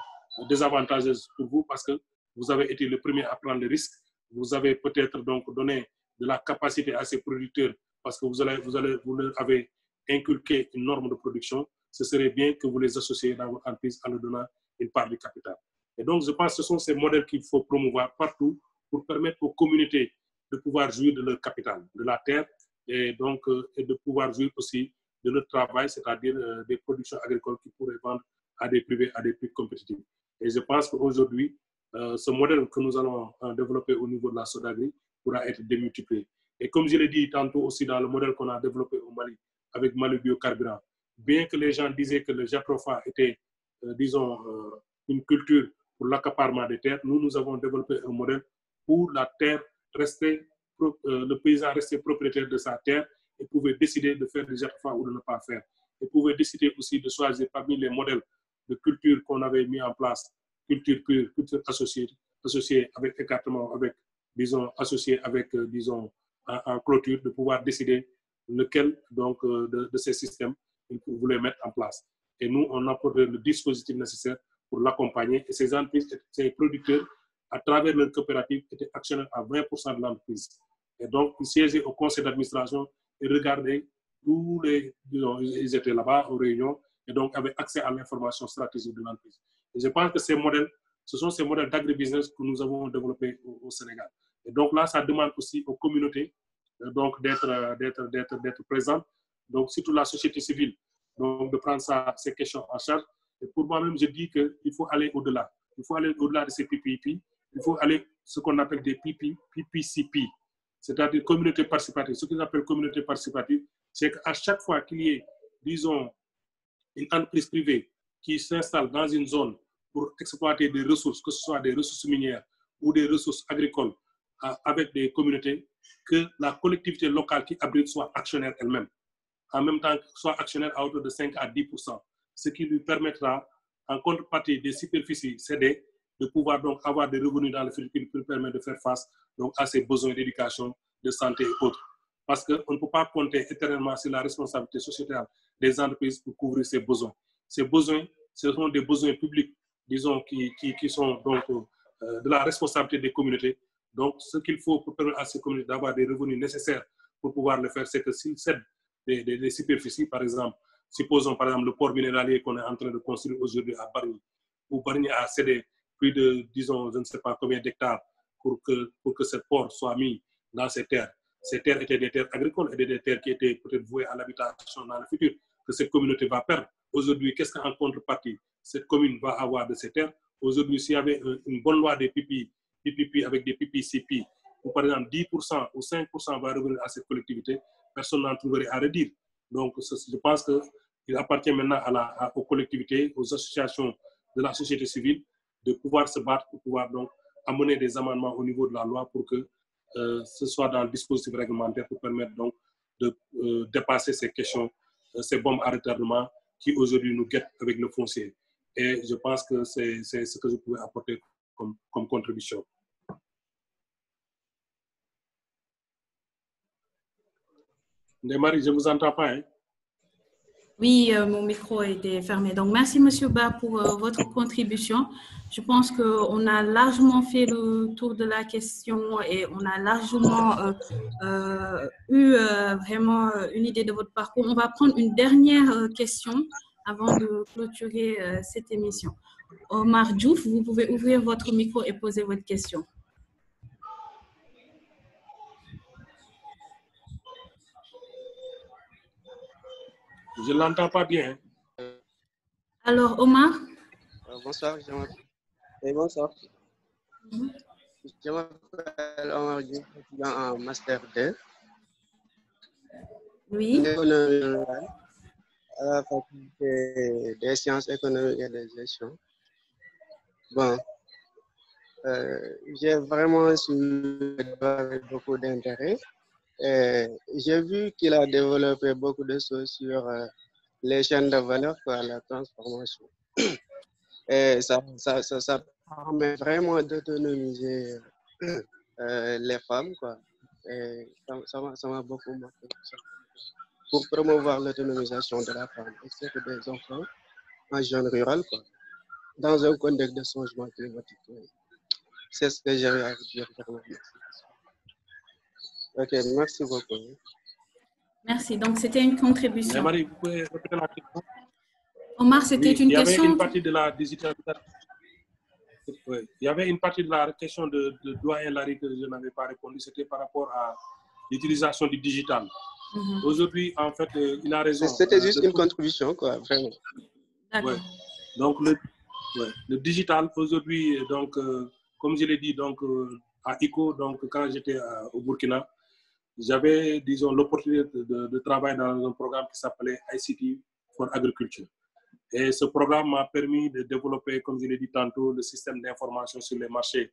désavantageuse pour vous parce que vous avez été le premier à prendre le risque. Vous avez peut-être donc donné de la capacité à ces producteurs parce que vous leur avez inculqué une norme de production. Ce serait bien que vous les associez dans votre entreprise en leur donnant une part du capital. Et donc, je pense que ce sont ces modèles qu'il faut promouvoir partout pour permettre aux communautés de pouvoir jouir de leur capital, de la terre, et donc et de pouvoir jouir aussi de leur travail, c'est-à-dire des productions agricoles qui pourraient vendre à des privés à des prix compétitifs. Et je pense qu'aujourd'hui, ce modèle que nous allons développer au niveau de la Sodagri pourra être démultiplié. Et comme je l'ai dit tantôt aussi dans le modèle qu'on a développé au Mali avec Mali Biocarburant, bien que les gens disaient que le jatropha était, disons, une culture pour l'accaparement des terres, nous avons développé un modèle où la terre restait, le paysan restait propriétaire de sa terre et pouvait décider de faire du jatropha ou de ne pas faire. Et pouvait décider aussi de choisir parmi les modèles de culture qu'on avait mis en place, culture pure, culture associée avec écartement, avec, disons, associée avec, disons, en clôture, de pouvoir décider lequel donc, de ces systèmes ils voulaient mettre en place. Et nous, on apporte le dispositif nécessaire pour l'accompagner. Et ces entreprises, ces producteurs, à travers leur coopérative, étaient actionnaires à 20% de l'entreprise. Et donc, ils siégeaient au conseil d'administration et regardaient tous les, disons, ils étaient là-bas aux réunions et donc avaient accès à l'information stratégique de l'entreprise. Et je pense que ces modèles, ce sont ces modèles d'agribusiness que nous avons développés au Sénégal. Et donc là, ça demande aussi aux communautés donc d'être présentes, donc surtout la société civile, donc de prendre ces questions en charge. Et pour moi-même, je dis qu'il faut aller au-delà. Il faut aller au-delà de ces PPP. Il faut aller ce qu'on appelle des PPCP, c'est-à-dire communauté participative. Ce qu'ils appellent communauté participative, c'est qu'à chaque fois qu'il y ait, disons, une entreprise privée qui s'installe dans une zone pour exploiter des ressources, que ce soit des ressources minières ou des ressources agricoles avec des communautés, que la collectivité locale qui abrite soit actionnaire elle-même, en même temps soit actionnaire à hauteur de 5 à 10%, ce qui lui permettra, en contrepartie des superficies cédées, de pouvoir donc avoir des revenus dans le futur qui lui permettent de faire face donc, à ses besoins d'éducation, de santé et autres. Parce qu'on ne peut pas compter éternellement sur la responsabilité sociétale des entreprises pour couvrir ces besoins. Ces besoins, ce sont des besoins publics, disons, qui sont donc de la responsabilité des communautés. Donc, ce qu'il faut pour permettre à ces communautés d'avoir des revenus nécessaires pour pouvoir le faire, c'est que s'ils cèdent des superficies, par exemple, supposons par exemple le port minéralier qu'on est en train de construire aujourd'hui à Bargny, où Bargny a cédé plus de, disons, je ne sais pas combien d'hectares pour que ce port soit mis dans ces terres. Ces terres étaient des terres agricoles et des terres qui étaient peut-être vouées à l'habitation dans le futur, que cette communauté va perdre. Aujourd'hui, qu'est-ce qu'en contrepartie cette commune va avoir de ces terres? Aujourd'hui, s'il y avait une bonne loi des PPP avec des PPCP, où par exemple 10% ou 5% va revenir à cette collectivité, personne n'en trouverait à redire. Donc, je pense qu'il appartient maintenant aux collectivités, aux associations de la société civile, de pouvoir se battre pour pouvoir donc amener des amendements au niveau de la loi pour que ce soit dans le dispositif réglementaire pour permettre donc de dépasser ces questions, ces bombes à retardement qui aujourd'hui nous guettent avec le foncier. Et je pense que c'est ce que je pouvais apporter comme contribution. Ndeye-Marie, je ne vous entends pas. Hein? Oui, mon micro a été fermé. Donc, merci, M. Ba, pour votre contribution. Je pense qu'on a largement fait le tour de la question et on a largement eu vraiment une idée de votre parcours. On va prendre une dernière question avant de clôturer cette émission. Omar Diouf, vous pouvez ouvrir votre micro et poser votre question. Je ne l'entends pas bien. Alors, Omar? Bonsoir, bonsoir. Je m'appelle Omar Diouf, étudiant en Master 2. Oui. À la faculté des sciences économiques et de gestion. Bon, j'ai vraiment suivi avec beaucoup d'intérêt. J'ai vu qu'il a développé beaucoup de choses sur les chaînes de valeur, quoi, la transformation. Et ça permet vraiment d'autonomiser les femmes, quoi. Et ça m'a beaucoup marqué. Pour promouvoir l'autonomisation de la femme et surtout des enfants en zone rurale, quoi, dans un contexte de changement climatique. C'est ce que j'avais à dire. Ok, merci beaucoup. Merci. Donc, c'était une contribution. Marie, vous pouvez répéter la question? Omar, c'était une question. Il y avait une partie de la digitalisation. Oui. Il y avait une partie de la question de doyen Larry que je n'avais pas répondu. C'était par rapport à l'utilisation du digital. Aujourd'hui, en fait, il a raison. C'était juste une contribution, quoi, vraiment. Ouais. Donc, le digital, aujourd'hui, donc, comme je l'ai dit, donc, à ICO, donc, quand j'étais au Burkina, j'avais, disons, l'opportunité de travailler dans un programme qui s'appelait ICT for Agriculture. Et ce programme m'a permis de développer, comme je l'ai dit tantôt, le système d'information sur les marchés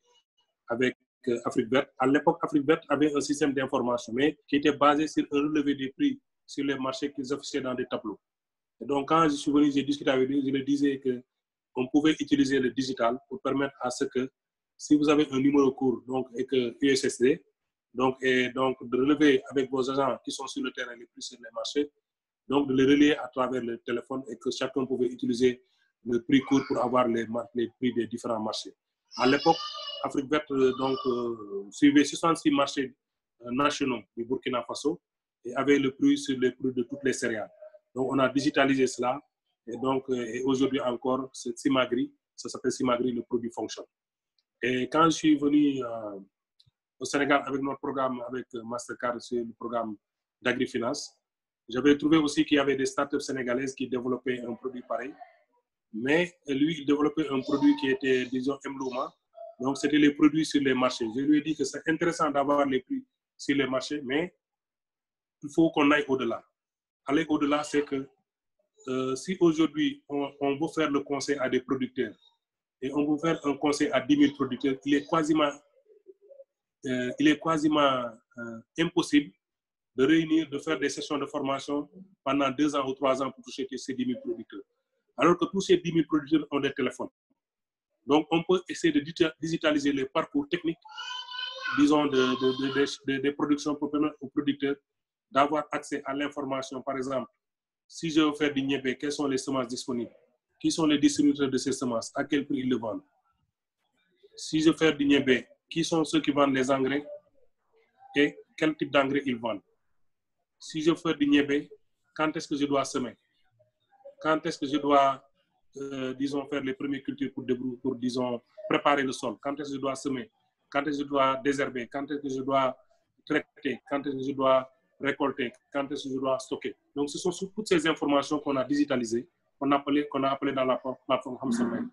avec Afrique Verte. À l'époque, Afrique Verte avait un système d'information, mais qui était basé sur un relevé des prix sur les marchés qu'ils affichaient dans des tableaux. Et donc, quand je suis venu, j'ai discuté avec lui, je lui disais qu'on pouvait utiliser le digital pour permettre à ce que, si vous avez un numéro court donc, et que USSD, et donc de relever avec vos agents qui sont sur le terrain les prix sur les marchés, donc de les relier à travers le téléphone et que chacun pouvait utiliser le prix court pour avoir les prix des différents marchés. À l'époque, Afrique Verte suivait 66 marchés nationaux du Burkina Faso et avait le prix sur les prix de toutes les céréales. Donc, on a digitalisé cela et donc et aujourd'hui encore, c'est Simagri, ça s'appelle Simagri, le produit fonctionne. Et quand je suis venu au Sénégal avec notre programme, avec Mastercard, c'est le programme d'agrifinance, j'avais trouvé aussi qu'il y avait des startups sénégalaises qui développaient un produit pareil, mais lui, il développait un produit qui était, disons, Mlouma. Donc, c'était les produits sur les marchés. Je lui ai dit que c'est intéressant d'avoir les prix sur les marchés, mais il faut qu'on aille au-delà. Aller au-delà, c'est que si aujourd'hui, on veut faire le conseil à des producteurs et on veut faire un conseil à 10 000 producteurs, il est quasiment impossible de réunir, de faire des sessions de formation pendant 2 ans ou 3 ans pour toucher ces 10 000 producteurs. Alors que tous ces 10 000 producteurs ont des téléphones. Donc, on peut essayer de digitaliser les parcours techniques, disons, des productions pour permettre aux producteurs d'avoir accès à l'information. Par exemple, si je veux faire du niébé, quelles sont les semences disponibles? Qui sont les distributeurs de ces semences? À quel prix ils le vendent? Si je veux faire du niébé, qui sont ceux qui vendent les engrais et quel type d'engrais ils vendent? Si je veux faire du niébé, quand est-ce que je dois semer? Quand est-ce que je dois, disons, faire les premières cultures pour, disons, préparer le sol? Quand est-ce que je dois semer? Quand est-ce que je dois désherber? Quand est-ce que je dois traiter? Quand est-ce que je dois récolter? Quand est-ce que je dois stocker? Donc, ce sont toutes ces informations qu'on a digitalisées, qu'on a appelées dans la plateforme Hamselmail.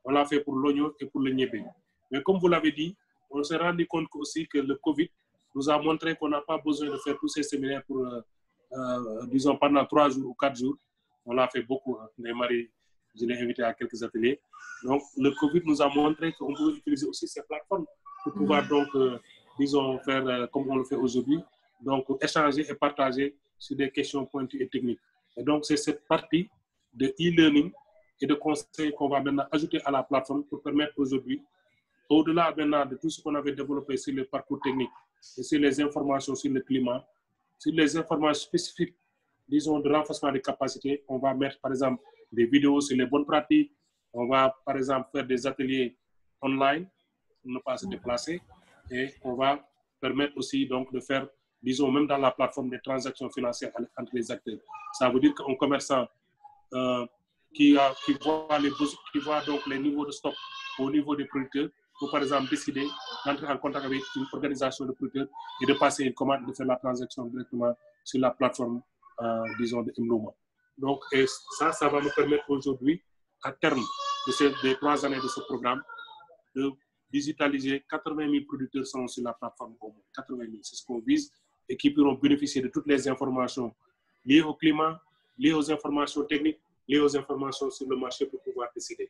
On l'a fait pour l'oignon et pour le niébé. Mais comme vous l'avez dit, on s'est rendu compte aussi que le Covid nous a montré qu'on n'a pas besoin de faire tous ces séminaires pour, disons, pendant 3 jours ou 4 jours. On l'a fait beaucoup. Hein. Marie, je l'ai invité à quelques ateliers. Donc, le Covid nous a montré qu'on peut utiliser aussi ces plateformes pour pouvoir, donc, disons, faire comme on le fait aujourd'hui. Donc, échanger et partager sur des questions pointues et techniques. Et donc, c'est cette partie de e-learning et de conseils qu'on va maintenant ajouter à la plateforme pour permettre aujourd'hui, au-delà maintenant de tout ce qu'on avait développé sur le parcours technique et sur les informations sur le climat, sur les informations spécifiques, disons, de renforcement des capacités, on va mettre, par exemple, des vidéos sur les bonnes pratiques. On va, par exemple, faire des ateliers online pour ne pas se déplacer. Et on va permettre aussi, donc, de faire, disons, même dans la plateforme des transactions financières entre les acteurs. Ça veut dire qu'un commerçant qui voit donc les niveaux de stock au niveau des producteurs, pour, par exemple, décider d'entrer en contact avec une organisation de producteurs et de passer une commande, de faire la transaction directement sur la plateforme, disons, de Mlouma. Donc, et ça va nous permettre aujourd'hui, à terme des 3 années de ce programme, de digitaliser 80 000 producteurs sont sur la plateforme au moins. 80 000, c'est ce qu'on vise, et qui pourront bénéficier de toutes les informations liées au climat, liées aux informations techniques, liées aux informations sur le marché pour pouvoir décider.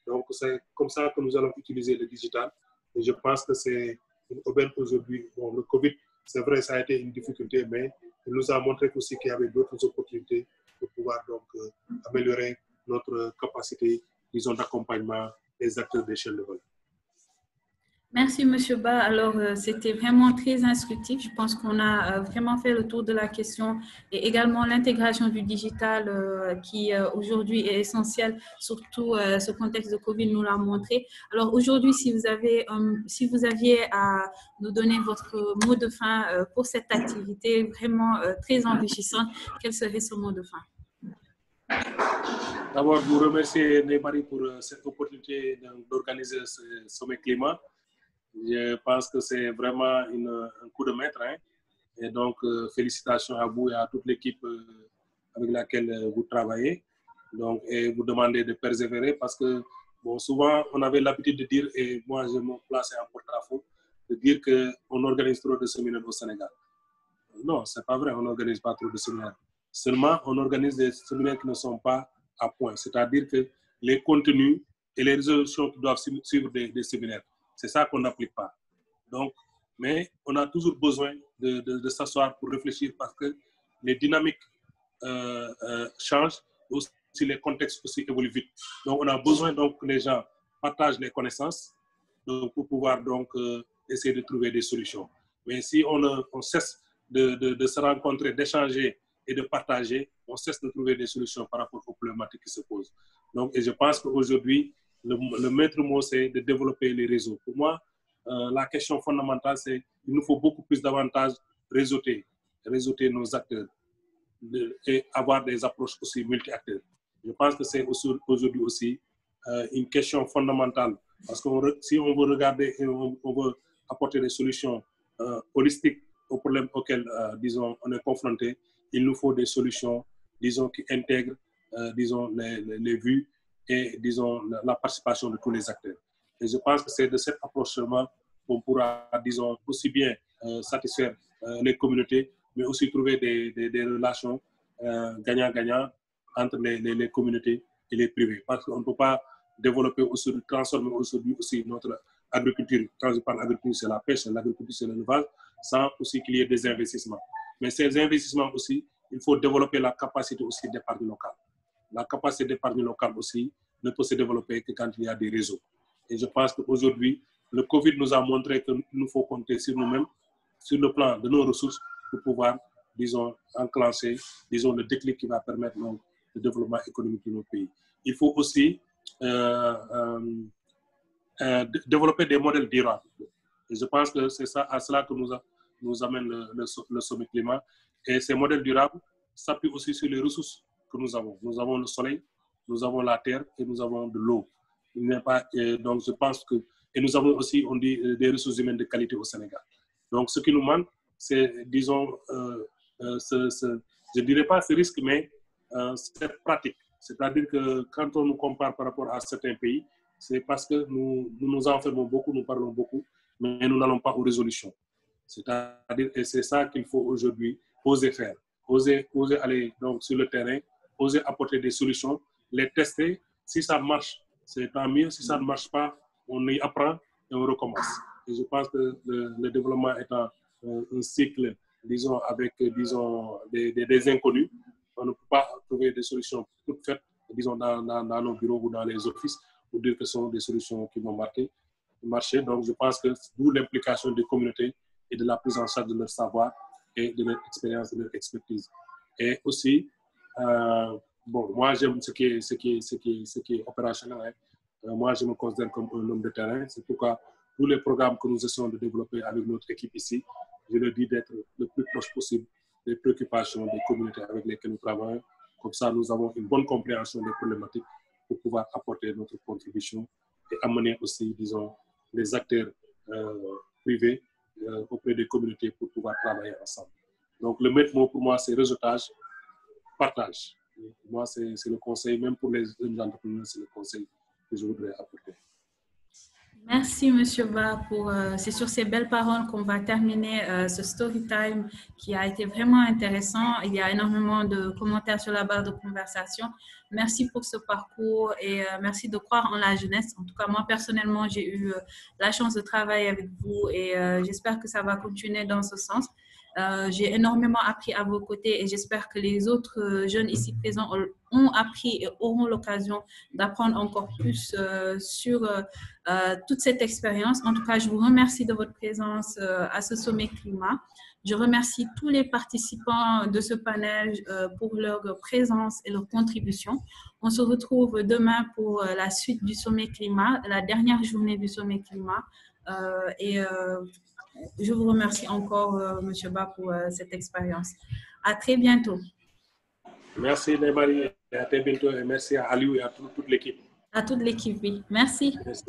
Donc, c'est comme ça que nous allons utiliser le digital. Et je pense que c'est une aubaine aujourd'hui. Bon, le Covid, c'est vrai, ça a été une difficulté, mais il nous a montré aussi qu'il y avait d'autres opportunités pour pouvoir donc améliorer notre capacité, disons, d'accompagnement des acteurs d'échelle de valeur. Merci, M. Ba. Alors, c'était vraiment très instructif. Je pense qu'on a vraiment fait le tour de la question et également l'intégration du digital qui aujourd'hui est essentielle, surtout ce contexte de Covid nous l'a montré. Alors, aujourd'hui, si vous aviez à nous donner votre mot de fin pour cette activité vraiment très enrichissante, quel serait ce mot de fin? D'abord, vous remercier Marie pour cette opportunité d'organiser ce sommet climat. Je pense que c'est vraiment un coup de maître. Hein. Et donc, félicitations à vous et à toute l'équipe avec laquelle vous travaillez. Donc, et vous demandez de persévérer parce que, bon, souvent, on avait l'habitude de dire, et moi, je me place en porte-à-faux, de dire qu'on organise trop de séminaires au Sénégal. Non, ce n'est pas vrai, on n'organise pas trop de séminaires. Seulement, on organise des séminaires qui ne sont pas à point. C'est-à-dire que les contenus et les résolutions qui doivent suivre des séminaires, c'est ça qu'on n'applique pas. Donc, mais on a toujours besoin de s'asseoir pour réfléchir parce que les dynamiques changent, aussi les contextes aussi évoluent vite. Donc, on a besoin donc, que les gens partagent les connaissances donc, pour pouvoir donc, essayer de trouver des solutions. Mais si on cesse de se rencontrer, d'échanger et de partager, on cesse de trouver des solutions par rapport aux problématiques qui se posent. Donc, et je pense qu'aujourd'hui, le maître mot, c'est de développer les réseaux. Pour moi, la question fondamentale, c'est qu'il nous faut beaucoup plus d'avantages réseauter nos acteurs et avoir des approches aussi multi-acteurs. Je pense que c'est aujourd'hui aussi une question fondamentale parce que si on veut regarder et on veut apporter des solutions holistiques aux problèmes auxquels, disons, on est confronté, il nous faut des solutions, disons, qui intègrent, disons, les vues et, disons, la participation de tous les acteurs. Et je pense que c'est de cet approchement qu'on pourra, disons, aussi bien satisfaire les communautés, mais aussi trouver des relations gagnant-gagnant entre les communautés et les privés. Parce qu'on ne peut pas développer, transformer aussi notre agriculture. Quand je parle d'agriculture, c'est la pêche, l'agriculture, c'est l'élevage, sans aussi qu'il y ait des investissements. Mais ces investissements aussi, il faut développer la capacité aussi d'épargne locale. La capacité d'épargne locale aussi ne peut se développer que quand il y a des réseaux. Et je pense qu'aujourd'hui, le Covid nous a montré qu'il nous faut compter sur nous-mêmes, sur le plan de nos ressources, pour pouvoir, disons, enclencher, disons, le déclic qui va permettre donc, le développement économique de nos pays. Il faut aussi développer des modèles durables. Et je pense que c'est à cela que nous amène le sommet climat. Et ces modèles durables s'appuient aussi sur les ressources que nous avons. Nous avons le soleil, nous avons la terre et nous avons de l'eau. Donc, je pense que... Et nous avons aussi, on dit, des ressources humaines de qualité au Sénégal. Donc, ce qui nous manque, c'est, disons, je ne dirais pas ce risque, mais cette pratique. C'est-à-dire que quand on nous compare par rapport à certains pays, c'est parce que nous nous enfermons beaucoup, nous parlons beaucoup, mais nous n'allons pas aux résolutions. C'est-à-dire, et c'est ça qu'il faut aujourd'hui oser faire. Oser aller donc, sur le terrain, oser apporter des solutions, les tester. Si ça marche, c'est tant mieux. Si ça ne marche pas, on y apprend et on recommence. Et je pense que le développement étant un cycle, disons, avec disons, des inconnus, on ne peut pas trouver des solutions toutes faites, disons, dans nos bureaux ou dans les offices, pour dire que ce sont des solutions qui vont marcher. Donc, je pense que d'où l'implication des communautés et de la prise en charge de leur savoir et de leur expérience, de leur expertise. Et aussi, bon, moi, j'aime ce qui est opérationnel. Hein. Moi, je me considère comme un homme de terrain. C'est pourquoi tous les programmes que nous essayons de développer avec notre équipe ici, je leur dis d'être le plus proche possible des préoccupations des communautés avec lesquelles nous travaillons. Comme ça, nous avons une bonne compréhension des problématiques pour pouvoir apporter notre contribution et amener aussi, disons, les acteurs privés auprès des communautés pour pouvoir travailler ensemble. Donc, le maître mot pour moi, c'est réseautage, partage. Pour moi, c'est le conseil, même pour les jeunes entrepreneurs, c'est le conseil que je voudrais apporter. Merci, M. Ba, c'est sur ces belles paroles qu'on va terminer ce story time qui a été vraiment intéressant. Il y a énormément de commentaires sur la barre de conversation. Merci pour ce parcours et merci de croire en la jeunesse. En tout cas, moi, personnellement, j'ai eu la chance de travailler avec vous et j'espère que ça va continuer dans ce sens. J'ai énormément appris à vos côtés et j'espère que les autres jeunes ici présents ont appris et auront l'occasion d'apprendre encore plus sur toute cette expérience. En tout cas, je vous remercie de votre présence à ce sommet climat. Je remercie tous les participants de ce panel pour leur présence et leur contribution. On se retrouve demain pour la suite du sommet climat, la dernière journée du sommet climat. Je vous remercie encore, M. Ba, pour cette expérience. À très bientôt. Merci, Marie, et à très bientôt. Et merci à Aliou et à toute l'équipe. À toute l'équipe, oui. Merci. Merci.